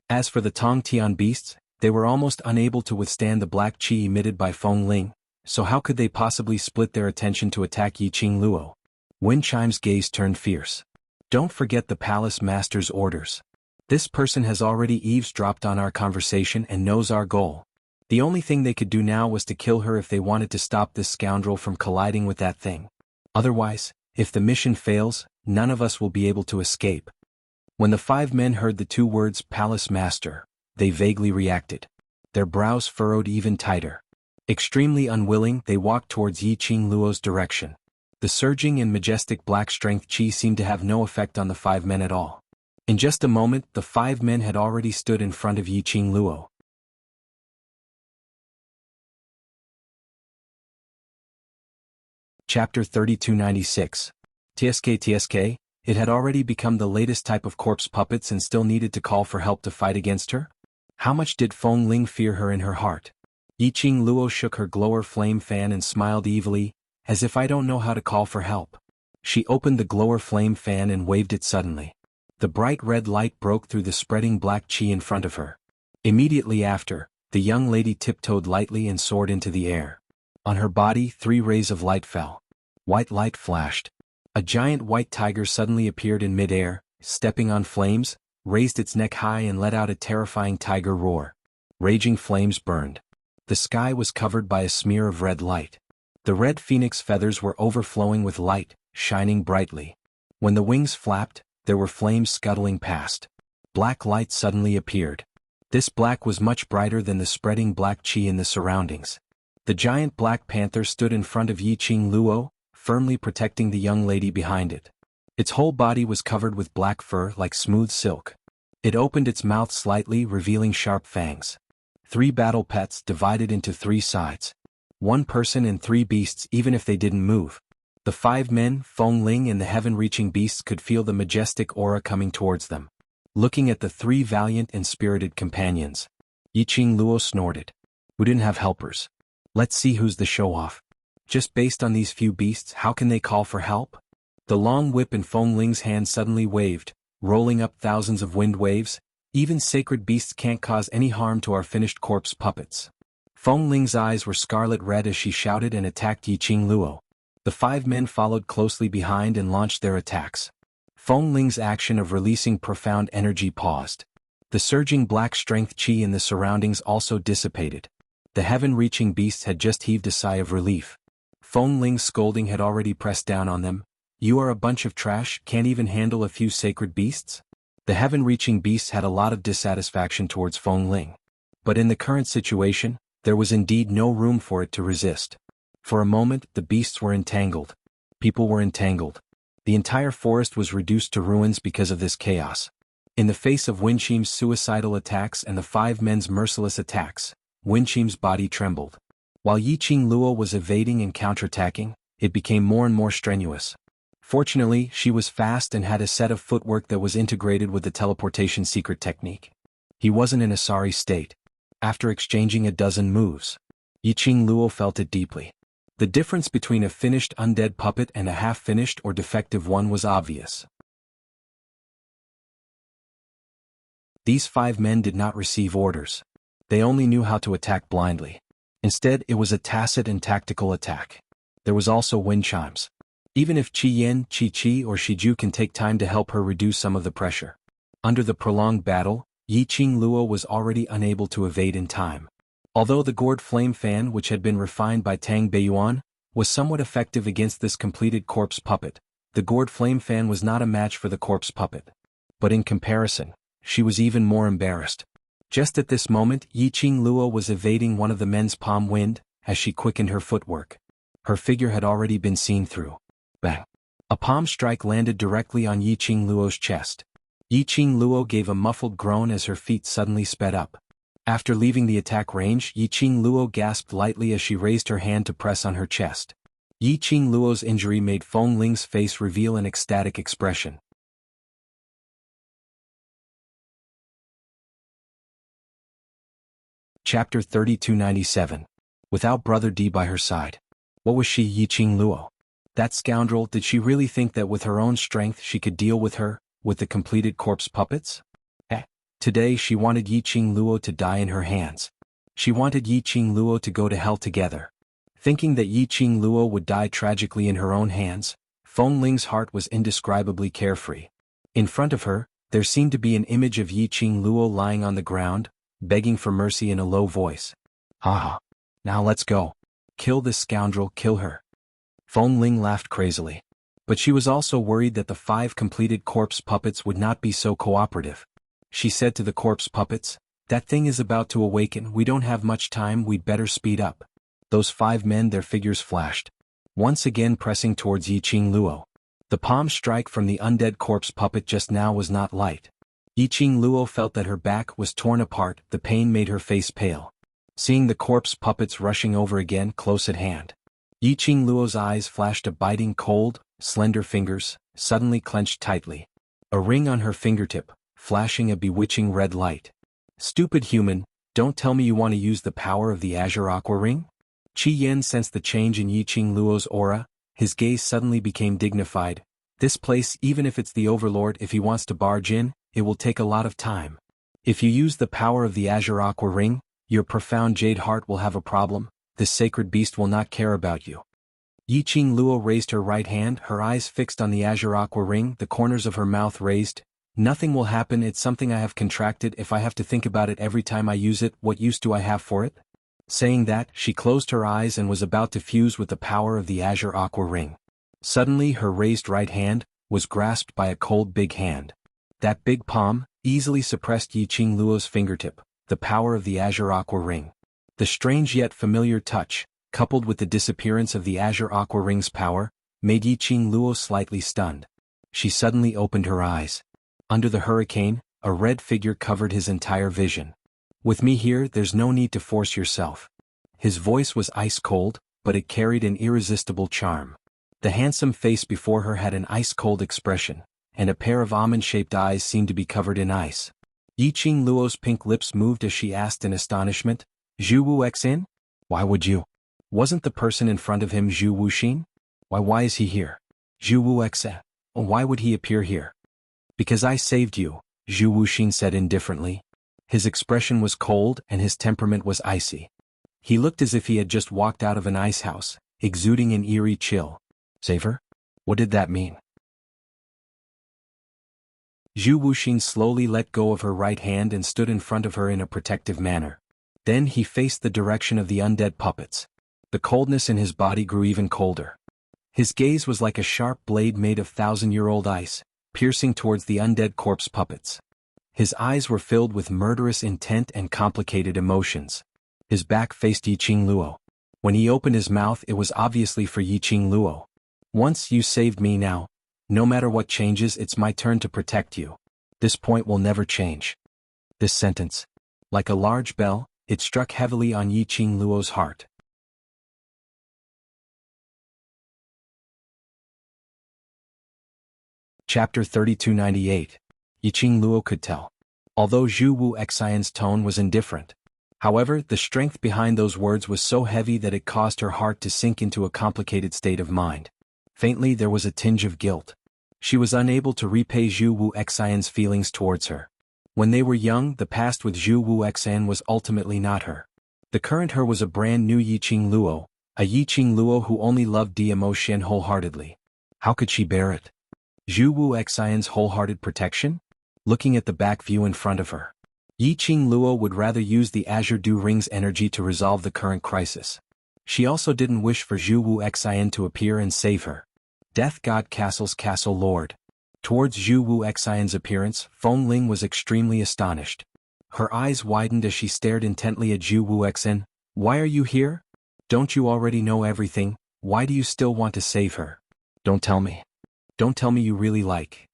As for the Tong Tian beasts, they were almost unable to withstand the black qi emitted by Fengling, so how could they possibly split their attention to attack Yi Qing Luo? Wen Chime's gaze turned fierce. Don't forget the palace master's orders. This person has already eavesdropped on our conversation and knows our goal. The only thing they could do now was to kill her if they wanted to stop this scoundrel from colliding with that thing. Otherwise, if the mission fails, none of us will be able to escape. When the five men heard the two words palace master, they vaguely reacted. Their brows furrowed even tighter. Extremely unwilling, they walked towards Yi Qing Luo's direction. The surging and majestic black strength qi seemed to have no effect on the five men at all. In just a moment, the five men had already stood in front of Yi Qing Luo. Chapter 3296. TSK, it had already become the latest type of corpse puppets and still needed to call for help to fight against her? How much did Fengling fear her in her heart? Yi Qing Luo shook her glower flame fan and smiled evilly, as if I don't know how to call for help. She opened the glower flame fan and waved it suddenly. The bright red light broke through the spreading black qi in front of her. Immediately after, the young lady tiptoed lightly and soared into the air. On her body, 3 rays of light fell. White light flashed. A giant white tiger suddenly appeared in mid-air, stepping on flames, raised its neck high and let out a terrifying tiger roar. Raging flames burned. The sky was covered by a smear of red light. The red phoenix feathers were overflowing with light, shining brightly. When the wings flapped, there were flames scuttling past. Black light suddenly appeared. This black was much brighter than the spreading black qi in the surroundings. The giant black panther stood in front of Yi Qing Luo, firmly protecting the young lady behind it. Its whole body was covered with black fur like smooth silk. It opened its mouth slightly, revealing sharp fangs. 3 battle pets divided into 3 sides. 1 person and 3 beasts even if they didn't move. The 5 men, Feng Ling and the heaven-reaching beasts could feel the majestic aura coming towards them. Looking at the 3 valiant and spirited companions, Yiqing Luo snorted. We didn't have helpers. Let's see who's the show-off. Just based on these few beasts, how can they call for help? The long whip in Feng Ling's hand suddenly waved, rolling up thousands of wind waves. Even sacred beasts can't cause any harm to our finished corpse puppets. Feng Ling's eyes were scarlet red as she shouted and attacked Yiqing Luo. The 5 men followed closely behind and launched their attacks. Feng Ling's action of releasing profound energy paused. The surging black strength qi in the surroundings also dissipated. The heaven-reaching beasts had just heaved a sigh of relief. Feng Ling's scolding had already pressed down on them. You are a bunch of trash, can't even handle a few sacred beasts? The heaven-reaching beasts had a lot of dissatisfaction towards Feng Ling. But in the current situation, there was indeed no room for it to resist. For a moment, the beasts were entangled. People were entangled. The entire forest was reduced to ruins because of this chaos. In the face of Wenqim's suicidal attacks and the 5 men's merciless attacks, Wenqim's body trembled. While Yiqing Luo was evading and counterattacking, it became more and more strenuous. Fortunately, she was fast and had a set of footwork that was integrated with the teleportation secret technique. He wasn't in a sorry state. After exchanging a dozen moves, Yiqing Luo felt it deeply. The difference between a finished undead puppet and a half-finished or defective one was obvious. These 5 men did not receive orders. They only knew how to attack blindly. Instead, it was a tacit and tactical attack. There was also wind chimes. Even if Qi Yan, Qi Qi or Shiju can take time to help her reduce some of the pressure. Under the prolonged battle, Yiqing Luo was already unable to evade in time. Although the gourd flame fan, which had been refined by Tang Beiyuan, was somewhat effective against this completed corpse puppet, the gourd flame fan was not a match for the corpse puppet. But in comparison, she was even more embarrassed. Just at this moment, Yiqing Luo was evading one of the men's palm wind, as she quickened her footwork. Her figure had already been seen through. Bang! A palm strike landed directly on Yiqing Luo's chest. Yiqing Luo gave a muffled groan as her feet suddenly sped up. After leaving the attack range, Yiqing Luo gasped lightly as she raised her hand to press on her chest. Yiqing Luo's injury made Feng Ling's face reveal an ecstatic expression. Chapter 3297. Without Brother D by her side. What was she, Yiqing Luo? That scoundrel, did she really think that with her own strength she could deal with her, with the completed corpse puppets? Today she wanted Yiqing Luo to die in her hands. She wanted Yiqing Luo to go to hell together. Thinking that Yiqing Luo would die tragically in her own hands, Feng Ling's heart was indescribably carefree. In front of her, there seemed to be an image of Yiqing Luo lying on the ground, begging for mercy in a low voice. Haha. Now let's go. Kill this scoundrel, kill her. Feng Ling laughed crazily. But she was also worried that the 5 completed corpse puppets would not be so cooperative. She said to the corpse puppets, that thing is about to awaken, we don't have much time, we'd better speed up. Those 5 men, their figures flashed. Once again pressing towards Yiqing Luo. The palm strike from the undead corpse puppet just now was not light. Yiqing Luo felt that her back was torn apart, the pain made her face pale. Seeing the corpse puppets rushing over again close at hand, Yiqing Luo's eyes flashed a biting cold, slender fingers, suddenly clenched tightly. A ring on her fingertip, flashing a bewitching red light. Stupid human, don't tell me you want to use the power of the Azure Aqua Ring? Qi Yan sensed the change in Yiqing Luo's aura, his gaze suddenly became dignified. This place, even if it's the Overlord, if he wants to barge in, it will take a lot of time. If you use the power of the Azure Aqua Ring, your profound jade heart will have a problem. This sacred beast will not care about you. Yiqing Luo raised her right hand, her eyes fixed on the Azure Aqua Ring, the corners of her mouth raised. Nothing will happen, it's something I have contracted, if I have to think about it every time I use it, what use do I have for it? Saying that, she closed her eyes and was about to fuse with the power of the Azure Aqua Ring. Suddenly her raised right hand was grasped by a cold big hand. That big palm easily suppressed Yiqing Luo's fingertip, the power of the Azure Aqua Ring. The strange yet familiar touch, coupled with the disappearance of the Azure Aqua Ring's power, made Yiqing Luo slightly stunned. She suddenly opened her eyes. Under the hurricane, a red figure covered his entire vision. With me here, there's no need to force yourself. His voice was ice cold, but it carried an irresistible charm. The handsome face before her had an ice-cold expression, and a pair of almond-shaped eyes seemed to be covered in ice. Yiqing Luo's pink lips moved as she asked in astonishment, Zhu Wuxin? Why would you? Wasn't the person in front of him Zhu Wuxin? Why is he here? Zhu Wuxin. Why would he appear here? Because I saved you, Zhu Wuxin said indifferently. His expression was cold and his temperament was icy. He looked as if he had just walked out of an ice house, exuding an eerie chill. Save her? What did that mean? Zhu Wuxin slowly let go of her right hand and stood in front of her in a protective manner. Then he faced the direction of the undead puppets. The coldness in his body grew even colder. His gaze was like a sharp blade made of thousand-year-old ice, piercing towards the undead corpse puppets. His eyes were filled with murderous intent and complicated emotions. His back faced Yiqing Luo. When he opened his mouth, it was obviously for Yiqing Luo. Once you saved me now. No matter what changes, it's my turn to protect you. This point will never change. This sentence, like a large bell, it struck heavily on Yiqing Luo's heart. Chapter 3298. Yiqing Luo could tell. Although Zhu Wuxian's tone was indifferent. However, the strength behind those words was so heavy that it caused her heart to sink into a complicated state of mind. Faintly there was a tinge of guilt. She was unable to repay Zhu Wuxian's feelings towards her. When they were young, the past with Zhu Wuxian was ultimately not her. The current her was a brand new Yiqing Luo, a Yiqing Luo who only loved emotion wholeheartedly. How could she bear it? Zhu Wuxian's wholehearted protection? Looking at the back view in front of her. Yiqing Luo would rather use the Azure Dew Ring's energy to resolve the current crisis. She also didn't wish for Zhu Wuxian to appear and save her. Death God Castle's Castle Lord. Towards Zhu Wuxian's appearance, Feng Ling was extremely astonished. Her eyes widened as she stared intently at Zhu Wuxian. Why are you here? Don't you already know everything? Why do you still want to save her? Don't tell me. Don't tell me you really like.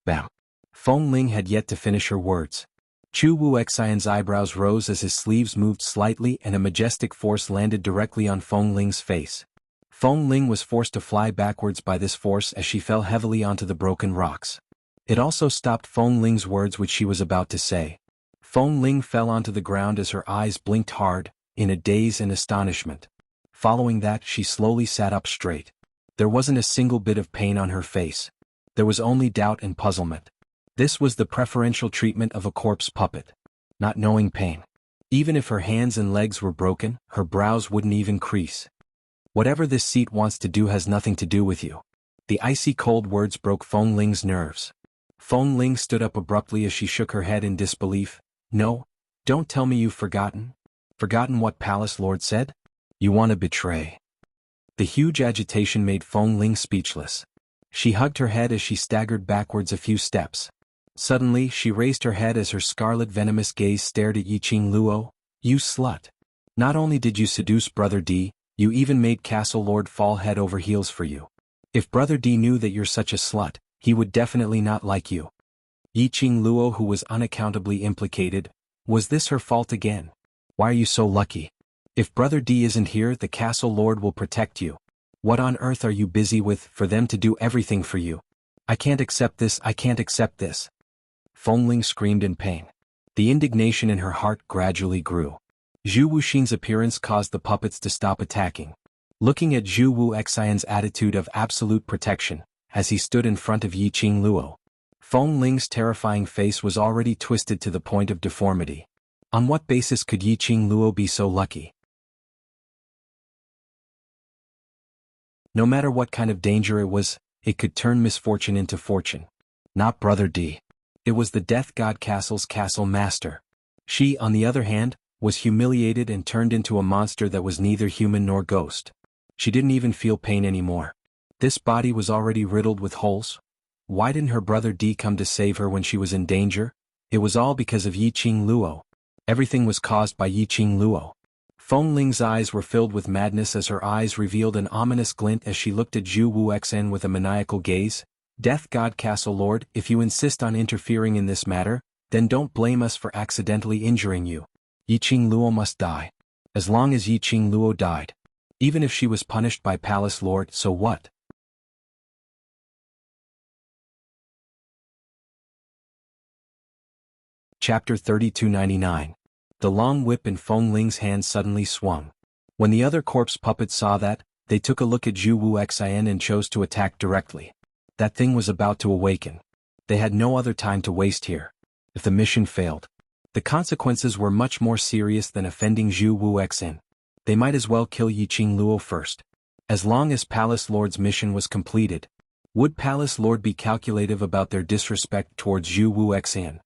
Bam. Feng Ling had yet to finish her words. Zhu Wuxian's eyebrows rose as his sleeves moved slightly and a majestic force landed directly on Feng Ling's face. Feng Ling was forced to fly backwards by this force as she fell heavily onto the broken rocks. It also stopped Feng Ling's words which she was about to say. Feng Ling fell onto the ground as her eyes blinked hard, in a daze and astonishment. Following that, she slowly sat up straight. There wasn't a single bit of pain on her face. There was only doubt and puzzlement. This was the preferential treatment of a corpse puppet. Not knowing pain. Even if her hands and legs were broken, her brows wouldn't even crease. Whatever this seat wants to do has nothing to do with you. The icy cold words broke Feng Ling's nerves. Feng Ling stood up abruptly as she shook her head in disbelief. No, don't tell me you've forgotten. Forgotten what Palace Lord said? You want to betray. The huge agitation made Feng Ling speechless. She hugged her head as she staggered backwards a few steps. Suddenly, she raised her head as her scarlet venomous gaze stared at Yiqing Luo. You slut. Not only did you seduce Brother D, you even made Castle Lord fall head over heels for you. If Brother D knew that you're such a slut, he would definitely not like you. Yiqing Luo, who was unaccountably implicated, was this her fault again? Why are you so lucky? If Brother D isn't here, the Castle Lord will protect you. What on earth are you busy with for them to do everything for you? I can't accept this, I can't accept this. Feng Ling screamed in pain. The indignation in her heart gradually grew. Zhu Wuxin's appearance caused the puppets to stop attacking. Looking at Zhu Wuxian's attitude of absolute protection, as he stood in front of Yiqing Luo, Feng Ling's terrifying face was already twisted to the point of deformity. On what basis could Yiqing Luo be so lucky? No matter what kind of danger it was, it could turn misfortune into fortune. Not Brother D. It was the Death God Castle's castle master. She, on the other hand, was humiliated and turned into a monster that was neither human nor ghost. She didn't even feel pain anymore. This body was already riddled with holes. Why didn't her Brother D come to save her when she was in danger? It was all because of Yiqing Luo. Everything was caused by Yiqing Luo. Feng Ling's eyes were filled with madness as her eyes revealed an ominous glint as she looked at Zhu Wuxian with a maniacal gaze. Death God Castle Lord, if you insist on interfering in this matter, then don't blame us for accidentally injuring you. Yiqing Luo must die. As long as Yiqing Luo died, Even if she was punished by Palace Lord, so what? Chapter 3299. The long whip in Feng Ling's hand suddenly swung. When the other corpse puppets saw that, they took a look at Zhu Wu Xian and chose to attack directly. That thing was about to awaken. They had no other time to waste here. If the mission failed, the consequences were much more serious than offending Zhu Wu Xian. They might as well kill Yiqing Luo first. As long as Palace Lord's mission was completed, would Palace Lord be calculative about their disrespect towards Zhu Wu Xian?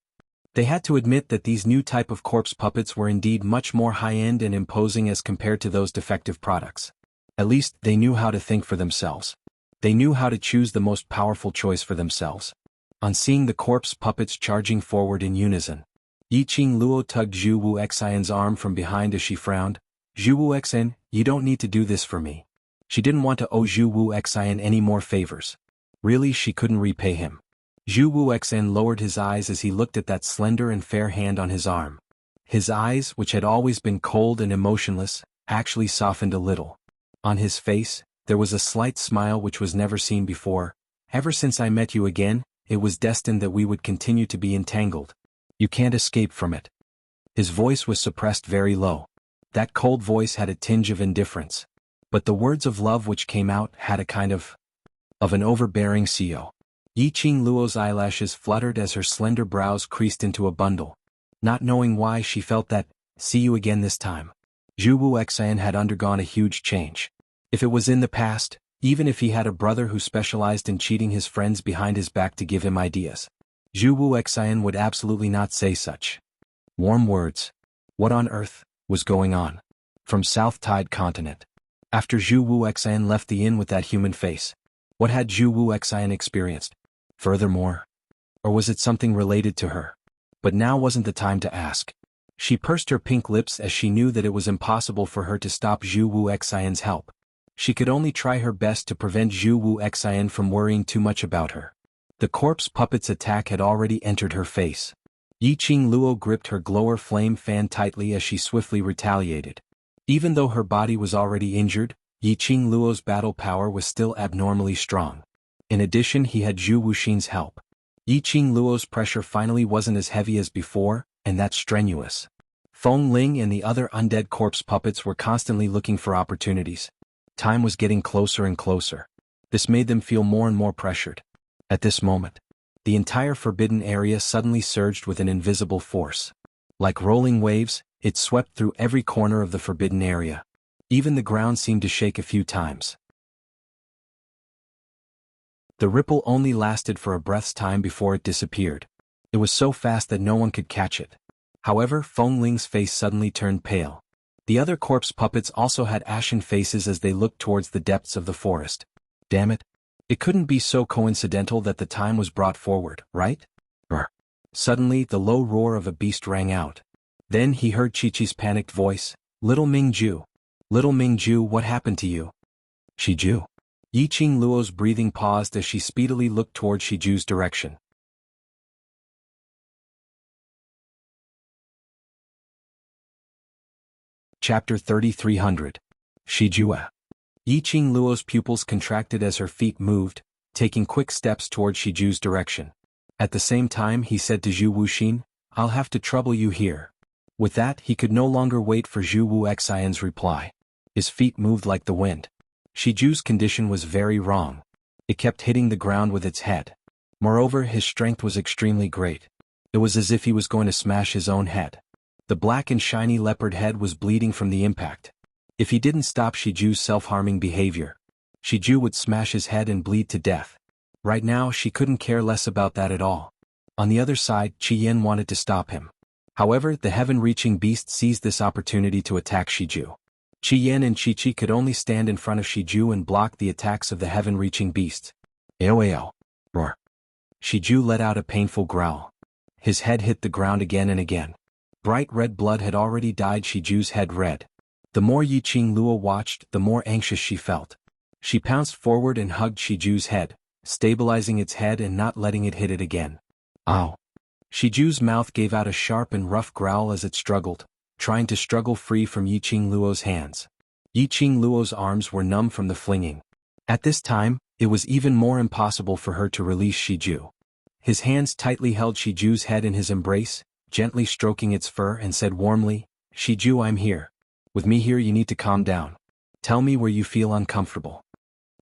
They had to admit that these new type of corpse puppets were indeed much more high-end and imposing as compared to those defective products. At least, they knew how to think for themselves. They knew how to choose the most powerful choice for themselves. On seeing the corpse puppets charging forward in unison, Yiqing Luo tugged Zhu Wu Xian's arm from behind as she frowned. Zhu Wu Xian, you don't need to do this for me. She didn't want to owe Zhu Wu Xian any more favors. Really, she couldn't repay him. Zhu Wu Xian lowered his eyes as he looked at that slender and fair hand on his arm. His eyes, which had always been cold and emotionless, actually softened a little. On his face, there was a slight smile which was never seen before. Ever since I met you again, it was destined that we would continue to be entangled. You can't escape from it. His voice was suppressed very low. That cold voice had a tinge of indifference. But the words of love which came out had a kind of an overbearing CEO. Yiqing Luo's eyelashes fluttered as her slender brows creased into a bundle. Not knowing why, she felt that, see you again this time. Zhu Wu Xian had undergone a huge change. If it was in the past, even if he had a brother who specialized in cheating his friends behind his back to give him ideas, Zhu Wu Xian would absolutely not say such warm words. What on earth was going on? From South Tide Continent. After Zhu Wu Xian left the inn with that human face, what had Zhu Wu Xian experienced? Furthermore, or was it something related to her? But now wasn't the time to ask. She pursed her pink lips as she knew that it was impossible for her to stop Zhu Wu Xian's help. She could only try her best to prevent Zhu Wu Xian from worrying too much about her. The corpse puppet's attack had already entered her face. Yiqing Luo gripped her glower flame fan tightly as she swiftly retaliated. Even though her body was already injured, Yiqing Luo's battle power was still abnormally strong. In addition, he had Zhu Wuxin's help. Yiqing Luo's pressure finally wasn't as heavy as before, and that's strenuous. Feng Ling and the other undead corpse puppets were constantly looking for opportunities. Time was getting closer and closer. This made them feel more and more pressured. At this moment, the entire forbidden area suddenly surged with an invisible force. Like rolling waves, it swept through every corner of the forbidden area. Even the ground seemed to shake a few times. The ripple only lasted for a breath's time before it disappeared. It was so fast that no one could catch it. However, Feng Ling's face suddenly turned pale. The other corpse puppets also had ashen faces as they looked towards the depths of the forest. Damn it. It couldn't be so coincidental that the time was brought forward, right? Suddenly, the low roar of a beast rang out. Then he heard Chi-Chi's panicked voice. Little Mingju. Little Mingju, what happened to you? Shiju. Yiqing Luo's breathing paused as she speedily looked toward Shiju's direction. Chapter 3300. Shijua. Yiqing Luo's pupils contracted as her feet moved, taking quick steps toward Shiju's direction. At the same time, he said to Zhu Wuxin, I'll have to trouble you here. With that, he could no longer wait for Zhu Wu Xian's reply. His feet moved like the wind. Shiju's condition was very wrong. It kept hitting the ground with its head. Moreover, his strength was extremely great. It was as if he was going to smash his own head. The black and shiny leopard head was bleeding from the impact. If he didn't stop Shiju's self-harming behavior, Shiju would smash his head and bleed to death. Right now, she couldn't care less about that at all. On the other side, Qiyan wanted to stop him. However, the heaven-reaching beast seized this opportunity to attack Shiju. Qiyan and Chi-Chi could only stand in front of Shiju and block the attacks of the heaven-reaching beast. Ao. Roar. Shiju let out a painful growl. His head hit the ground again and again. Bright red blood had already dyed Shiju's head red. The more Yiqing Luo watched, the more anxious she felt. She pounced forward and hugged Shiju's head, stabilizing its head and not letting it hit it again. Ow. Shiju's mouth gave out a sharp and rough growl as it struggled, trying to struggle free from Yiqing Luo's hands. Yiqing Luo's arms were numb from the flinging. At this time, it was even more impossible for her to release Shiju. His hands tightly held Shiju's head in his embrace, gently stroking its fur, and said warmly, "Shiju, I'm here. With me here you need to calm down. Tell me where you feel uncomfortable."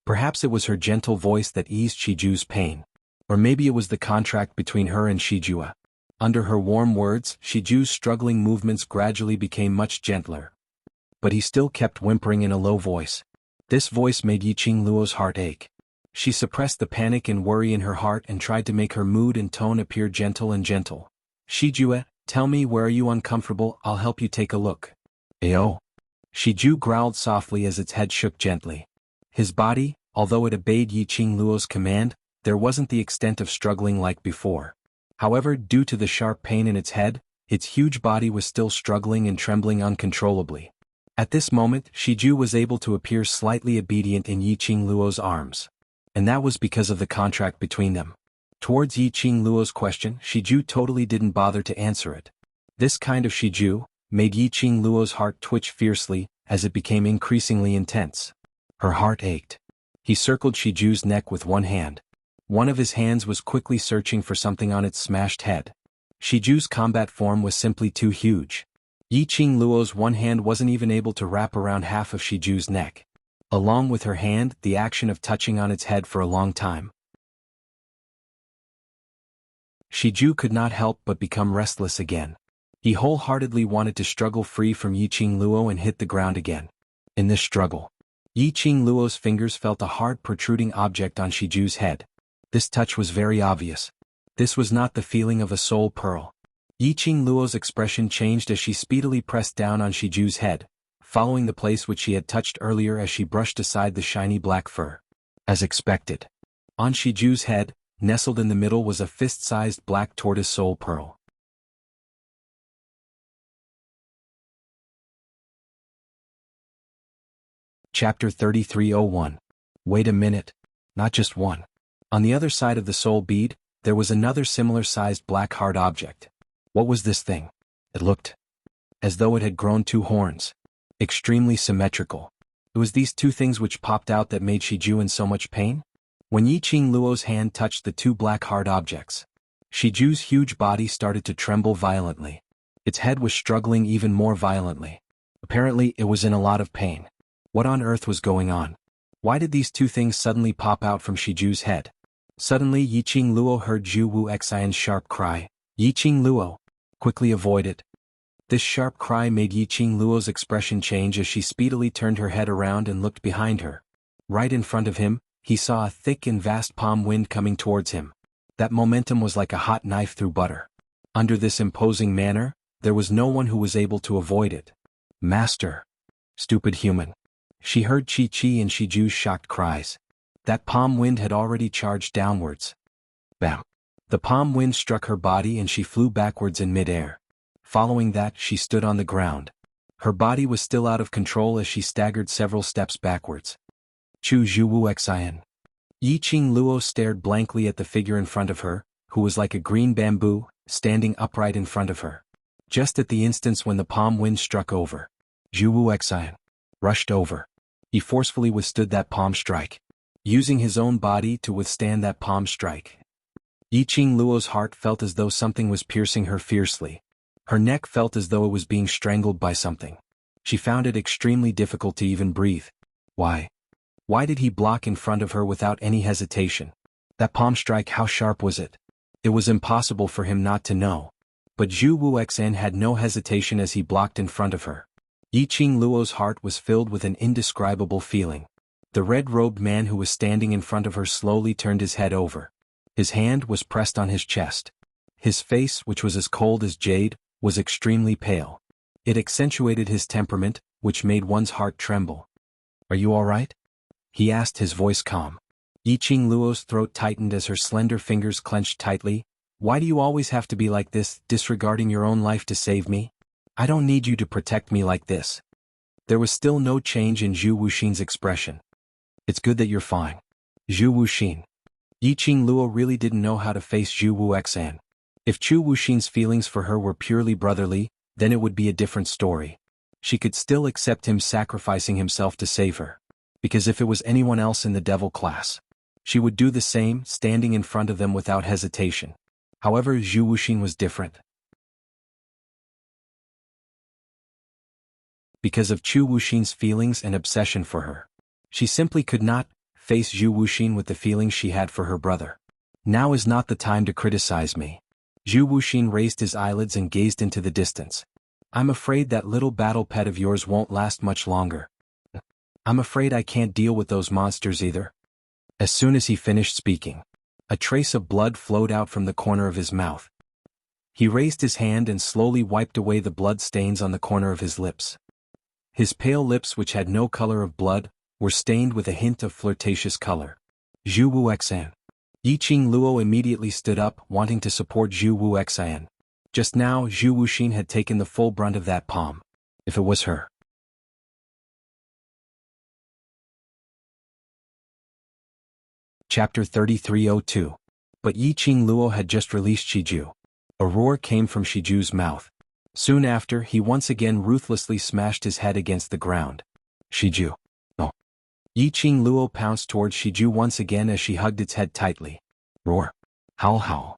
Perhaps it was her gentle voice that eased Shiju's pain. Or maybe it was the contract between her and Shijua. Under her warm words, Shiju's struggling movements gradually became much gentler. But he still kept whimpering in a low voice. This voice made Yiqing Luo's heart ache. She suppressed the panic and worry in her heart and tried to make her mood and tone appear gentle and gentle. "Shijue, tell me, where are you uncomfortable? I'll help you take a look." "Ayo." Shiju growled softly as its head shook gently. His body, although it obeyed Yiqing Luo's command, there wasn't the extent of struggling like before. However, due to the sharp pain in its head, its huge body was still struggling and trembling uncontrollably. At this moment, Shiju was able to appear slightly obedient in Yiqing Luo's arms. And that was because of the contract between them. Towards Yiqing Luo's question, Shiju totally didn't bother to answer it. This kind of Shiju made Yiqing Luo's heart twitch fiercely as it became increasingly intense. Her heart ached. He circled Shiju's neck with one hand. One of his hands was quickly searching for something on its smashed head. Shiju's combat form was simply too huge. Yiqing Luo's one hand wasn't even able to wrap around half of Shiju's neck. Along with her hand, the action of touching on its head for a long time. Shiju could not help but become restless again. He wholeheartedly wanted to struggle free from Yiqing Luo and hit the ground again. In this struggle, Yiqing Luo's fingers felt a hard protruding object on Shiju's head. This touch was very obvious. This was not the feeling of a soul pearl. Yiqing Luo's expression changed as she speedily pressed down on Shiju's head, following the place which she had touched earlier as she brushed aside the shiny black fur. As expected, on Shiju's head, nestled in the middle, was a fist-sized black tortoise soul pearl. Chapter 3301. Wait a minute. Not just one. On the other side of the soul bead, there was another similar-sized black hard object. What was this thing? It looked as though it had grown two horns. Extremely symmetrical. It was these two things which popped out that made Shiju in so much pain. When Yiqing Luo's hand touched the two black hard objects, Shiju's huge body started to tremble violently. Its head was struggling even more violently. Apparently, it was in a lot of pain. What on earth was going on? Why did these two things suddenly pop out from Shiju's head? Suddenly, Yiqing Luo heard Zhu Wuxian's sharp cry. "Yiqing Luo! Quickly avoid it!" This sharp cry made Yiqing Luo's expression change as she speedily turned her head around and looked behind her. Right in front of him, he saw a thick and vast palm wind coming towards him. That momentum was like a hot knife through butter. Under this imposing manner, there was no one who was able to avoid it. "Master!" Stupid human. She heard Chi-Chi and Shiju's shocked cries. That palm wind had already charged downwards. Bam! The palm wind struck her body and she flew backwards in mid-air. Following that, she stood on the ground. Her body was still out of control as she staggered several steps backwards. Chu Zhu Wuxian. Yiqing Luo stared blankly at the figure in front of her, who was like a green bamboo, standing upright in front of her. Just at the instance when the palm wind struck over, Zhu Wuxian rushed over. He forcefully withstood that palm strike, using his own body to withstand that palm strike. Yiqing Luo's heart felt as though something was piercing her fiercely. Her neck felt as though it was being strangled by something. She found it extremely difficult to even breathe. Why? Why did he block in front of her without any hesitation? That palm strike, how sharp was it? It was impossible for him not to know. But Zhu Wuxian had no hesitation as he blocked in front of her. Yiqing Luo's heart was filled with an indescribable feeling. The red-robed man who was standing in front of her slowly turned his head over. His hand was pressed on his chest. His face, which was as cold as jade, was extremely pale. It accentuated his temperament, which made one's heart tremble. "Are you all right?" he asked, his voice calm. Yiqing Luo's throat tightened as her slender fingers clenched tightly. "Why do you always have to be like this, disregarding your own life to save me? I don't need you to protect me like this." There was still no change in Zhu Wuxian's expression. "It's good that you're fine." Zhu Wuxian. Yiqing Luo really didn't know how to face Zhu Wuxian. If Zhu Wuxian's feelings for her were purely brotherly, then it would be a different story. she could still accept him sacrificing himself to save her. Because if it was anyone else in the devil class, she would do the same, standing in front of them without hesitation. However, Zhu Wuxin was different. Because of Zhu Wuxin's feelings and obsession for her, she simply could not face Zhu Wuxin with the feelings she had for her brother. Now is not the time to criticize me. Zhu Wuxin raised his eyelids and gazed into the distance. I'm afraid that little battle pet of yours won't last much longer. I'm afraid I can't deal with those monsters either. As soon as he finished speaking, a trace of blood flowed out from the corner of his mouth. He raised his hand and slowly wiped away the blood stains on the corner of his lips. His pale lips, which had no color of blood, were stained with a hint of flirtatious color. Zhu Wuxian. Yiqing Luo immediately stood up, wanting to support Zhu Wuxian. Just now, Zhu Wuxin had taken the full brunt of that palm. If it was her. Chapter 3302. But Yiqing Luo had just released Shiju. A roar came from Shiju's mouth. Soon after, he once again ruthlessly smashed his head against the ground. Shiju. Oh. Yiqing Luo pounced towards Shiju once again as she hugged its head tightly. Roar. Howl howl.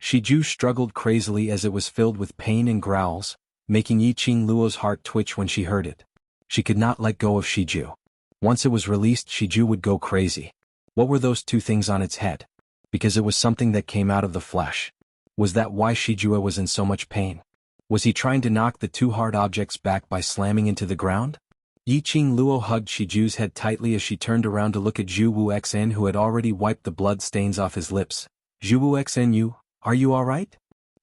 Shiju struggled crazily as it was filled with pain and growls, making Yiqing Luo's heart twitch when she heard it. She could not let go of Shiju. Once it was released, Shiju would go crazy. What were those two things on its head? Because it was something that came out of the flesh. Was that why Shiju was in so much pain? Was he trying to knock the two hard objects back by slamming into the ground? Yiqing Luo hugged Shiju's head tightly as she turned around to look at Zhu Wuxian, who had already wiped the blood stains off his lips. Zhu Wuxian, are you alright?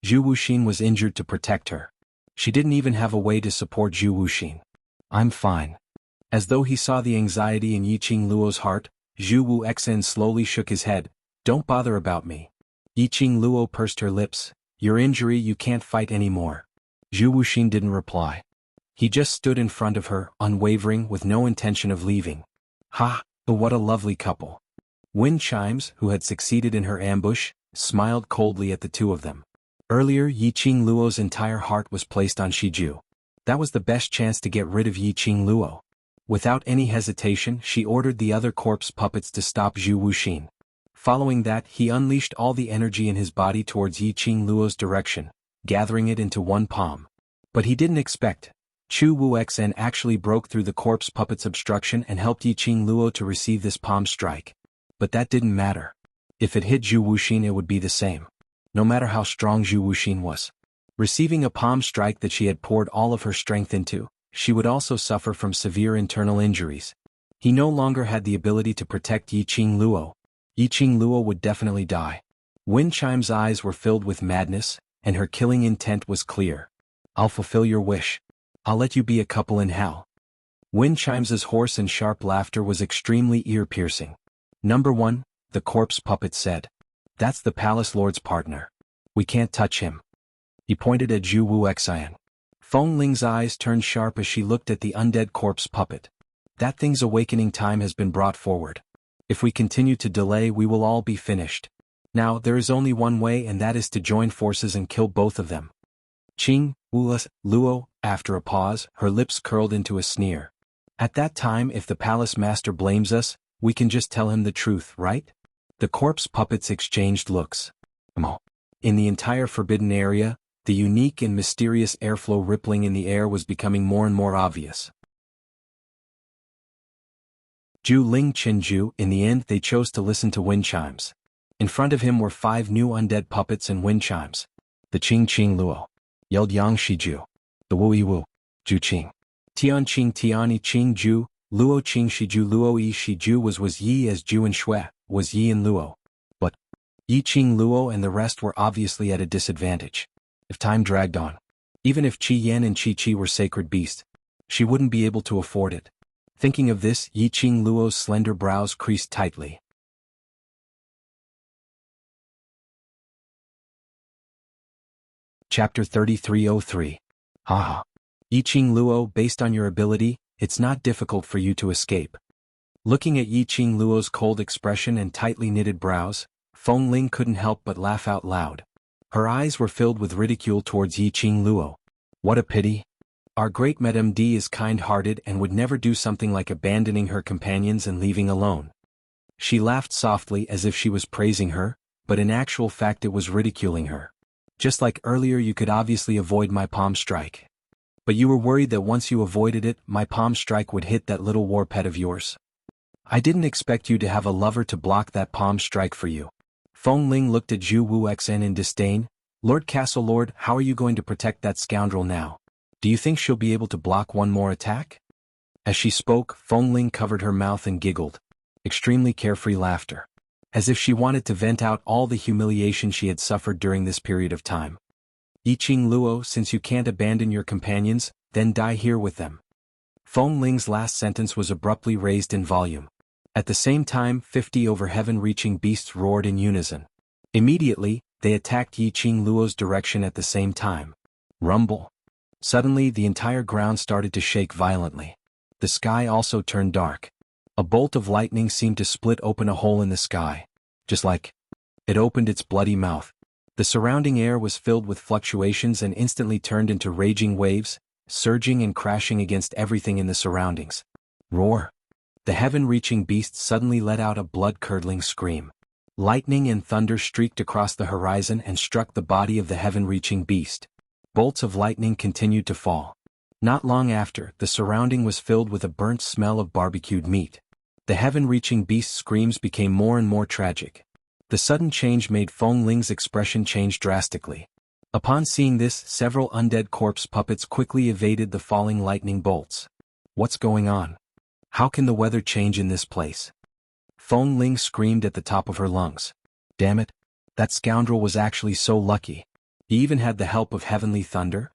Zhu Wuxin was injured to protect her. She didn't even have a way to support Zhu Wuxin. I'm fine. As though he saw the anxiety in Yiqing Luo's heart, Zhu Wuxian slowly shook his head. Don't bother about me. Yiqing Luo pursed her lips. Your injury, you can't fight anymore. Zhu Wuxin didn't reply. He just stood in front of her, unwavering, with no intention of leaving. Ha, what a lovely couple. Wind Chimes, who had succeeded in her ambush, smiled coldly at the two of them. Earlier, Yiqing Luo's entire heart was placed on Shiju. That was the best chance to get rid of Yiqing Luo. Without any hesitation, she ordered the other corpse puppets to stop Zhu Wuxin. Following that, he unleashed all the energy in his body towards Yiqing Luo's direction, gathering it into one palm. But he didn't expect. Zhu Wuxian actually broke through the corpse puppet's obstruction and helped Yiqing Luo to receive this palm strike. But that didn't matter. If it hit Zhu Wuxin, it would be the same. No matter how strong Zhu Wuxin was. Receiving a palm strike that she had poured all of her strength into, she would also suffer from severe internal injuries. He no longer had the ability to protect Yiqing Luo. Yiqing Luo would definitely die. Wind Chime's eyes were filled with madness, and her killing intent was clear. I'll fulfill your wish. I'll let you be a couple in hell. Wind Chime's hoarse and sharp laughter was extremely ear-piercing. Number 1, the corpse puppet said. That's the palace lord's partner. We can't touch him. He pointed at Zhu Wuxian. Feng Ling's eyes turned sharp as she looked at the undead corpse puppet. That thing's awakening time has been brought forward. If we continue to delay, we will all be finished. Now, there is only one way, and that is to join forces and kill both of them. Qing Luo, after a pause, her lips curled into a sneer. At that time, if the palace master blames us, we can just tell him the truth, right? The corpse puppets exchanged looks. In the entire forbidden area, the unique and mysterious airflow rippling in the air was becoming more and more obvious. Zhu Ling Qinju, in the end, they chose to listen to wind chimes. In front of him were 5 new undead puppets and wind chimes. The Qing Luo. Yelled Yang Shiju. The Wu Yi Wu. Zhu Qing. Tian Qing Tiani Qing Ju. Luo Qing Shiju Luo Yi Shiju was Yi as Ju and Shui, was Yi and Luo. But Yiqing Luo and the rest were obviously at a disadvantage. If time dragged on, even if Qi Yan and Qi Qi were sacred beasts, she wouldn't be able to afford it. Thinking of this, Yiqing Luo's slender brows creased tightly. Chapter 3303. Haha. Yiqing Luo, based on your ability, it's not difficult for you to escape. Looking at Yiqing Luo's cold expression and tightly knitted brows, Feng Ling couldn't help but laugh out loud. Her eyes were filled with ridicule towards Yiqing Luo. What a pity. Our great Madame D is kind-hearted and would never do something like abandoning her companions and leaving alone. She laughed softly as if she was praising her, but in actual fact it was ridiculing her. Just like earlier, you could obviously avoid my palm strike. But you were worried that once you avoided it, my palm strike would hit that little war pet of yours. I didn't expect you to have a lover to block that palm strike for you. Feng Ling looked at Zhu Wuxia in disdain. Lord Castle Lord, how are you going to protect that scoundrel now? Do you think she'll be able to block one more attack? As she spoke, Feng Ling covered her mouth and giggled. Extremely carefree laughter. As if she wanted to vent out all the humiliation she had suffered during this period of time. Yiqing Luo, since you can't abandon your companions, then die here with them. Feng Ling's last sentence was abruptly raised in volume. At the same time, 50 over heaven-reaching beasts roared in unison. Immediately, they attacked Yiqing Luo's direction at the same time. Rumble. Suddenly, the entire ground started to shake violently. The sky also turned dark. A bolt of lightning seemed to split open a hole in the sky. Just like it opened its bloody mouth. The surrounding air was filled with fluctuations and instantly turned into raging waves, surging and crashing against everything in the surroundings. Roar. The heaven-reaching beast suddenly let out a blood-curdling scream. Lightning and thunder streaked across the horizon and struck the body of the heaven-reaching beast. Bolts of lightning continued to fall. Not long after, the surrounding was filled with a burnt smell of barbecued meat. The heaven-reaching beast's screams became more and more tragic. The sudden change made Feng Ling's expression change drastically. Upon seeing this, several undead corpse puppets quickly evaded the falling lightning bolts. What's going on? How can the weather change in this place? Feng Ling screamed at the top of her lungs. Damn it! That scoundrel was actually so lucky. He even had the help of heavenly thunder?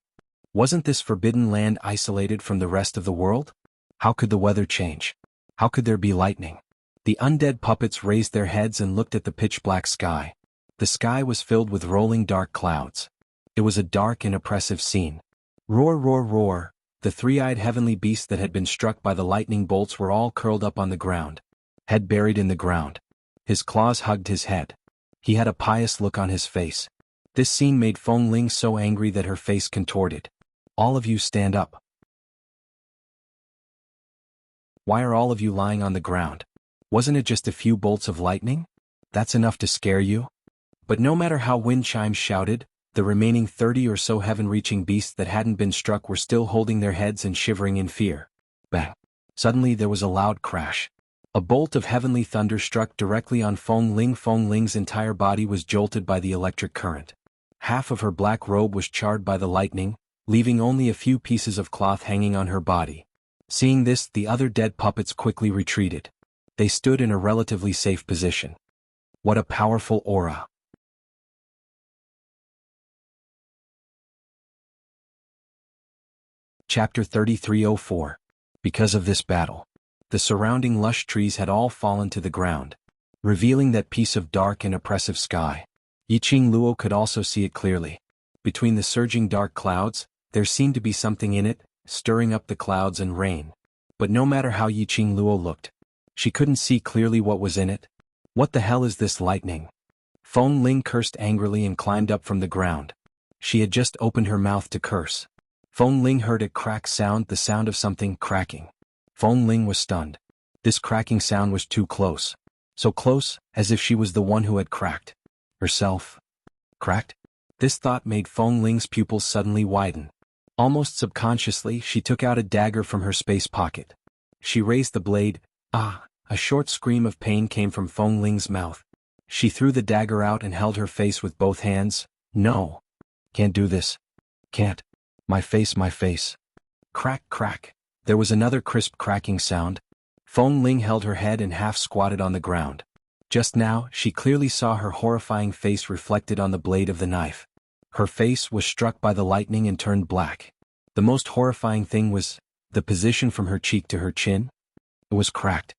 Wasn't this forbidden land isolated from the rest of the world? How could the weather change? How could there be lightning? The undead puppets raised their heads and looked at the pitch-black sky. The sky was filled with rolling dark clouds. It was a dark and oppressive scene. Roar, roar, roar. The three-eyed heavenly beasts that had been struck by the lightning bolts were all curled up on the ground. Head buried in the ground. His claws hugged his head. He had a pious look on his face. This scene made Feng Ling so angry that her face contorted. All of you stand up. Why are all of you lying on the ground? Wasn't it just a few bolts of lightning? That's enough to scare you? But no matter how wind chimes shouted, the remaining 30 or so heaven-reaching beasts that hadn't been struck were still holding their heads and shivering in fear. Bang! Suddenly there was a loud crash. A bolt of heavenly thunder struck directly on Feng Ling. Feng Ling's entire body was jolted by the electric current. Half of her black robe was charred by the lightning, leaving only a few pieces of cloth hanging on her body. Seeing this, the other dead puppets quickly retreated. They stood in a relatively safe position. What a powerful aura! Chapter 3304. Because of this battle, the surrounding lush trees had all fallen to the ground, revealing that piece of dark and oppressive sky. Yiqing Luo could also see it clearly. Between the surging dark clouds, there seemed to be something in it, stirring up the clouds and rain. But no matter how Yiqing Luo looked, she couldn't see clearly what was in it. What the hell is this lightning? Feng Ling cursed angrily and climbed up from the ground. She had just opened her mouth to curse. Feng Ling heard a crack sound, the sound of something cracking. Feng Ling was stunned. This cracking sound was too close. So close, as if she was the one who had cracked. Herself. Cracked? This thought made Feng Ling's pupils suddenly widen. Almost subconsciously, she took out a dagger from her space pocket. She raised the blade. Ah! A short scream of pain came from Feng Ling's mouth. She threw the dagger out and held her face with both hands. No. Can't do this. Can't. My face, my face. Crack, crack. There was another crisp cracking sound. Feng Ling held her head and half squatted on the ground. Just now, she clearly saw her horrifying face reflected on the blade of the knife. Her face was struck by the lightning and turned black. The most horrifying thing was the position from her cheek to her chin. It was cracked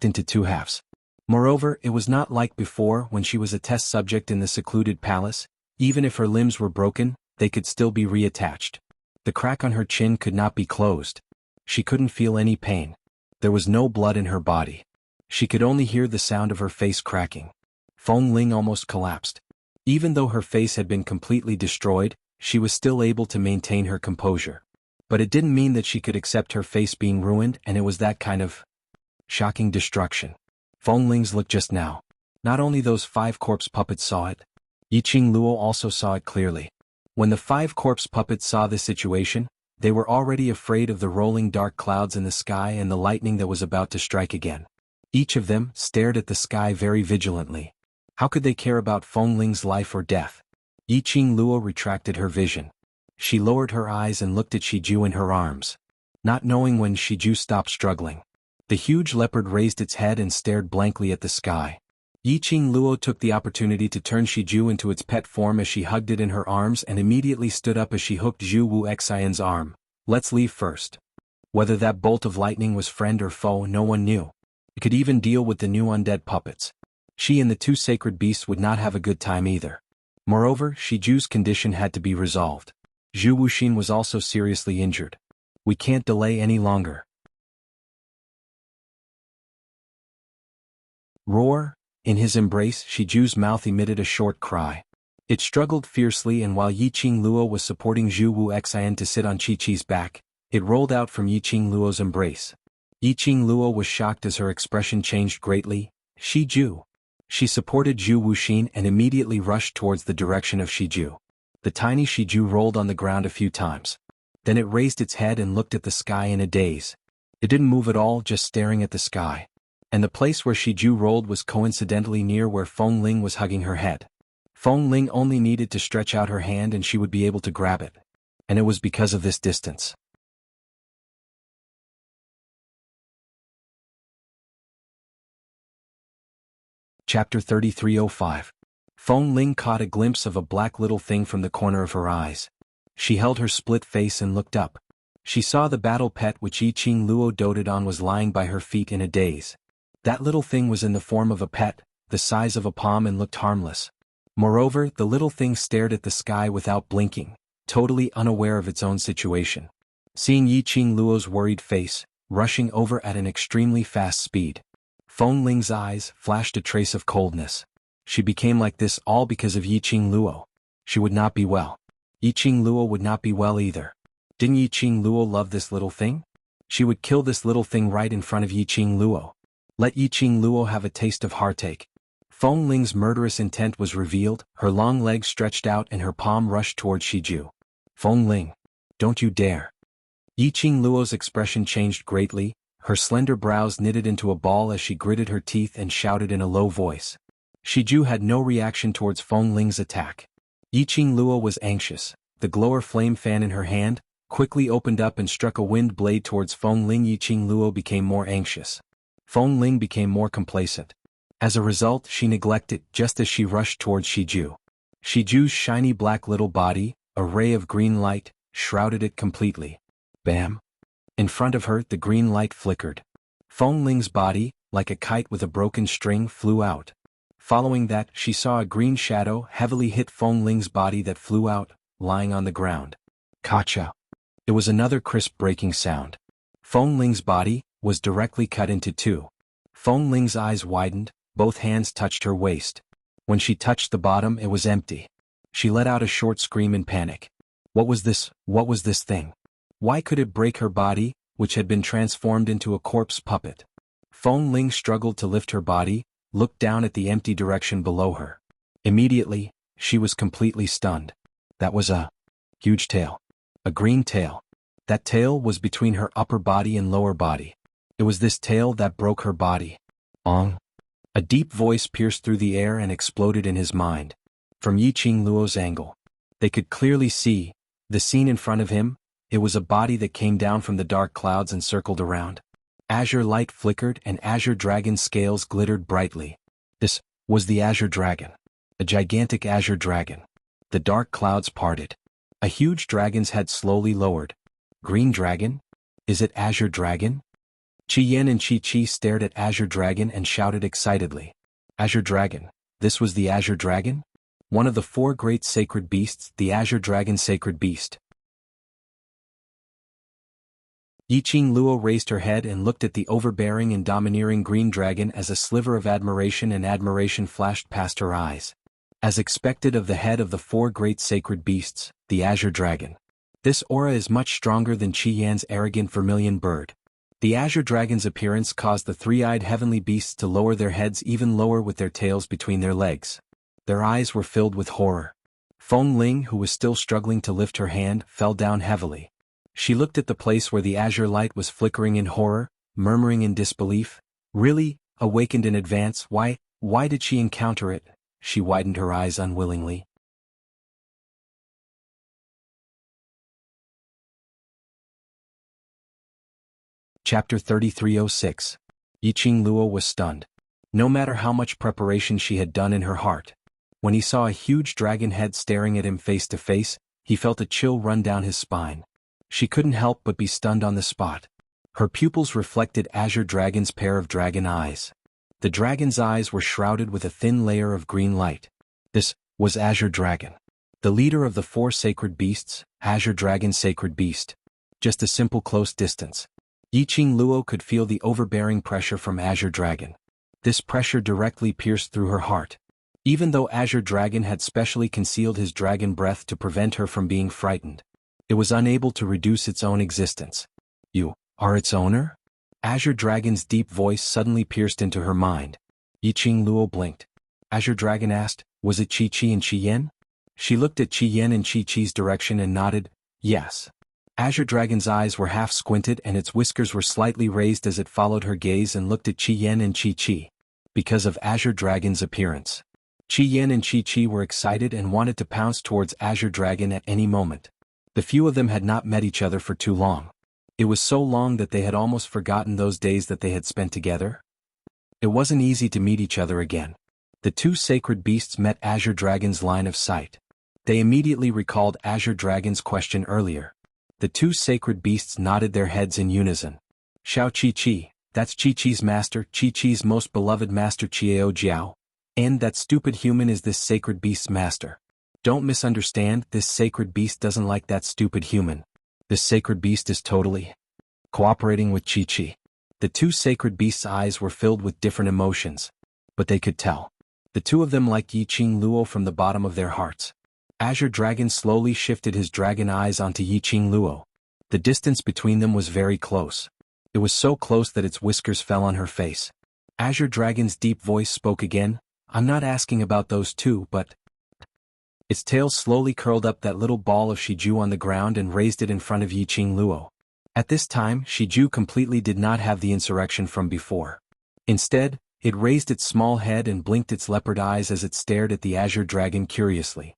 into two halves. Moreover, it was not like before when she was a test subject in the secluded palace. Even if her limbs were broken, they could still be reattached. The crack on her chin could not be closed. She couldn't feel any pain. There was no blood in her body. She could only hear the sound of her face cracking. Feng Ling almost collapsed. Even though her face had been completely destroyed, she was still able to maintain her composure. But it didn't mean that she could accept her face being ruined, and it was that kind of shocking destruction. Fengling's look just now. Not only those 5 corpse puppets saw it, Yiqing Luo also saw it clearly. When the 5 corpse puppets saw this situation, they were already afraid of the rolling dark clouds in the sky and the lightning that was about to strike again. Each of them stared at the sky very vigilantly. How could they care about Fengling's life or death? Yiqing Luo retracted her vision. She lowered her eyes and looked at Shiju in her arms. Not knowing when Shiju stopped struggling, the huge leopard raised its head and stared blankly at the sky. Yiqing Luo took the opportunity to turn Shiju into its pet form as she hugged it in her arms and immediately stood up as she hooked Zhu Wuxian's arm. Let's leave first. Whether that bolt of lightning was friend or foe, no one knew. It could even deal with the new undead puppets. She and the 2 sacred beasts would not have a good time either. Moreover, Shiju's condition had to be resolved. Zhu Wuxin was also seriously injured. We can't delay any longer. Roar! In his embrace, Shiju's mouth emitted a short cry. It struggled fiercely, and while Yiqing Luo was supporting Zhu Wuxian to sit on Chi-Chi's back, it rolled out from Yiqing Luo's embrace. Yiqing Luo was shocked as her expression changed greatly. Shiju. She supported Zhu Wuxin and immediately rushed towards the direction of Shiju. The tiny Shiju rolled on the ground a few times. Then it raised its head and looked at the sky in a daze. It didn't move at all, just staring at the sky. And the place where Shiju rolled was coincidentally near where Fengling was hugging her head. Fengling only needed to stretch out her hand and she would be able to grab it. And it was because of this distance. Chapter 3305. Fengling caught a glimpse of a black little thing from the corner of her eyes. She held her split face and looked up. She saw the battle pet which Yiqing Luo doted on was lying by her feet in a daze. That little thing was in the form of a pet, the size of a palm, and looked harmless. Moreover, the little thing stared at the sky without blinking, totally unaware of its own situation. Seeing Yiqing Luo's worried face, rushing over at an extremely fast speed, Fengling's eyes flashed a trace of coldness. She became like this all because of Yiqing Luo. She would not be well. Yiqing Luo would not be well either. Didn't Yiqing Luo love this little thing? She would kill this little thing right in front of Yiqing Luo. Let Yiqing Luo have a taste of heartache. Fengling's murderous intent was revealed, her long legs stretched out and her palm rushed towards Shiju. Fengling, don't you dare. Yiqing Luo's expression changed greatly, her slender brows knitted into a ball as she gritted her teeth and shouted in a low voice. Shiju had no reaction towards Fengling's attack. Yiqing Luo was anxious. The glower flame fan in her hand quickly opened up and struck a wind blade towards Fengling. Yiqing Luo became more anxious. Fengling became more complacent. As a result, she neglected just as she rushed towards Shiju. Shiju's shiny black little body, a ray of green light, shrouded it completely. Bam! In front of her, the green light flickered. Fengling's body, like a kite with a broken string, flew out. Following that, she saw a green shadow heavily hit Fengling's body that flew out, lying on the ground. Kacha! It was another crisp breaking sound. Fengling's body was directly cut into 2. Fengling's eyes widened, both hands touched her waist. When she touched the bottom, it was empty. She let out a short scream in panic. What was this? What was this thing? Why could it break her body, which had been transformed into a corpse puppet? Fengling struggled to lift her body, looked down at the empty direction below her. Immediately, she was completely stunned. That was a huge tail. A green tail. That tail was between her upper body and lower body. It was this tail that broke her body. Ong. A deep voice pierced through the air and exploded in his mind. From Yiqing Luo's angle, they could clearly see the scene in front of him. It was a body that came down from the dark clouds and circled around. Azure light flickered and azure dragon scales glittered brightly. This was the azure dragon. A gigantic azure dragon. The dark clouds parted. A huge dragon's head slowly lowered. Green dragon? Is it azure dragon? Qi Yan and Chi stared at Azure Dragon and shouted excitedly. Azure Dragon. This was the Azure Dragon? One of the 4 great sacred beasts, the Azure Dragon sacred beast. Yiqing Luo raised her head and looked at the overbearing and domineering green dragon as a sliver of admiration, and admiration flashed past her eyes. As expected of the head of the 4 great sacred beasts, the Azure Dragon. This aura is much stronger than Qi Yan's arrogant vermilion bird. The azure dragon's appearance caused the three-eyed heavenly beasts to lower their heads even lower with their tails between their legs. Their eyes were filled with horror. Feng Ling, who was still struggling to lift her hand, fell down heavily. She looked at the place where the azure light was flickering in horror, murmuring in disbelief. Really? Awakened in advance? Why did she encounter it? She widened her eyes unwillingly. Chapter 3306. Yiqing Luo was stunned. No matter how much preparation she had done in her heart, when he saw a huge dragon head staring at him face to face, he felt a chill run down his spine. She couldn't help but be stunned on the spot. Her pupils reflected Azure Dragon's pair of dragon eyes. The dragon's eyes were shrouded with a thin layer of green light. This was Azure Dragon, the leader of the four sacred beasts, Azure Dragon Sacred Beast. Just a simple close distance. Yiqing Luo could feel the overbearing pressure from Azure Dragon. This pressure directly pierced through her heart. Even though Azure Dragon had specially concealed his dragon breath to prevent her from being frightened, it was unable to reduce its own existence. You are its owner? Azure Dragon's deep voice suddenly pierced into her mind. Yiqing Luo blinked. Azure Dragon asked, was it Qi and Qi Yan? She looked at Qi Yan and Qi's direction and nodded, yes. Azure Dragon's eyes were half squinted and its whiskers were slightly raised as it followed her gaze and looked at Qi Yan and Qi. Because of Azure Dragon's appearance, Qi Yan and Qi were excited and wanted to pounce towards Azure Dragon at any moment. The few of them had not met each other for too long. It was so long that they had almost forgotten those days that they had spent together. It wasn't easy to meet each other again. The two sacred beasts met Azure Dragon's line of sight. They immediately recalled Azure Dragon's question earlier. The two sacred beasts nodded their heads in unison. Xiao Qi, that's Qi's master, Qi's most beloved master Qiao Jiao. And that stupid human is this sacred beast's master. Don't misunderstand, this sacred beast doesn't like that stupid human. This sacred beast is totally cooperating with Qi. The two sacred beasts' eyes were filled with different emotions, but they could tell. The two of them liked Yiqing Luo from the bottom of their hearts. Azure Dragon slowly shifted his dragon eyes onto Yiqing Luo. The distance between them was very close. It was so close that its whiskers fell on her face. Azure Dragon's deep voice spoke again, I'm not asking about those two, but... Its tail slowly curled up that little ball of Shiju on the ground and raised it in front of Yiqing Luo. At this time, Shiju completely did not have the insurrection from before. Instead, it raised its small head and blinked its leopard eyes as it stared at the Azure Dragon curiously.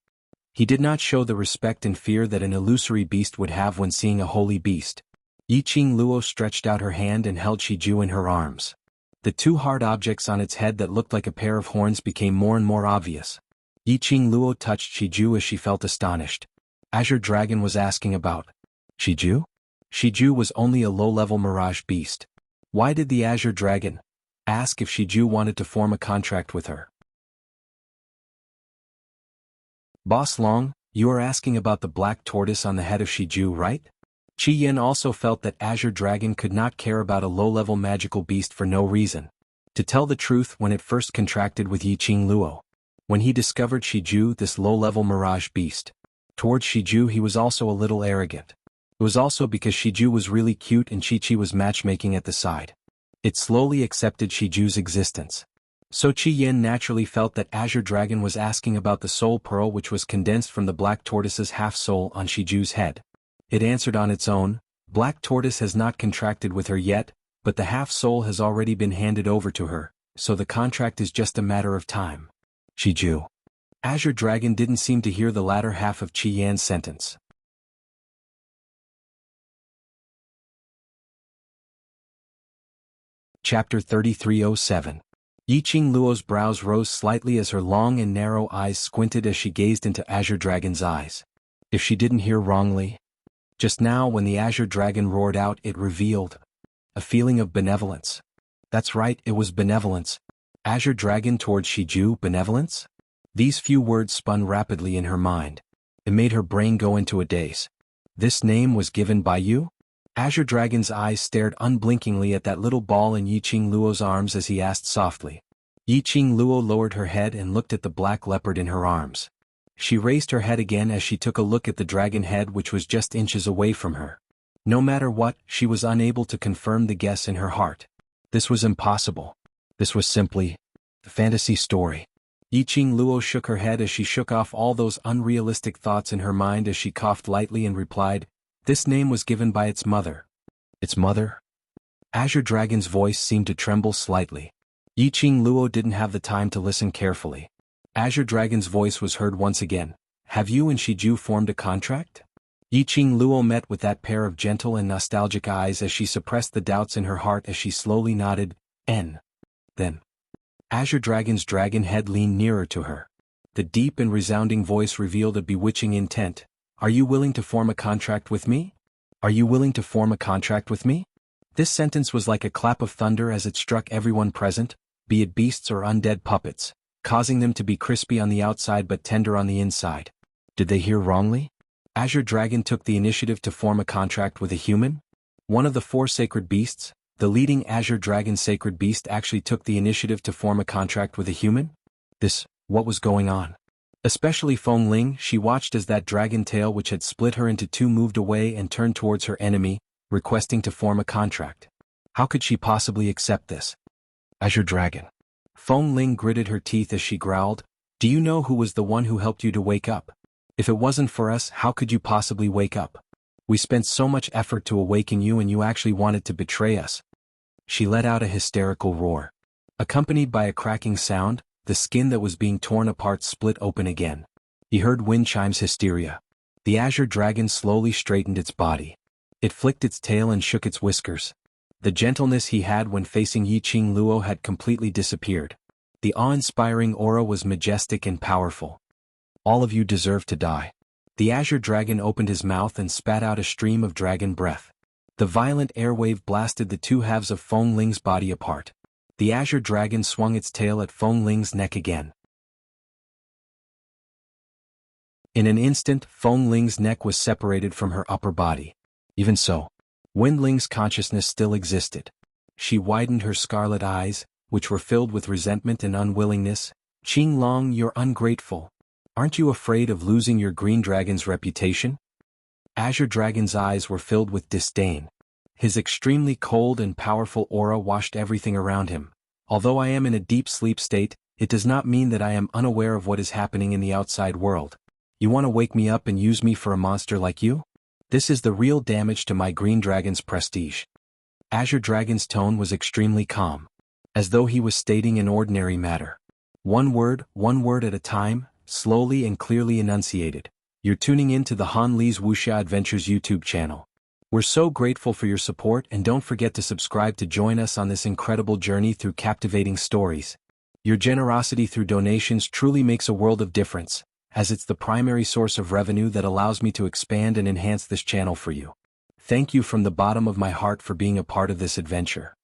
He did not show the respect and fear that an illusory beast would have when seeing a holy beast. Yiqing Luo stretched out her hand and held Shiju in her arms. The two hard objects on its head that looked like a pair of horns became more and more obvious. Yiqing Luo touched Shiju as she felt astonished. Azure Dragon was asking about Shiju? Shiju was only a low-level mirage beast. Why did the Azure Dragon ask if Shiju wanted to form a contract with her? Boss Long, you are asking about the black tortoise on the head of Shiju, right? Qi Yan also felt that Azure Dragon could not care about a low-level magical beast for no reason. To tell the truth, when it first contracted with Yiqing Luo, when he discovered Shiju, this low-level mirage beast, towards Shiju he was also a little arrogant. It was also because Shiju was really cute and Qi was matchmaking at the side. It slowly accepted Shiju's existence. So Qi Yan naturally felt that Azure Dragon was asking about the soul pearl which was condensed from the black tortoise's half-soul on Shiju's head. It answered on its own, Black Tortoise has not contracted with her yet, but the half-soul has already been handed over to her, so the contract is just a matter of time. Shiju. Azure Dragon didn't seem to hear the latter half of Qi Yan's sentence. Chapter 3307. Yiqing Luo's brows rose slightly as her long and narrow eyes squinted as she gazed into Azure Dragon's eyes. If she didn't hear wrongly, just now when the Azure Dragon roared out, it revealed a feeling of benevolence. That's right, it was benevolence. Azure Dragon towards Shiju, benevolence? These few words spun rapidly in her mind. It made her brain go into a daze. This name was given by you? Azure Dragon's eyes stared unblinkingly at that little ball in Yiqing Luo's arms as he asked softly. Yiqing Luo lowered her head and looked at the black leopard in her arms. She raised her head again as she took a look at the dragon head which was just inches away from her. No matter what, she was unable to confirm the guess in her heart. This was impossible. This was simply a fantasy story. Yiqing Luo shook her head as she shook off all those unrealistic thoughts in her mind as she coughed lightly and replied, "This name was given by its mother." Its mother? Azure Dragon's voice seemed to tremble slightly. Yiqing Luo didn't have the time to listen carefully. Azure Dragon's voice was heard once again. "Have you and Shiju formed a contract?" Yiqing Luo met with that pair of gentle and nostalgic eyes as she suppressed the doubts in her heart as she slowly nodded, "N." Then, Azure Dragon's dragon head leaned nearer to her. The deep and resounding voice revealed a bewitching intent. "Are you willing to form a contract with me? Are you willing to form a contract with me?" This sentence was like a clap of thunder as it struck everyone present, be it beasts or undead puppets, causing them to be crispy on the outside but tender on the inside. Did they hear wrongly? Azure Dragon took the initiative to form a contract with a human? One of the 4 sacred beasts, the leading Azure Dragon sacred beast, actually took the initiative to form a contract with a human? What was going on? Especially Feng Ling, she watched as that dragon tail which had split her into 2 moved away and turned towards her enemy, requesting to form a contract. How could she possibly accept this? Azure Dragon. Feng Ling gritted her teeth as she growled, "Do you know who was the one who helped you to wake up? If it wasn't for us, how could you possibly wake up? We spent so much effort to awaken you and you actually wanted to betray us." She let out a hysterical roar. Accompanied by a cracking sound, the skin that was being torn apart split open again. He heard wind chimes hysteria. The Azure Dragon slowly straightened its body. It flicked its tail and shook its whiskers. The gentleness he had when facing Yiqing Luo had completely disappeared. The awe-inspiring aura was majestic and powerful. "All of you deserve to die." The Azure Dragon opened his mouth and spat out a stream of dragon breath. The violent airwave blasted the 2 halves of Feng Ling's body apart. The Azure Dragon swung its tail at Feng Ling's neck again. In an instant, Feng Ling's neck was separated from her upper body. Even so, Wen Ling's consciousness still existed. She widened her scarlet eyes, which were filled with resentment and unwillingness. "Qing Long, you're ungrateful. Aren't you afraid of losing your green dragon's reputation?" Azure Dragon's eyes were filled with disdain. His extremely cold and powerful aura washed everything around him. "Although I am in a deep sleep state, it does not mean that I am unaware of what is happening in the outside world. You want to wake me up and use me for a monster like you? This is the real damage to my green dragon's prestige." Azure Dragon's tone was extremely calm, as though he was stating an ordinary matter. One word at a time, slowly and clearly enunciated. "You're tuning in to the Han Li's Wuxia Adventures YouTube channel. We're so grateful for your support, and don't forget to subscribe to join us on this incredible journey through captivating stories. Your generosity through donations truly makes a world of difference, as it's the primary source of revenue that allows me to expand and enhance this channel for you. Thank you from the bottom of my heart for being a part of this adventure."